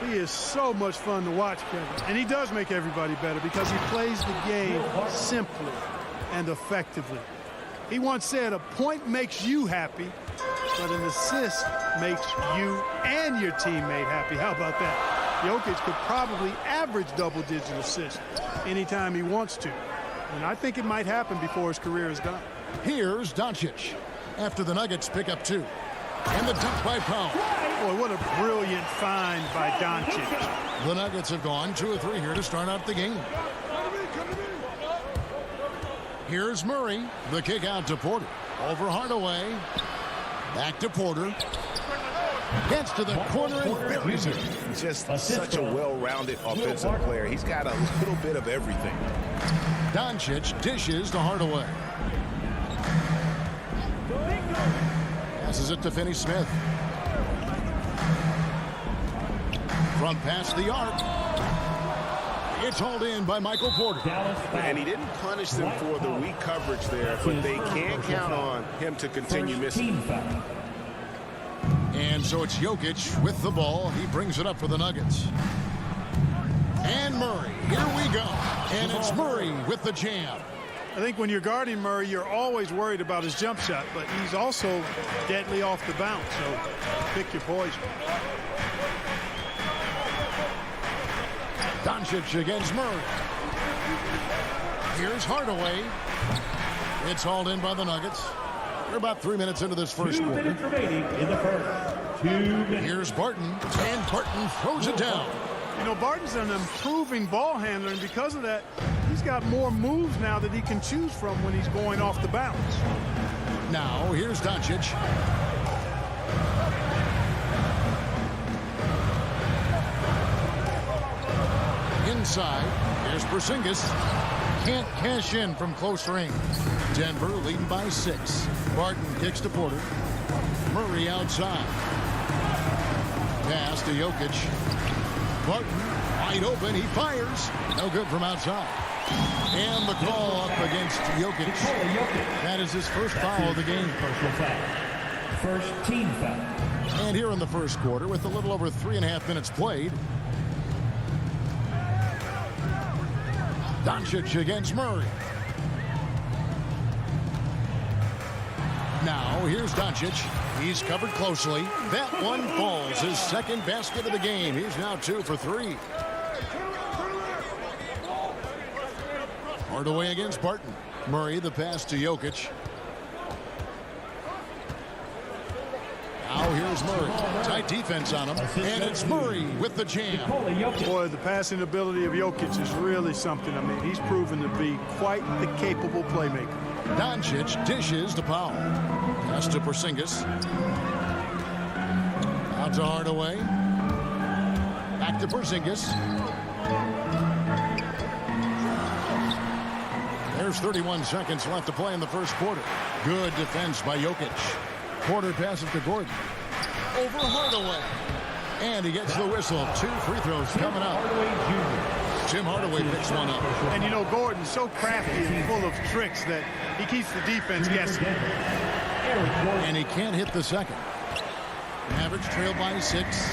He is so much fun to watch, Kevin. And he does make everybody better because he plays the game simply and effectively. He once said, a point makes you happy, but an assist makes you and your teammate happy. How about that? Jokic could probably average double-digit assists anytime he wants to. And I think it might happen before his career is done. Here's Doncic after the Nuggets pick up 2. And the dunk by Powell. Boy, what a brilliant find by Doncic. The Nuggets have gone 2 of 3 here to start out the game. Here's Murray. The kick out to Porter. Over Hardaway. Back to Porter. Gets to the corner and buries it. Just such a well-rounded offensive player. He's got a little bit of everything. Doncic dishes to Hardaway. Passes it to Finney-Smith. Front past the arc. It's hauled in by Michael Porter. And he didn't punish them for the weak coverage there, but they can't count on him to continue missing. And so it's Jokic with the ball. He brings it up for the Nuggets. And Murray, here we go. And it's Murray with the jam. I think when you're guarding Murray, you're always worried about his jump shot, but he's also deadly off the bounce, so pick your poison. Doncic against Murray. Here's Hardaway. It's hauled in by the Nuggets. We're about 3 minutes into this first quarter. 2 minutes remaining in the first. 2 minutes. Here's Barton, and Barton throws it down. You know, Barton's an improving ball handler, and because of that, he's got more moves now that he can choose from when he's going off the bounce. Now, here's Doncic. Inside, here's Porzingis. Can't cash in from close range. Denver leading by 6. Barton kicks to Porter. Murray outside. Pass to Jokic. Barton wide open. He fires. No good from outside. And the call up against Jokic. That is his first foul of the game. First team foul. And here in the first quarter, with a little over 3.5 minutes played, Doncic against Murray. Now, here's Doncic. He's covered closely. That one falls. His second basket of the game. He's now 2 for 3. Hardaway against Barton. Murray, the pass to Jokic. Now here's Murray. Tight defense on him. And it's Murray with the jam. Boy, the passing ability of Jokic is really something. I mean, he's proven to be quite the capable playmaker. Doncic dishes to Powell. Pass to Porzingis. Out to Hardaway. Back to Porzingis. There's 31 seconds left to play in the first quarter. Good defense by Jokic. Porter passes to Gordon. Over Hardaway. And he gets the whistle. 2 free throws coming up. Tim Hardaway picks one up. And you know, Gordon's so crafty and full of tricks that he keeps the defense guessing. And he can't hit the second. Mavericks trail by 6.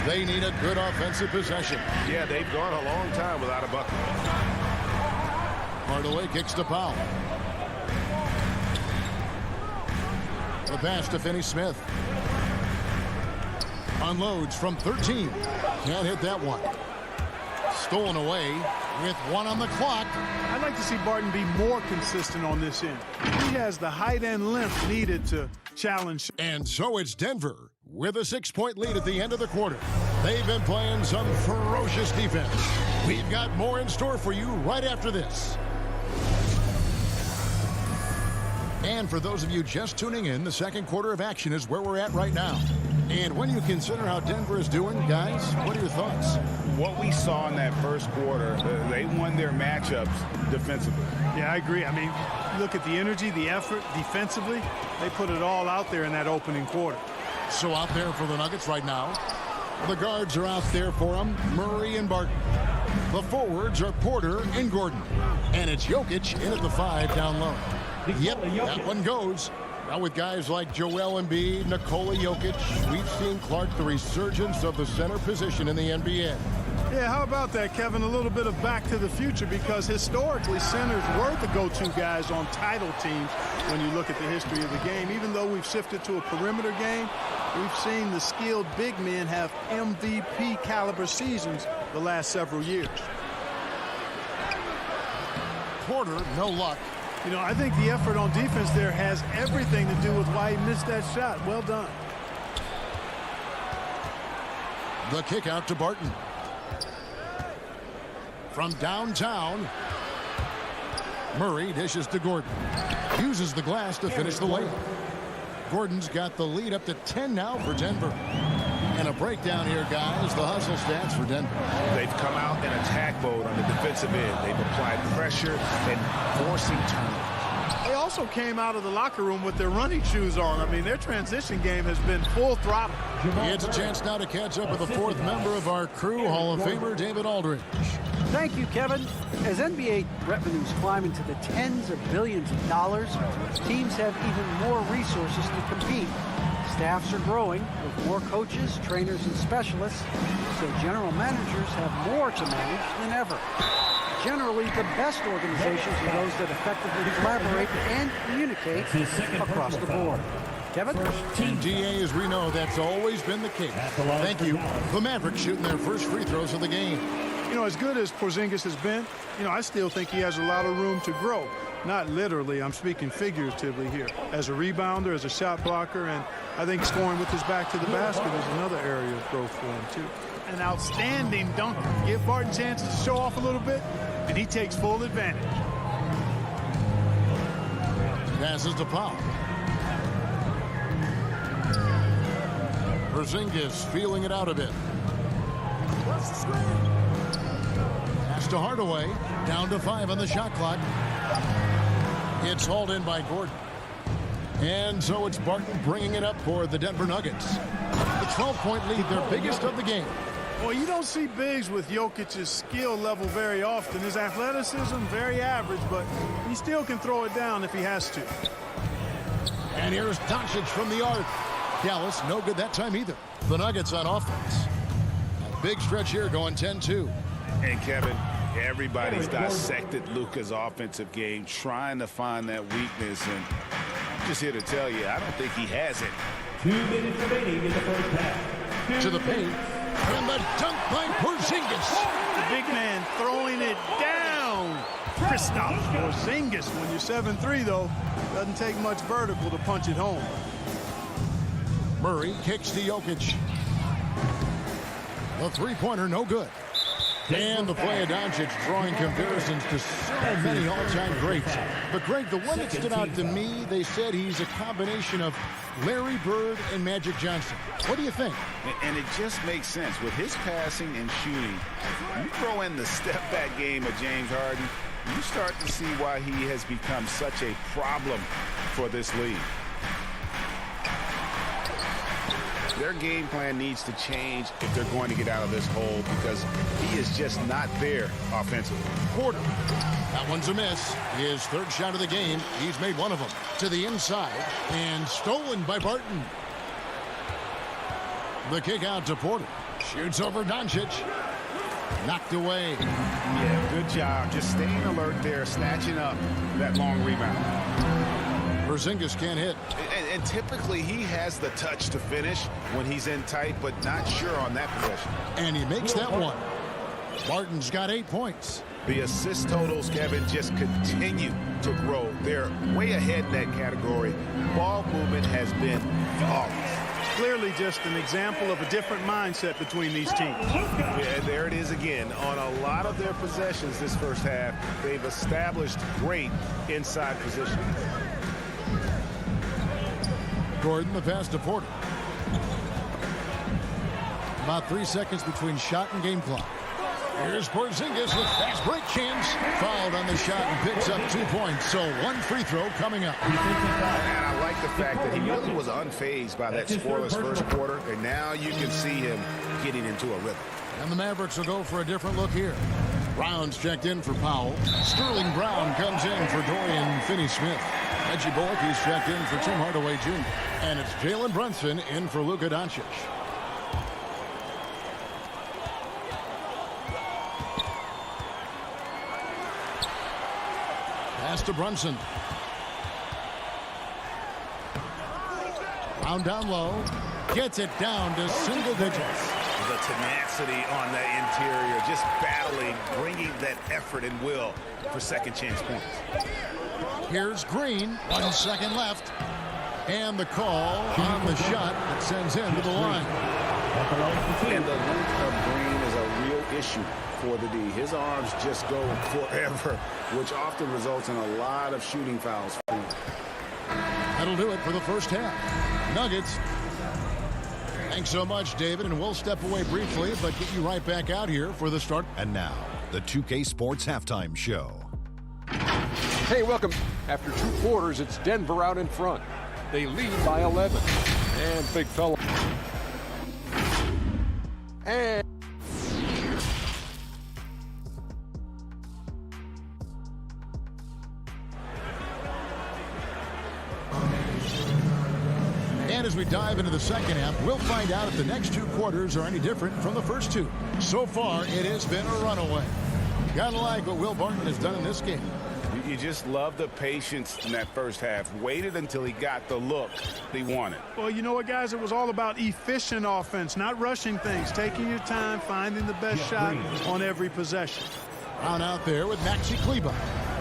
They need a good offensive possession. Yeah, they've gone a long time without a bucket. Hardaway kicks to Powell. The pass to Finney-Smith. Unloads from 13. Can't hit that one. Stolen away with 1 on the clock. I'd like to see Barton be more consistent on this end. He has the height and length needed to challenge. And so it's Denver with a 6-point lead at the end of the quarter. They've been playing some ferocious defense. We've got more in store for you right after this. And for those of you just tuning in, the second quarter of action is where we're at right now. And when you consider how Denver is doing, guys, what are your thoughts? What we saw in that first quarter, they won their matchups defensively. Yeah, I agree. I mean, look at the energy, the effort defensively. They put it all out there in that opening quarter. So out there for the Nuggets right now, the guards are out there for them, Murray and Barton. The forwards are Porter and Gordon. And it's Jokic in at the 5 down low. Yep, that one goes. Now with guys like Joel Embiid, Nikola Jokic, we've seen, Clark, the resurgence of the center position in the NBA. Yeah, how about that, Kevin? A little bit of back to the future, because historically centers were the go-to guys on title teams when you look at the history of the game. Even though we've shifted to a perimeter game, we've seen the skilled big men have MVP caliber seasons the last several years. Porter, no luck. You know, I think the effort on defense there has everything to do with why he missed that shot. Well done. The kick out to Barton. From downtown, Murray dishes to Gordon. Uses the glass to finish the layup. Gordon's got the lead up to 10 now for Denver. And a breakdown here, guys. The hustle stats for Denver. They've come out in attack mode on the defensive end. They've applied pressure and forcing turnovers. They also came out of the locker room with their running shoes on. I mean, their transition game has been full throttle. It's a chance now to catch up with the 4th member of our crew, Hall of Famer David Aldridge. Thank you, Kevin. As NBA revenues climb into the tens of billions of dollars, teams have even more resources to compete. Staffs are growing with more coaches, trainers, and specialists, so general managers have more to manage than ever. Generally, the best organizations are those that effectively collaborate and communicate across the board. Kevin? And DA, as we know, that's always been the case. Thank you. The Mavericks shooting their first free throws of the game. You know, as good as Porzingis has been, you know, I still think he has a lot of room to grow. Not literally, I'm speaking figuratively here. As a rebounder, as a shot blocker, and I think scoring with his back to the basket is another area of growth for him, too. an outstanding dunker. Give Barton chances to show off a little bit, and he takes full advantage. Passes to Powell. Porzingis feeling it out a bit. Pass to Hardaway. Down to 5 on the shot clock. It's hauled in by Gordon. And so it's Barton bringing it up for the Denver Nuggets. The 12-point lead, their biggest of the game. Well, you don't see bigs with Jokic's skill level very often. His athleticism, very average, but he still can throw it down if he has to. And here's Doncic from the arc. Dallas, no good that time either. The Nuggets on offense. A big stretch here going 10-2. And Kevin, everybody's dissected Luka's offensive game, trying to find that weakness. And I'm just here to tell you, I don't think he has it. 2 minutes remaining in the first half. To the paint. And the dunk by Porzingis. The big man throwing it down. Kristaps Porzingis. When you're 7'3", though, doesn't take much vertical to punch it home. Murray kicks to Jokic. The three-pointer, no good. And the play of Doncic drawing comparisons to so many all-time greats. But, Greg, the one that stood out to me, they said he's a combination of Larry Bird and Magic Johnson. What do you think? And it just makes sense. With his passing and shooting, you throw in the step-back game of James Harden, you start to see why he has become such a problem for this league. Their game plan needs to change if they're going to get out of this hole, because he is just not there offensively. Porter. That one's a miss. His third shot of the game. He's made one of them. To the inside. And stolen by Barton. The kick out to Porter. Shoots over Doncic. Knocked away. Yeah, good job. Just staying alert there, snatching up that long rebound. Porzingis can't hit. And typically he has the touch to finish when he's in tight, but not sure on that possession. And he makes that one. Barton's got 8 points. The assist totals, Kevin, just continue to grow. They're way ahead in that category. Ball movement has been flawless. Clearly just an example of a different mindset between these teams. Yeah, there it is again. On a lot of their possessions this first half, they've established great inside position. Gordon, the pass to Porter. About 3 seconds between shot and game clock. Here's Porzingis with fast break chance. Fouled on the shot and picks up 2 points. So one free throw coming up. And I like the fact that he really was unfazed by that scoreless first quarter. And now you can see him getting into a rhythm. And the Mavericks will go for a different look here. Brown's checked in for Powell. Sterling Brown comes in for Dorian Finney-Smith. Reggie Bullock, he's checked in for Tim Hardaway Jr. And it's Jalen Brunson in for Luka Doncic. Pass to Brunson. Brown down low. Gets it down to single digits. The tenacity on the interior, just battling, bringing that effort and will for second chance points. Here's Green. 1 second left. And the call on the shot that sends him to the line. And the length of Green is a real issue for the D. His arms just go forever, which often results in a lot of shooting fouls for him. That'll do it for the first half. Nuggets. Thanks so much, David, and we'll step away briefly, but get you right back out here for the start. And now, the 2K Sports Halftime Show. Hey, welcome. After 2 quarters, it's Denver out in front. They lead by 11. And big fella. And as we dive into the second half, we'll find out if the next 2 quarters are any different from the first 2. So far, it has been a runaway. Gotta like what Will Barton has done in this game. You just love the patience in that first half. Waited until he got the look he wanted. Well, you know what, guys? It was all about efficient offense, not rushing things, taking your time, finding the best shot on every possession. Brown out there with Maxi Kleber.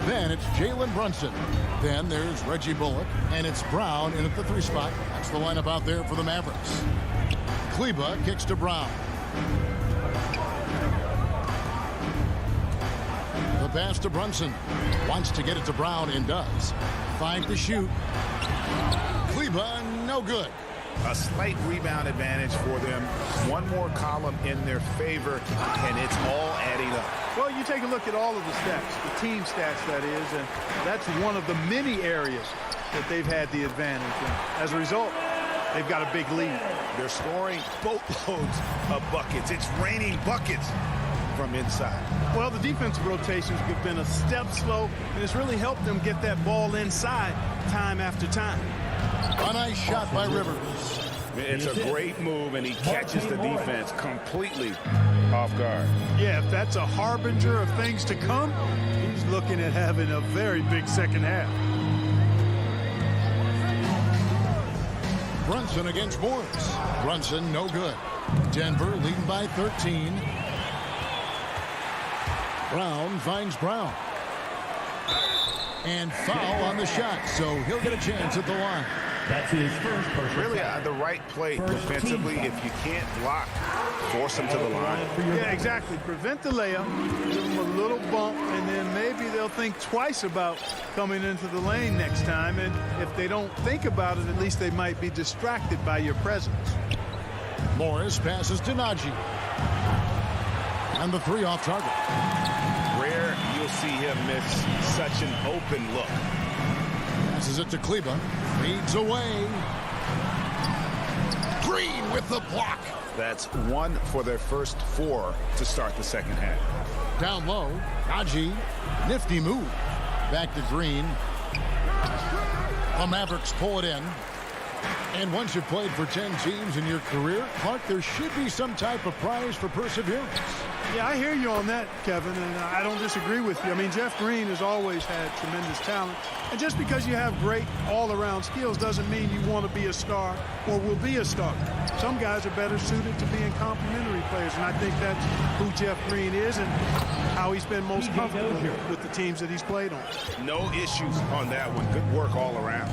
Then it's Jalen Brunson. Then there's Reggie Bullock. And it's Brown in at the 3 spot. That's the lineup out there for the Mavericks. Kleber kicks to Brown. pass to Brunson. Wants to get it to Brown and does. 5 to shoot. Kleba, no good. A slight rebound advantage for them. One more column in their favor, and it's all adding up. Well, you take a look at all of the stats, the team stats, that is, and that's one of the many areas that they've had the advantage. And as a result, they've got a big lead. They're scoring boatloads of buckets. It's raining buckets from inside. Well, the defensive rotations have been a step slow, and it's really helped them get that ball inside time after time. A nice shot by Rivers. It's a great move, and he catches the defense completely off guard. Yeah, if that's a harbinger of things to come, he's looking at having a very big second half. Brunson against Morris. Brunson, no good. Denver leading by 13. Brown finds Brown. And foul on the shot, so he'll get a chance at the line. That's his first personal Really, foul. the right play defensively. If you can't block, force him to the line. Yeah, exactly. Prevent the layup, give them a little bump, and then maybe they'll think twice about coming into the lane next time. And if they don't think about it, at least they might be distracted by your presence. Morris passes to Najee. And the 3 off target. Rare you'll see him miss such an open look. Passes it to Kleba. Leads away. Green with the block. That's 1 for their first 4 to start the second half. Down low. Najee. Nifty move. Back to Green. The Mavericks pull it in. And once you've played for 10 teams in your career, Clark, there should be some type of prize for perseverance. Yeah, I hear you on that, Kevin, and I don't disagree with you. I mean, Jeff Green has always had tremendous talent. And just because you have great all-around skills doesn't mean you want to be a star or will be a star. Some guys are better suited to being complementary players, and I think that's who Jeff Green is and how he's been most comfortable with the teams that he's played on. No issues on that one. Good work all around.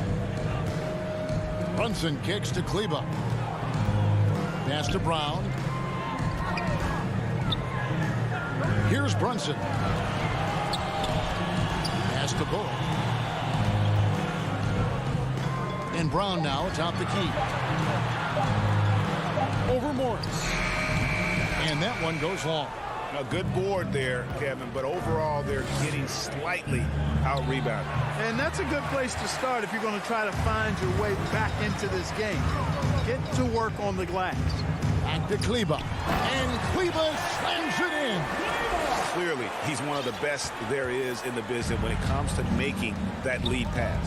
Brunson kicks to Kleba. Pass to Brown. Here's Brunson. Pass to Bullock. And Brown now atop the key. Over Morris. And that one goes long. A good board there, Kevin, but overall they're getting slightly out-rebounded. And that's a good place to start if you're going to try to find your way back into this game. Get to work on the glass. Back to Kleba. And Kleba slams it in. Clearly, he's one of the best there is in the business when it comes to making that lead pass.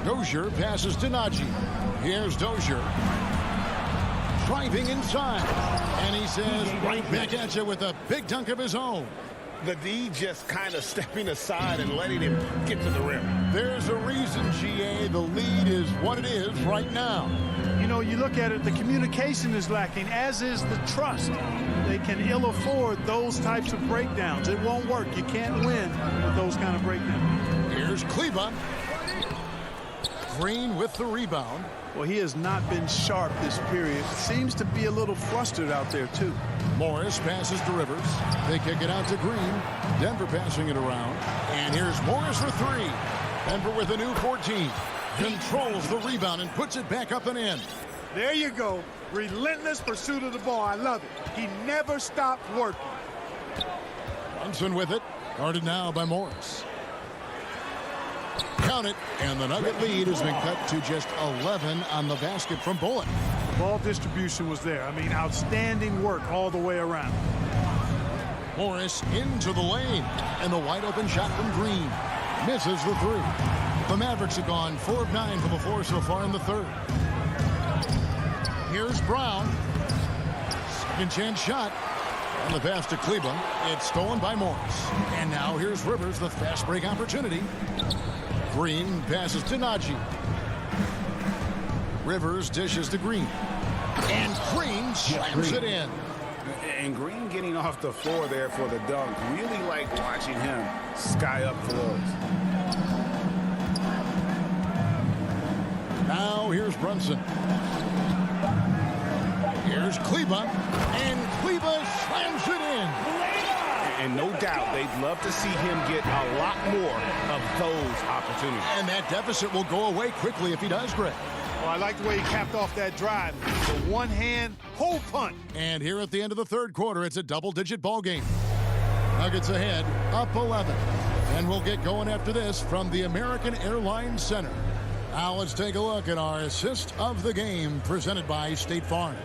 Dozier passes to Najee. Here's Dozier. Driving inside. And he says, right back at you with a big dunk of his own. The D just kind of stepping aside and letting him get to the rim. There's a reason, GA, the lead is what it is right now. You know, you look at it, the communication is lacking, as is the trust. They can ill afford those types of breakdowns. It won't work. You can't win with those kind of breakdowns. Here's Kleba. Green with the rebound. Well, he has not been sharp this period. Seems to be a little flustered out there, too. Morris passes to Rivers. They kick it out to Green. Denver passing it around. And here's Morris for 3. Denver with a new 14. Controls the rebound and puts it back up and in. There you go. Relentless pursuit of the ball. I love it. He never stopped working. Brunson with it. Guarded now by Morris. Count it, and the Nugget lead has been cut to just 11 on the basket from Bullock. Ball distribution was there. I mean, outstanding work all the way around. Morris into the lane, and the wide open shot from Green. Misses the 3. The Mavericks have gone 4 of 9 from the floor so far in the third. Here's Brown. Second chance shot. And the pass to Kleba. It's stolen by Morris. And now here's Rivers, the fast break opportunity. Green passes to Najee. Rivers dishes to Green. And Green slams it in. And Green getting off the floor there for the dunk. Really like watching him sky up floors. Now here's Brunson. Here's Kleba. And Kleba slams it in. And no doubt they'd love to see him get a lot more of those opportunities. And that deficit will go away quickly if he does, Greg. Well, I like the way he capped off that drive. The one-hand whole punt. And here at the end of the third quarter, it's a double-digit ball game. Nuggets ahead, up 11. And we'll get going after this from the American Airlines Center. Now let's take a look at our assist of the game presented by State Farm.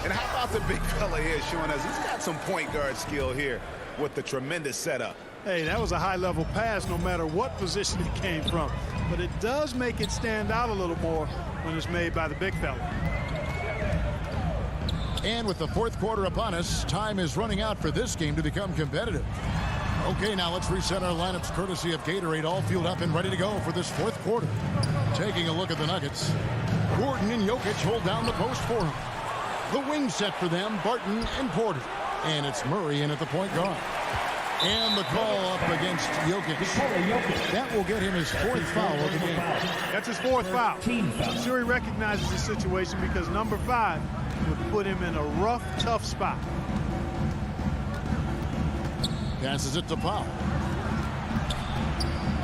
And how about the big fella here showing us he's got some point guard skill here with the tremendous setup. Hey, that was a high-level pass no matter what position it came from. But it does make it stand out a little more when it's made by the big fella. And with the fourth quarter upon us, time is running out for this game to become competitive. Okay, now let's reset our lineups courtesy of Gatorade, all fueled up and ready to go for this fourth quarter. Taking a look at the Nuggets. Gordon and Jokic hold down the post for him. The wing set for them, Barton and Porter. And it's Murray in at the point guard. And the call up against Jokic. That will get him his fourth foul of the game. That's his fourth foul. I'm sure he recognizes the situation because number 5 would put him in a rough, tough spot. Passes it to Powell.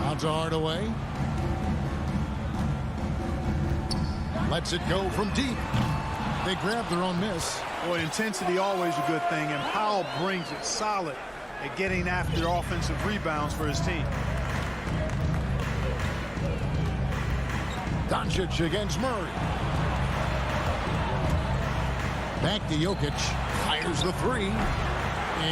Out to Hardaway. Lets it go from deep. They grab their own miss. Boy, intensity always a good thing, and Powell brings it solid at getting after offensive rebounds for his team. Doncic against Murray. Back to Jokic. Fires the three.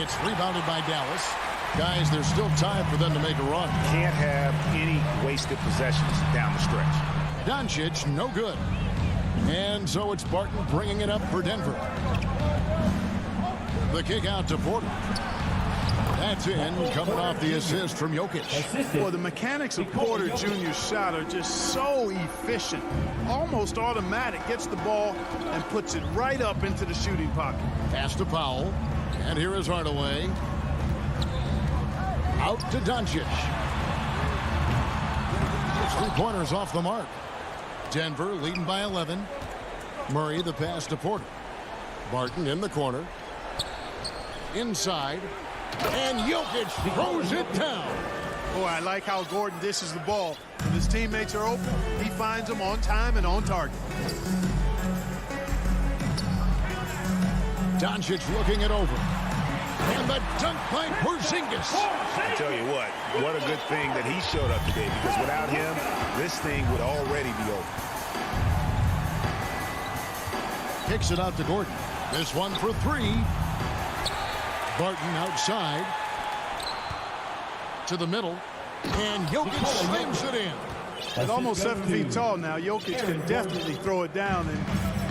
It's rebounded by Dallas. Guys, there's still time for them to make a run. Can't have any wasted possessions down the stretch. Doncic, no good. And so it's Barton bringing it up for Denver. The kick out to Porter. That's in, coming off the assist from Jokic. Well, the mechanics of Porter Jr.'s shot are just so efficient. Almost automatic. Gets the ball and puts it right up into the shooting pocket. Pass to Powell. And here is Hardaway. Out to Doncic. 3-pointers off the mark. Denver leading by 11. Murray the pass to Porter. Barton in the corner. Inside. And Jokic throws it down. Boy, I like how Gordon dishes the ball. When his teammates are open, he finds them on time and on target. Doncic looking it over. And the dunk by Porzingis. I tell you what a good thing that he showed up today, because without him, this thing would already be over. Kicks it out to Gordon. This one for 3. Barton outside. To the middle. And Jokic slams it in. At almost 7 feet tall now, Jokic can definitely throw it down, and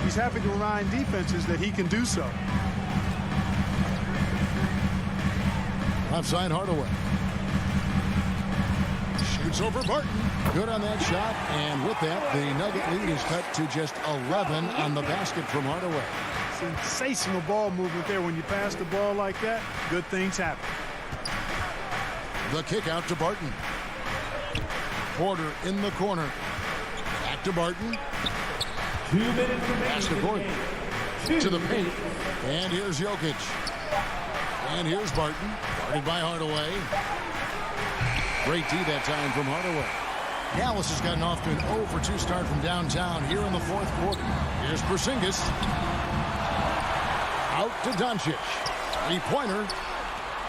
he's happy to remind defenses that he can do so. Outside Hardaway. Shoots over Barton. Good on that shot. And with that, the Nugget lead is cut to just 11 on the basket from Hardaway. Sensational ball movement there. When you pass the ball like that, good things happen. The kick out to Barton. Porter in the corner. Back to Barton. 2 minutes Pass to Gordon. To the paint. And here's Jokic. And here's Barton. Guarded by Hardaway. Great D that time from Hardaway. Dallas has gotten off to an 0-for-2 start from downtown here in the fourth quarter. Here's Porzingis. Out to Doncic. 3-pointer.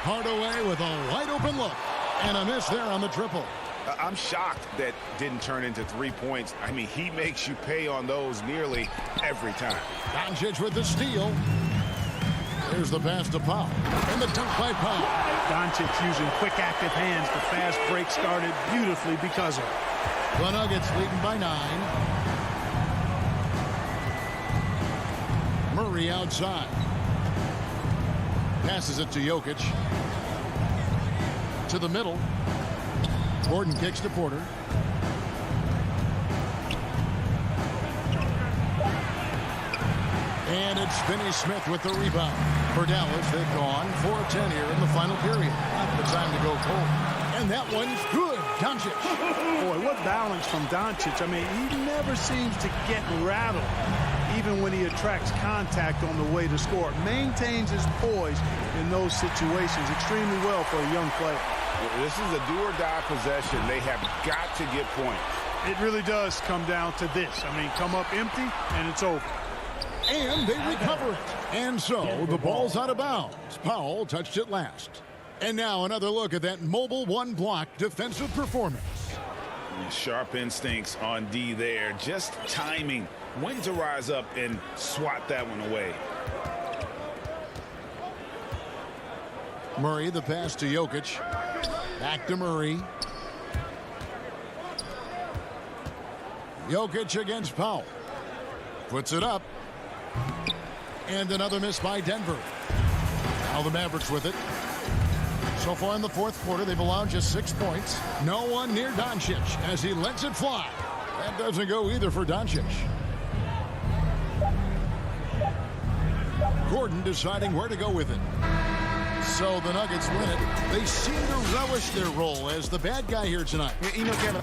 Hardaway with a wide open look. And a miss there on the triple. I'm shocked that didn't turn into 3 points. I mean, he makes you pay on those nearly every time. Doncic with the steal. There's the pass to Powell. And the dunk by Powell. Doncic using quick, active hands. The fast break started beautifully because of it. The Nuggets leading by 9. Murray outside. Passes it to Jokic. To the middle. Gordon kicks to Porter. And it's Finney-Smith with the rebound. For Dallas, they've gone 4-10 here in the final period. Not the time to go cold. And that one's good. Doncic. Boy, what balance from Doncic. I mean, he never seems to get rattled, even when he attracts contact on the way to score. Maintains his poise in those situations extremely well for a young player. This is a do-or-die possession. They have got to get points. It really does come down to this. I mean, come up empty, and it's over. And they recover it. And so the ball's out of bounds. Powell touched it last. And now another look at that mobile one-block defensive performance. Sharp instincts on D there. Just timing when to rise up and swat that one away. Murray, the pass to Jokic. Back to Murray. Jokic against Powell. Puts it up. And another miss by Denver. Now the Mavericks with it. So far in the fourth quarter, they've allowed just 6 points. No one near Doncic as he lets it fly. That doesn't go either for Doncic. Gordon deciding where to go with it. So the Nuggets win it. They seem to relish their role as the bad guy here tonight. You know, Kevin.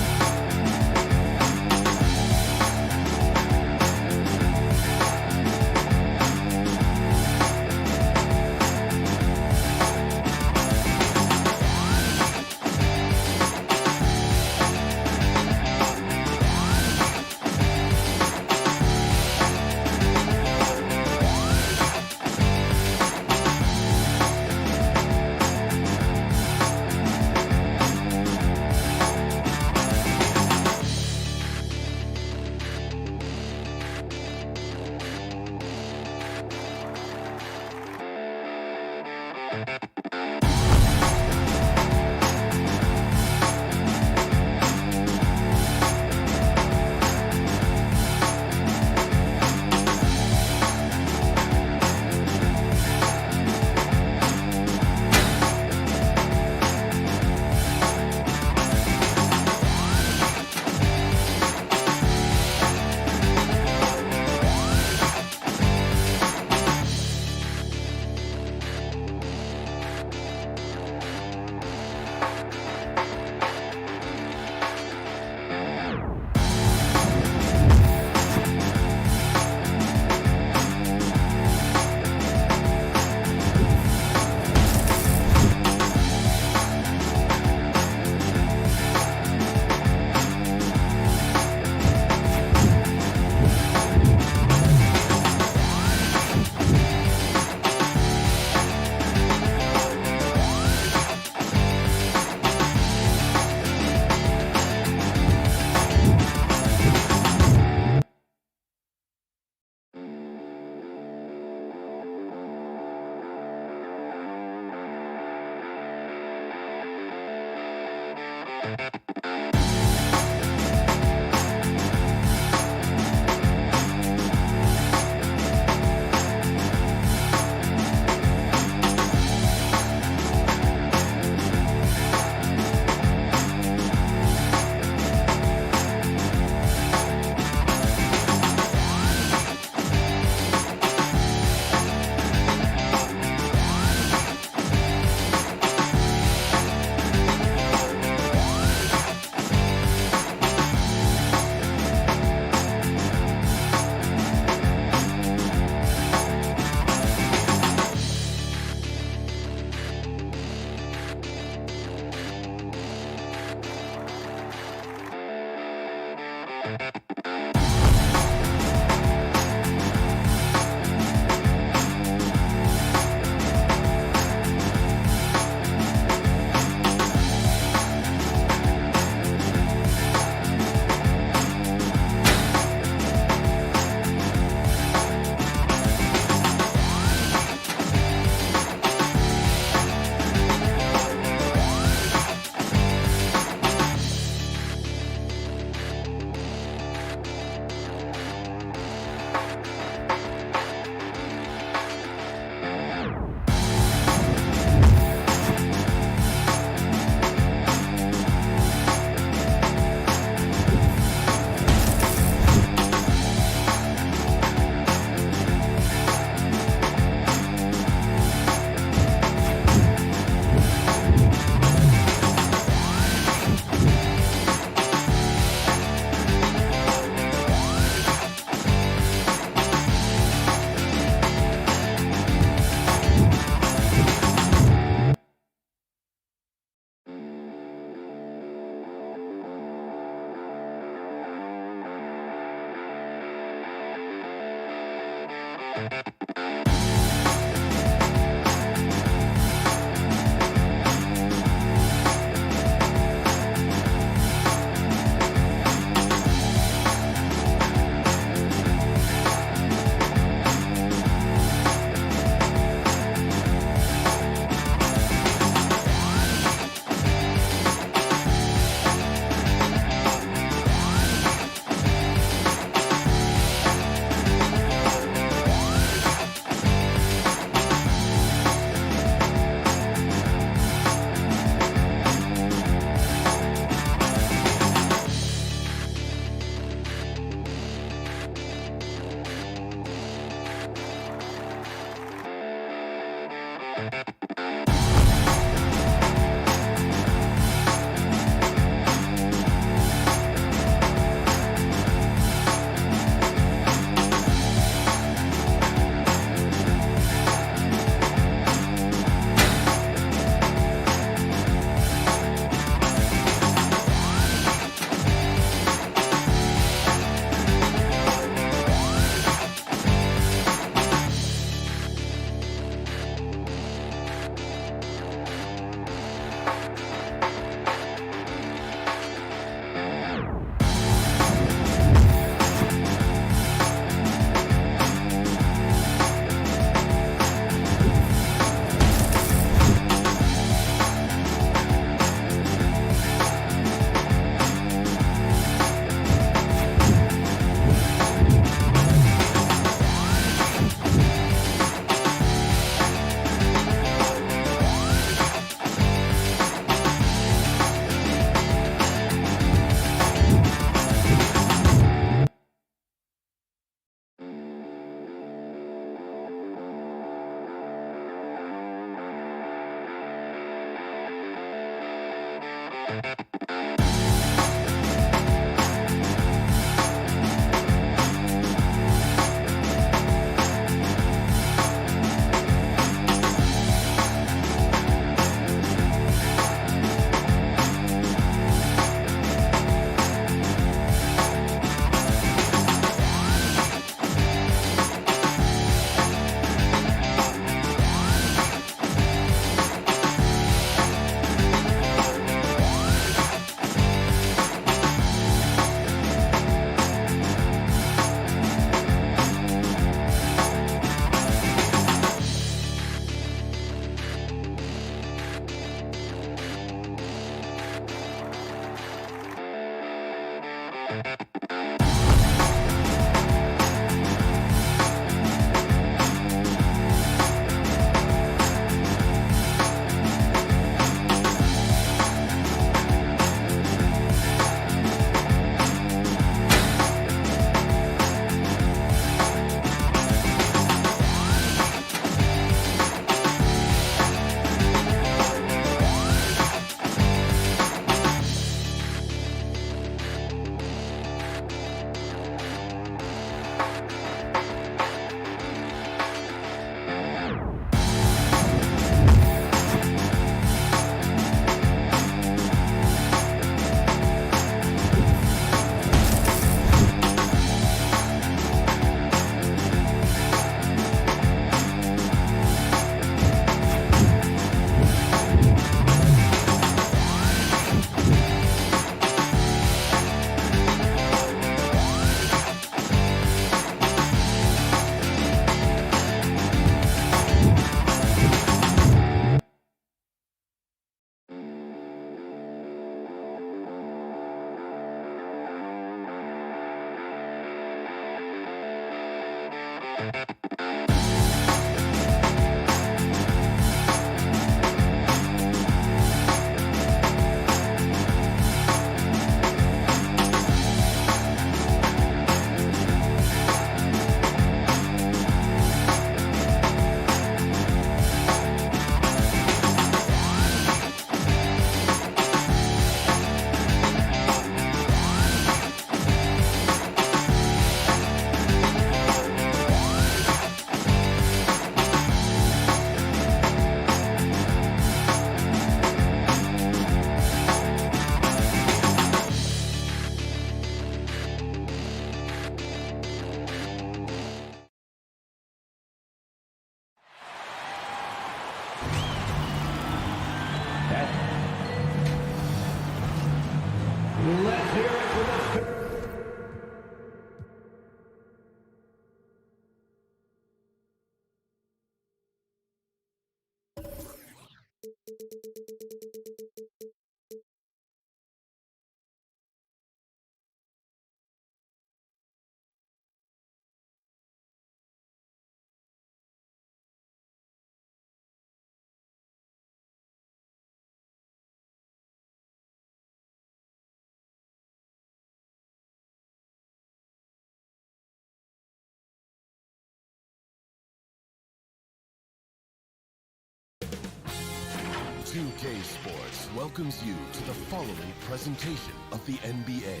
2K Sports welcomes you to the following presentation of the NBA.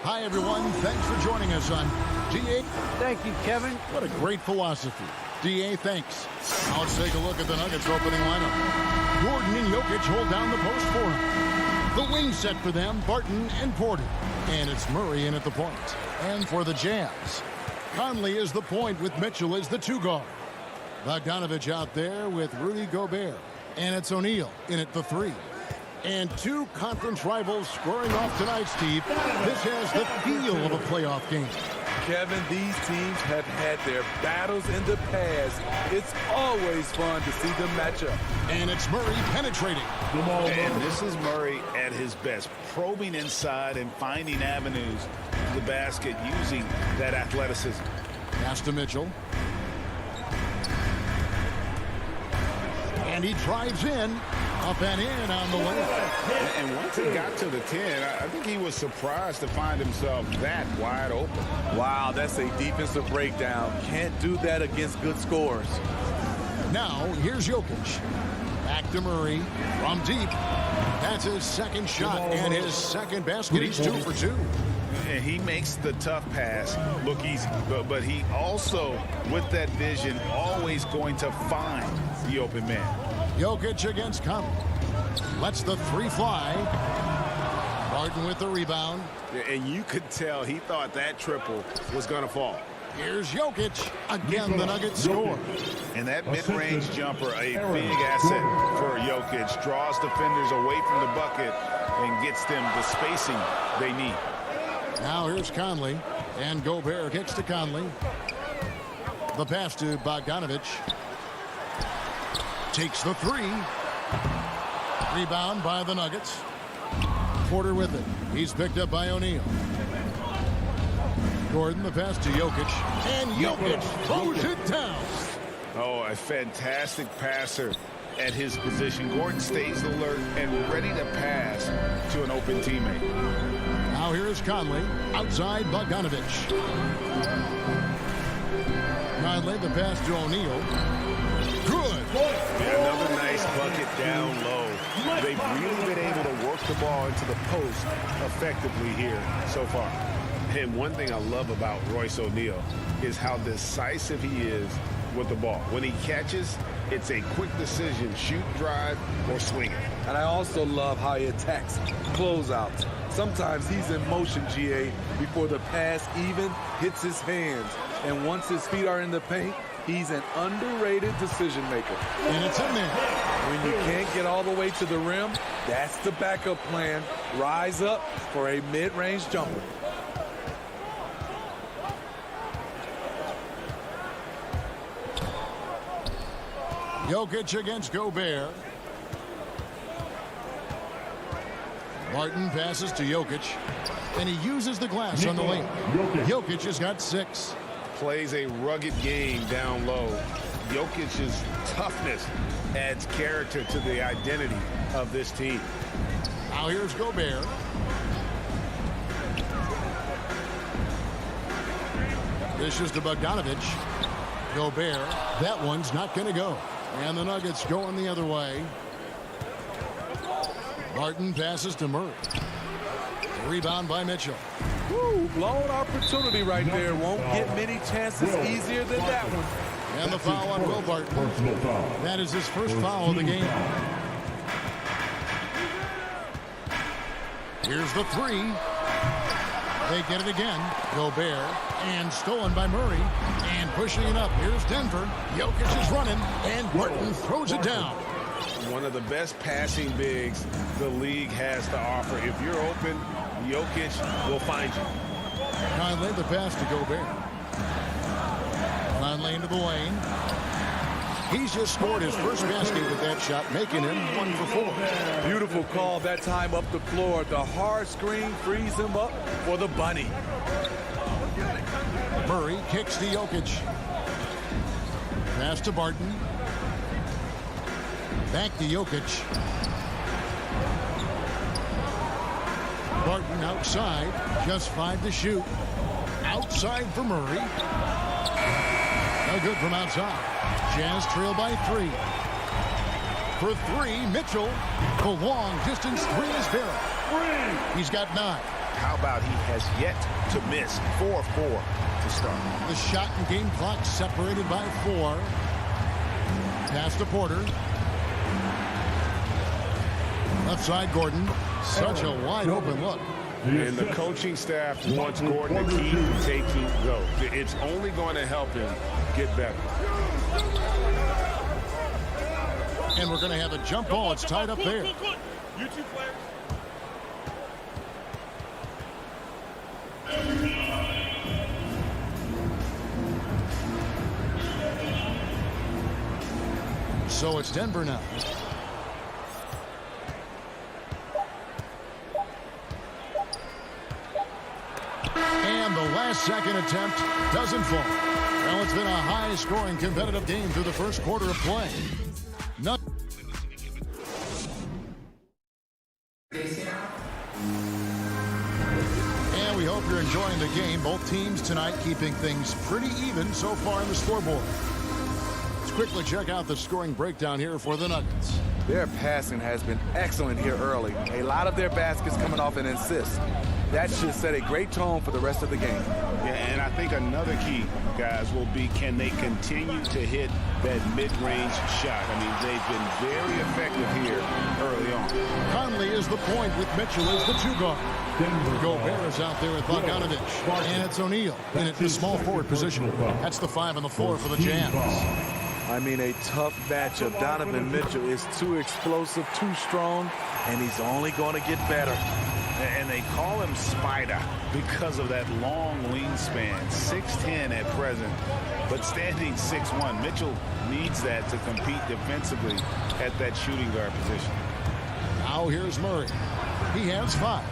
Hi, everyone. Thanks for joining us on DA. Thank you, Kevin. What a great philosophy. DA, thanks. Now let's take a look at the Nuggets opening lineup. Gordon and Jokic hold down the post for him. The wing set for them, Barton and Porter. And it's Murray in at the point. And for the Jazz, Conley is the point with Mitchell as the 2 guard. Bogdanovich out there with Rudy Gobert. And it's O'Neal in at the 3. And 2 conference rivals squaring off tonight, Steve. This has the feel of a playoff game. Kevin, these teams have had their battles in the past. It's always fun to see them match up. And it's Murray penetrating. And this is Murray at his best, probing inside and finding avenues to the basket using that athleticism. Pass to Mitchell. And he drives in. Up and in on the way. And once he got to the 10, I think he was surprised to find himself that wide open. Wow, that's a defensive breakdown. Can't do that against good scores. Now, here's Jokic. Back to Murray from deep. That's his second shot and his second basket. He's 2 for 2. And he makes the tough pass look easy. But he also, with that vision, always going to find the open man. Jokic against Conley. Lets the 3 fly. Barton with the rebound. And you could tell he thought that triple was going to fall. Here's Jokic. Again, the Nuggets score. And that mid-range jumper, a big asset for Jokic. Draws defenders away from the bucket and gets them the spacing they need. Now here's Conley. And Gobert kicks to Conley. The pass to Bogdanovich. Takes the 3. Rebound by the Nuggets. Porter with it. He's picked up by O'Neal. Gordon, the pass to Jokic. And Jokic throws it down. Oh, a fantastic passer at his position. Gordon stays alert and ready to pass to an open teammate. Now here's Conley. Outside Bogdanovich. Conley, the pass to O'Neal. Good. Another nice bucket down low. They've really been able to work the ball into the post effectively here so far. And one thing I love about Royce O'Neal is how decisive he is with the ball. When he catches, it's a quick decision, shoot, drive, or swing it. And I also love how he attacks closeouts. Sometimes he's in motion, GA, before the pass even hits his hands. And once his feet are in the paint, he's an underrated decision maker. And it's in there. When you can't get all the way to the rim, that's the backup plan. Rise up for a mid-range jumper. Jokic against Gobert. Martin passes to Jokic. And he uses the glass on the lane. Jokic has got 6. Plays a rugged game down low. Jokic's toughness adds character to the identity of this team. Now here's Gobert. Dishes to Bogdanovich. Gobert. That one's not going to go. And the Nuggets going the other way. Martin passes to Murray. Rebound by Mitchell. Woo, blown opportunity right there. Won't get many chances easier than that one. And the foul on Will Barton. That is his first foul of the game. Here's the 3. They get it again. Gobert. And stolen by Murray. And pushing it up. Here's Denver. Jokic is running. And Barton throws it down. One of the best passing bigs the league has to offer. If you're open, Jokic will find you. Conley, the pass to Gobert. Conley into the lane. He's just scored his first basket with that shot, making him 1 for 4. Beautiful call that time up the floor. The hard screen frees him up for the bunny. Murray kicks to Jokic. Pass to Barton. Back to Jokic. Barton outside, just 5 to shoot. Outside for Murray. No good from outside. Jazz trail by 3. For 3, Mitchell. The long distance 3 is there. He's got 9. How about he has yet to miss 4 of 4 to start. The shot and game clock separated by 4. Pass to Porter. Left side Gordon. Such a wide open look. And the coaching staff wants Gordon to keep taking those. It's only going to help him get better. And we're going to have a jump ball. It's tied up there. You two players. So it's Denver now. And the last second attempt doesn't fall. Well, it's been a high-scoring competitive game through the first quarter of play. And we hope you're enjoying the game. Both teams tonight keeping things pretty even so far on the scoreboard. Let's quickly check out the scoring breakdown here for the Nuggets. Their passing has been excellent here early. A lot of their baskets coming off an assist. That should set a great tone for the rest of the game. Yeah, and I think another key, guys, will be can they continue to hit that mid-range shot? I mean, they've been very effective here early on. Conley is the point with Mitchell as the 2 guard. Gobert is out there with Bogdanovich. And it's O'Neal in at the small forward position. That's the 5 on the floor for the Jazz. I mean, a tough matchup. Donovan Mitchell is too explosive, too strong, and he's only going to get better. And they call him Spider because of that long wingspan, 6'10" at present, but standing 6'1". Mitchell needs that to compete defensively at that shooting guard position. Now here's Murray. He has 5.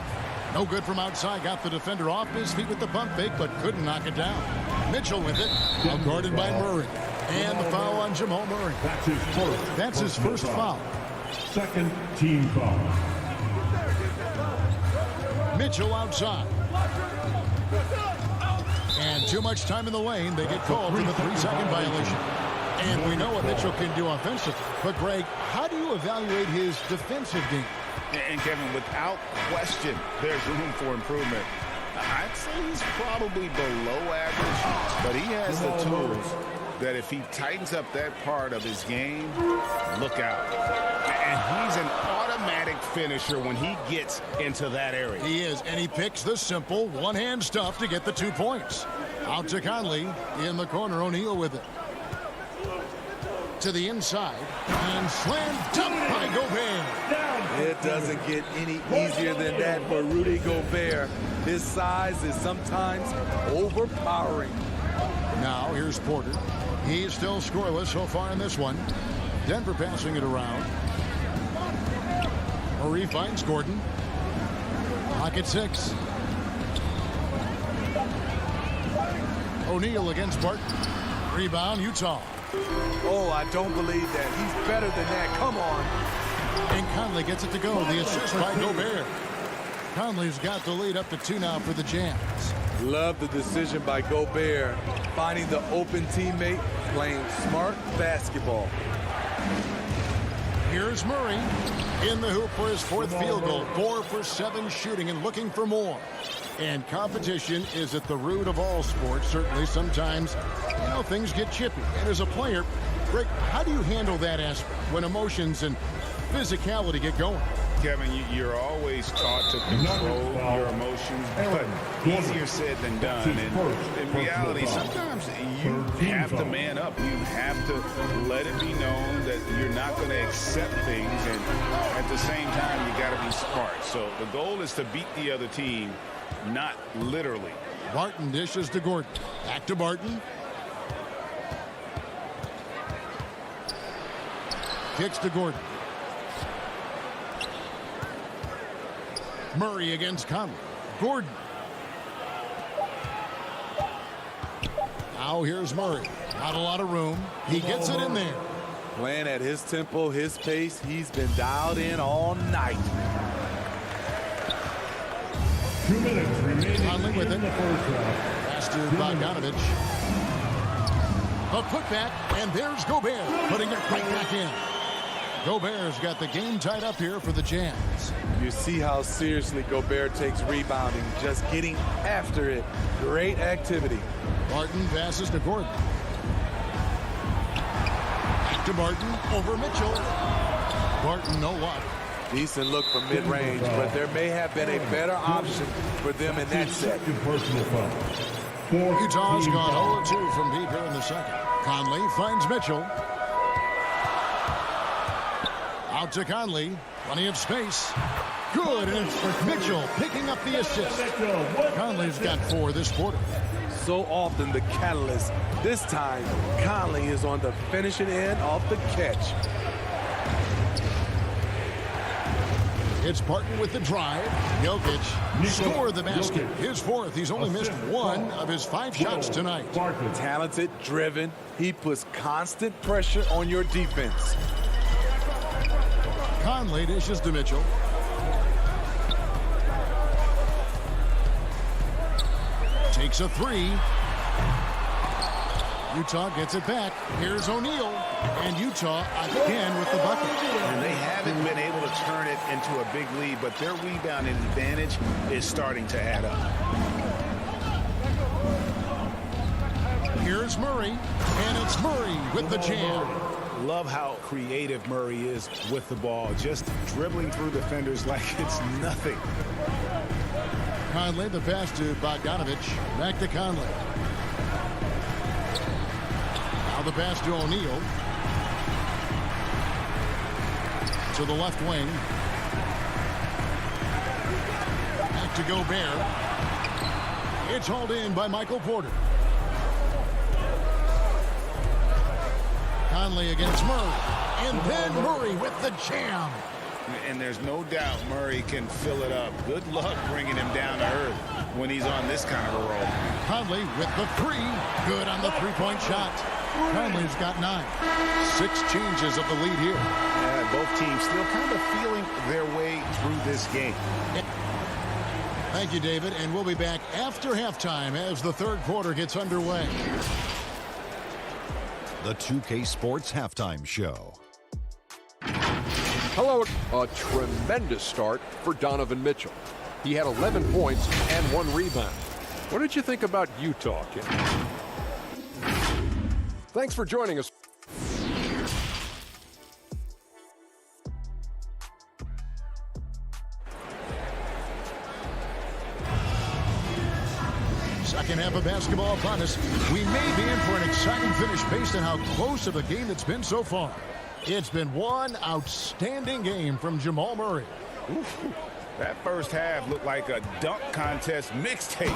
No good from outside. Got the defender off his feet with the pump fake, but couldn't knock it down. Mitchell with it. Now guarded by Murray. And the foul on Jamal Murray. That's his first foul. Second team foul. Mitchell outside. And too much time in the lane. They get called for the 3-second violation. And we know what Mitchell can do offensively. But, Greg, how do you evaluate his defensive game? And, Kevin, without question, there's room for improvement. I'd say he's probably below average, but he has the tools that if he tightens up that part of his game, look out. And he's an automatic finisher when he gets into that area. He is, and he picks the simple one-hand stuff to get the 2 points. Out to Conley in the corner. O'Neal with it. To the inside. And slammed dunk by Gobert. It doesn't get any easier than that for Rudy Gobert. His size is sometimes overpowering. Now here's Porter. He's still scoreless so far in this one. Denver passing it around. Murray finds Gordon. Clock at 6. O'Neal against Barton. Rebound, Utah. Oh, I don't believe that. He's better than that. Come on. And Conley gets it to go. The assist by Gobert. Conley's got the lead up to 2 now for the Jazz. Love the decision by Gobert. Finding the open teammate, playing smart basketball. Here's Murray in the hoop for his 4th field goal. 4 for 7 shooting and looking for more. And competition is at the root of all sports. Certainly sometimes, things get chippy. And as a player, Greg, how do you handle that aspect when emotions and physicality get going? Kevin, you're always taught to control your emotions, but easier said than done. And in reality, sometimes you have to man up. You have to let it be known that you're not going to accept things. And at the same time, you got to be smart. So the goal is to beat the other team, not literally. Barton dishes to Gordon. Back to Barton. Kicks to Gordon. Murray against Conley. Gordon. Now here's Murray. Not a lot of room. He gets it in there. Playing at his tempo, his pace. He's been dialed in all night. 2 minutes remaining Conley with in it. the first half. Pass to Bogdanovich. A putback, and there's Gobert putting it right back in. Gobert's got the game tied up here for the Jazz. You see how seriously Gobert takes rebounding, just getting after it. Great activity. Barton passes to Gordon. Back to Barton over Mitchell. Barton, no luck. Decent look from mid-range, but there may have been a better option for them in that set. Personal foul. Utah's gone 0-2 from deep here in the second. Conley finds Mitchell. Out to Conley. Plenty of space. Good, and it's Mitchell picking up the assist. Conley's got 4 this quarter. So often the catalyst. This time, Conley is on the finishing end off the catch. It's Barton with the drive. Jokic scored the basket. His 4th. He's only missed 1 of his 5 shots tonight. Talented, driven. He puts constant pressure on your defense. Conley dishes to Mitchell. Takes a 3. Utah gets it back. Here's O'Neal. And Utah again with the bucket. And they haven't been able to turn it into a big lead, but their rebounding advantage is starting to add up. Here's Murray. And it's Murray with the jam. Love how creative Murray is with the ball, just dribbling through defenders like it's nothing. Conley, the pass to Bogdanovich. Back to Conley. Now the pass to O'Neal. To the left wing. Back to Gobert. It's hauled in by Michael Porter. Conley against Murray. And then Murray with the jam. And there's no doubt Murray can fill it up. Good luck bringing him down to earth when he's on this kind of a roll. Conley with the 3. Good on the 3-point shot. Conley's got 9. 6 changes of the lead here. Both teams still kind of feeling their way through this game. Thank you, David. And we'll be back after halftime as the third quarter gets underway. The 2K Sports Halftime Show. Hello. A tremendous start for Donovan Mitchell. He had 11 points and 1 rebound. What did you think about Utah, Kim? Thanks for joining us. Second half of basketball upon us. We may be in for an exciting finish based on how close of a game it's been so far. It's been one outstanding game from Jamal Murray. Ooh, that first half looked like a dunk contest mixtape.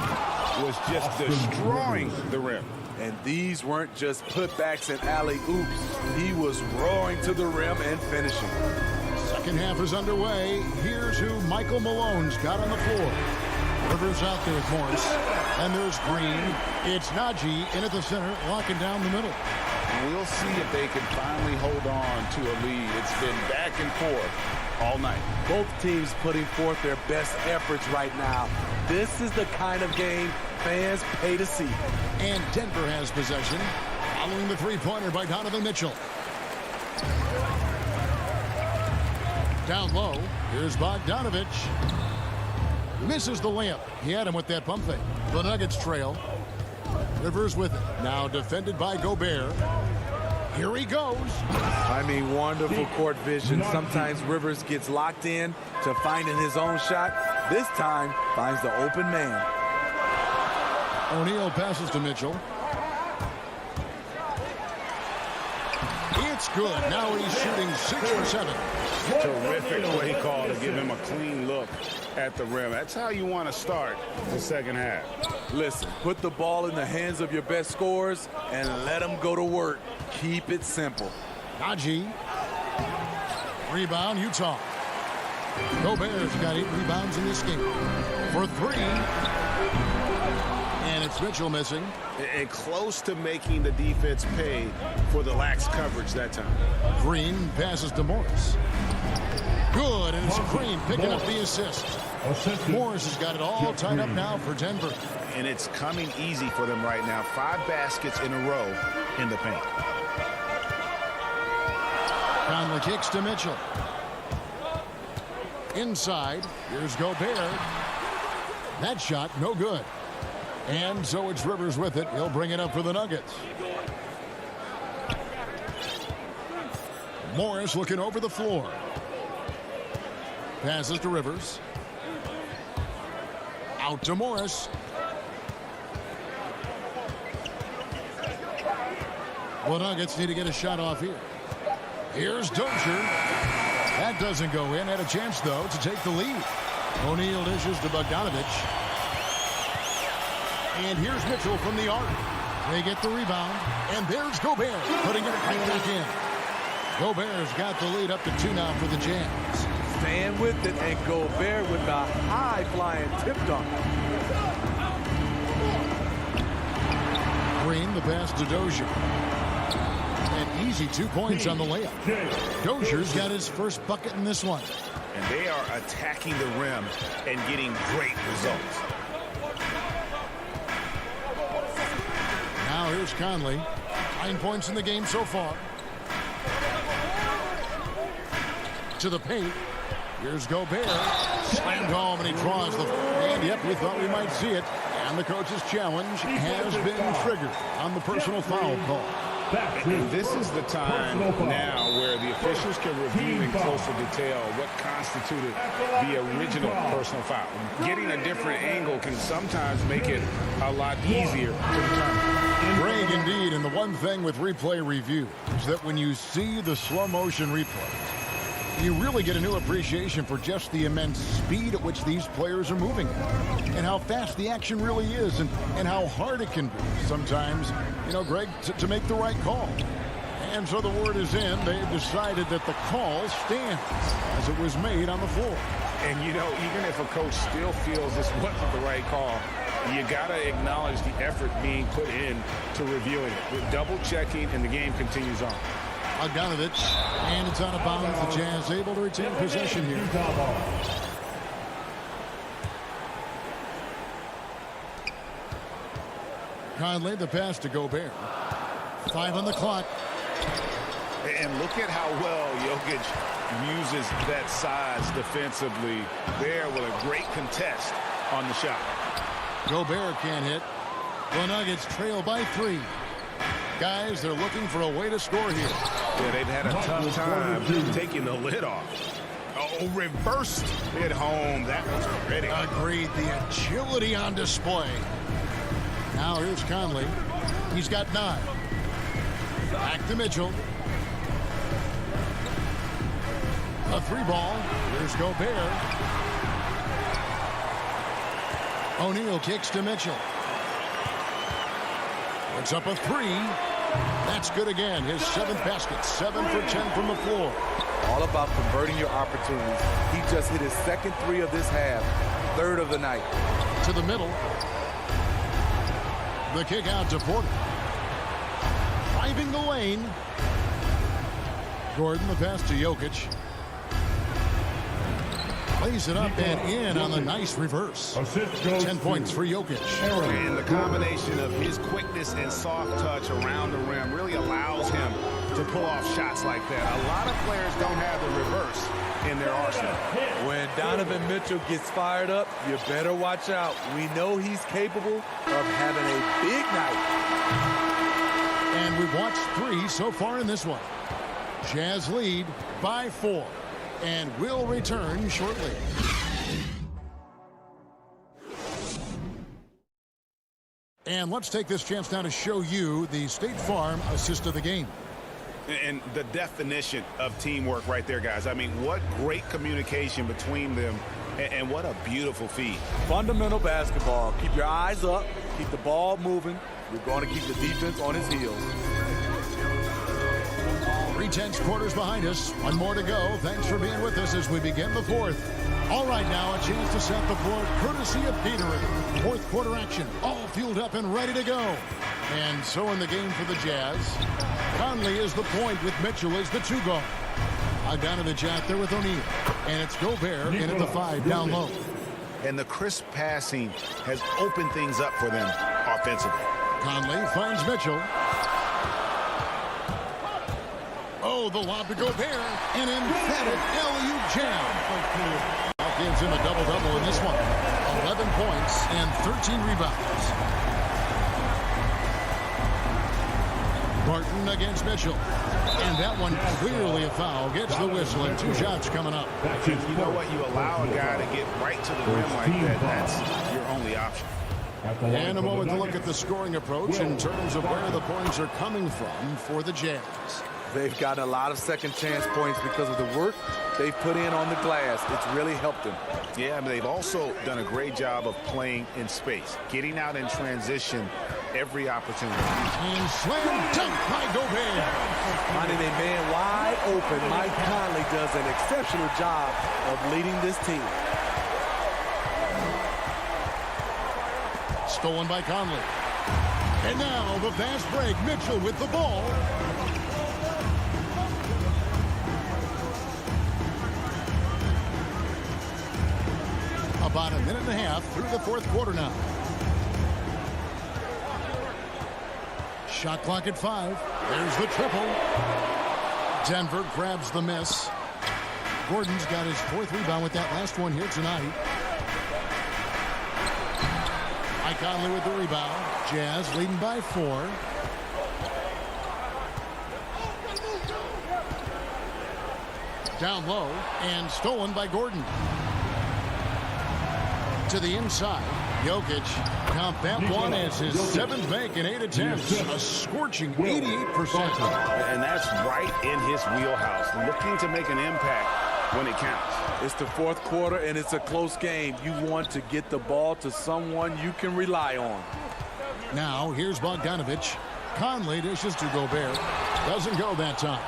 Was just destroying the rim. And these weren't just putbacks and alley-oops. He was roaring to the rim and finishing. Second half is underway. Here's who Michael Malone's got on the floor. Rivers out there with Morris. And there's Green. It's Najee in at the center, locking down the middle. We'll see if they can finally hold on to a lead. It's been back and forth all night. Both teams putting forth their best efforts right now. This is the kind of game fans pay to see. And Denver has possession, following the three-pointer by Donovan Mitchell. Down low, here's Bogdanovich. Misses the layup. He had him with that pump fake. The Nuggets trail. Rivers with it. Now defended by Gobert. Here he goes. I mean, wonderful court vision. Sometimes Rivers gets locked in to finding his own shot. This time, finds the open man. O'Neal passes to Mitchell. It's good. Now he's shooting 6 for 7. Terrific play call to give him a clean look at the rim. That's how you want to start the second half. Listen, put the ball in the hands of your best scorers and let them go to work. Keep it simple. Najee. Rebound, Utah. Gobert's got 8 rebounds in this game. For 3. And it's Mitchell missing. And close to making the defense pay for the lax coverage that time. Green passes to Morris. Good, and it's Green picking up the assist. Morris has got it all tied up now for Denver. And it's coming easy for them right now. 5 baskets in a row in the paint. Conley kicks to Mitchell. Inside, here's Gobert. That shot, no good. And so it's Rivers with it. He'll bring it up for the Nuggets. Morris looking over the floor. Passes to Rivers. Out to Morris. The Nuggets need to get a shot off here. Here's Dozier. That doesn't go in. Had a chance, though, to take the lead. O'Neal dishes to Bogdanovich. And here's Mitchell from the arc. They get the rebound. And there's Gobert putting it right back in. Gobert's got the lead up to 2 now for the Jazz. Staying with it, and Gobert with the high-flying tip dunk. Green, the pass to Dozier. An easy 2 points on the layup. Dozier's got his first bucket in this one. And they are attacking the rim and getting great results. Now here's Conley. 9 points in the game so far. To the paint. Here's Gobert. Slammed home, and he draws the... And, yep, we thought we might see it. And the coach's challenge has been triggered on the personal foul call. And this is the time now where the officials can review in closer detail what constituted the original personal foul. Getting a different angle can sometimes make it a lot easier to determine. Greg, indeed, and the one thing with replay review is that when you see the slow motion replay, you really get a new appreciation for just the immense speed at which these players are moving and how fast the action really is and how hard it can be sometimes, you know, Greg, to make the right call. And so the word is in. They've decided that the call stands as it was made on the floor. And, you know, even if a coach still feels this wasn't the right call, you got to acknowledge the effort being put in to reviewing it. With double checking, and the game continues on. Bogdanovich, and it's out of bounds. The Jazz able to retain possession here. Conley, the pass to Gobert. 5 on the clock. And look at how well Jokic uses that size defensively there with a great contest on the shot. Gobert can't hit. The Nuggets trail by 3. Guys, they're looking for a way to score here. Yeah, they've had a tough time taking the lid off. Oh, reversed it home. That was pretty. Agreed. The agility on display. Now here's Conley. He's got 9. Back to Mitchell. A 3-ball. Here's Gobert. O'Neal kicks to Mitchell. Puts up a 3. That's good again. His 7th basket. 7 for 10 from the floor. All about converting your opportunities. He just hit his 2nd 3 of this half. 3rd of the night. To the middle. The kick out to Porter. Driving the lane. Gordon, the pass to Jokic. Plays it up and in on the nice reverse. 10 points for Jokic. And the combination of his quickness and soft touch around the rim really allows him to pull off shots like that. A lot of players don't have the reverse in their arsenal. When Donovan Mitchell gets fired up, you better watch out. We know he's capable of having a big night. And we've watched 3 so far in this one. Jazz lead by 4. And will return shortly. And let's take this chance now to show you the State Farm assist of the game. And the definition of teamwork right there, guys. I mean, what great communication between them, and what a beautiful feed. Fundamental basketball. Keep your eyes up. Keep the ball moving. You're going to keep the defense on his heels. 3 intense quarters behind us. One more to go. Thanks for being with us as we begin the fourth. All right, now a chance to set the floor courtesy of Peterman. Fourth quarter action, all fueled up and ready to go. And so in the game for the Jazz, Conley is the point with Mitchell as the 2 guard. Bogdanovich out there with O'Neal. And it's Gobert in at the 5 down low. And the crisp passing has opened things up for them offensively. Conley finds Mitchell. Oh, the lob to Gobert. An emphatic alley-oop jam. That gives him a double-double in this one. 11 points and 13 rebounds. Barton against Mitchell. And that one clearly a foul. Gets the whistle and 2 shots coming up. You know what? You allow a guy to get right to the rim like that. That's your only option. And a moment to look at the scoring approach in terms of where the points are coming from for the Jazz. They've gotten a lot of second chance points because of the work they've put in on the glass. It's really helped them. Yeah, but they've also done a great job of playing in space, getting out in transition every opportunity. And slam dunk by Gobert. Finding a man wide open, Mike Conley does an exceptional job of leading this team. Stolen by Conley. And now the fast break. Mitchell with the ball. About a minute and a half through the fourth quarter now. Shot clock at 5. There's the triple. Denver grabs the miss. Gordon's got his 4th rebound with that last one here tonight. Mike Conley with the rebound. Jazz leading by 4. Down low and stolen by Gordon. To the inside. Jokic count that one as his 7th make in 8 attempts. A scorching 88%. And that's right in his wheelhouse. Looking to make an impact when it counts. It's the fourth quarter and it's a close game. You want to get the ball to someone you can rely on. Now here's Bogdanovich. Conley dishes to Gobert. Doesn't go that time.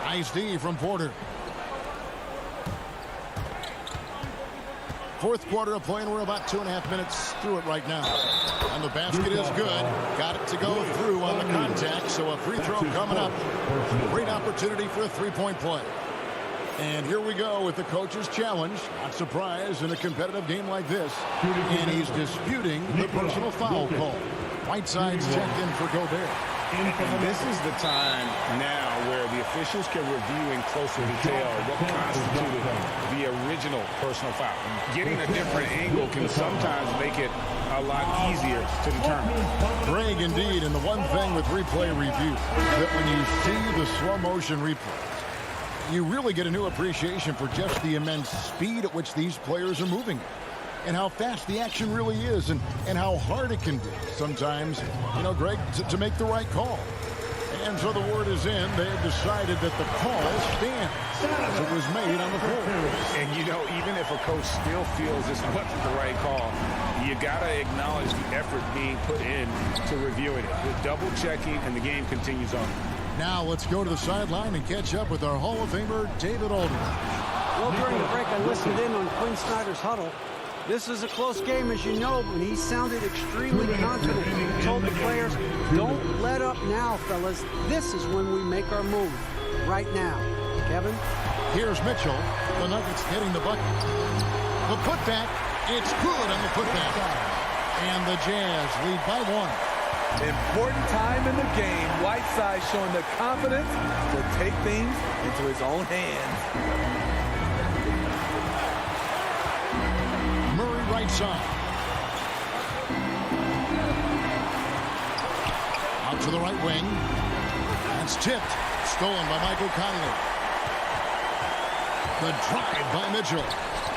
Nice D from Porter. Fourth quarter of play, and we're about 2.5 minutes through it right now. And the basket is good. Got it to go through on the contact, so a free throw coming up. Great opportunity for a 3-point play. And here we go with the coach's challenge. Not surprised in a competitive game like this. And he's disputing the personal foul call. Whiteside's checked in for Gobert. And this is the time now where the officials can review in closer detail what constituted the original personal foul. Getting a different angle can sometimes make it a lot easier to determine. Greg, indeed, and the one thing with replay review that when you see the slow motion replay, you really get a new appreciation for just the immense speed at which these players are moving. And how fast the action really is, and how hard it can be sometimes, you know, Greg, to make the right call. And so the word is in. They have decided that the call stands as it was made on the floor. And, you know, even if a coach still feels this wasn't the right call, you got to acknowledge the effort being put in to reviewing it. The double checking, and the game continues on. Now let's go to the sideline and catch up with our Hall of Famer, David Aldridge. Well, during the break, I listened in on Quinn Snyder's huddle. This is a close game, as you know, and he sounded extremely confident. He told the players, don't let up now, fellas. This is when we make our move. Right now. Kevin? Here's Mitchell. The Nuggets getting the bucket. The putback. It's good on the putback. And the Jazz lead by 1. Important time in the game. Whiteside showing the confidence to take things into his own hands. Right side. Out to the right wing. That's tipped. Stolen by Michael Conley. The drive by Mitchell.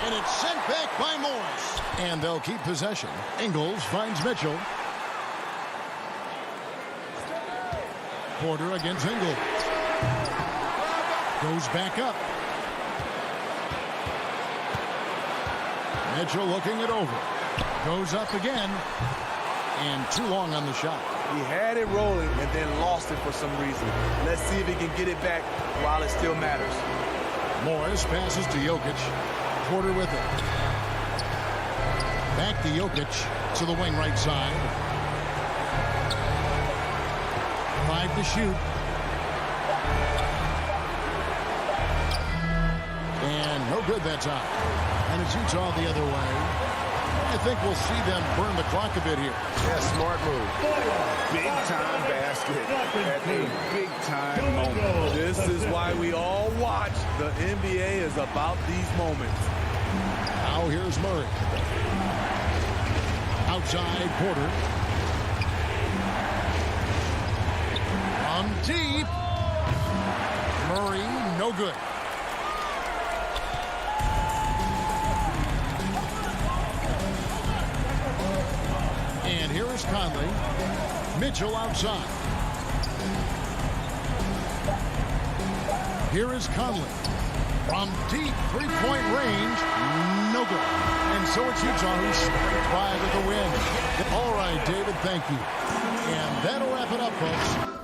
And it's sent back by Morris. And they'll keep possession. Ingles finds Mitchell. Porter against Ingles. Goes back up. Mitchell looking it over. Goes up again. And too long on the shot. He had it rolling and then lost it for some reason. Let's see if he can get it back while it still matters. Morris passes to Jokic. Porter with it. Back to Jokic to the wing right side. 5 to shoot. And no good that time. And it's Utah the other way. I think we'll see them burn the clock a bit here. Yeah, smart move. Big time basket at a big time moment. This is why we all watch. The NBA is about these moments. Now here's Murray. Outside Porter. From deep. Murray, no good. And here is Conley. Mitchell outside. Here is Conley. From deep three-point range, no good. And so it's Utah who scrapes by with the win. All right, David, thank you. And that'll wrap it up, folks.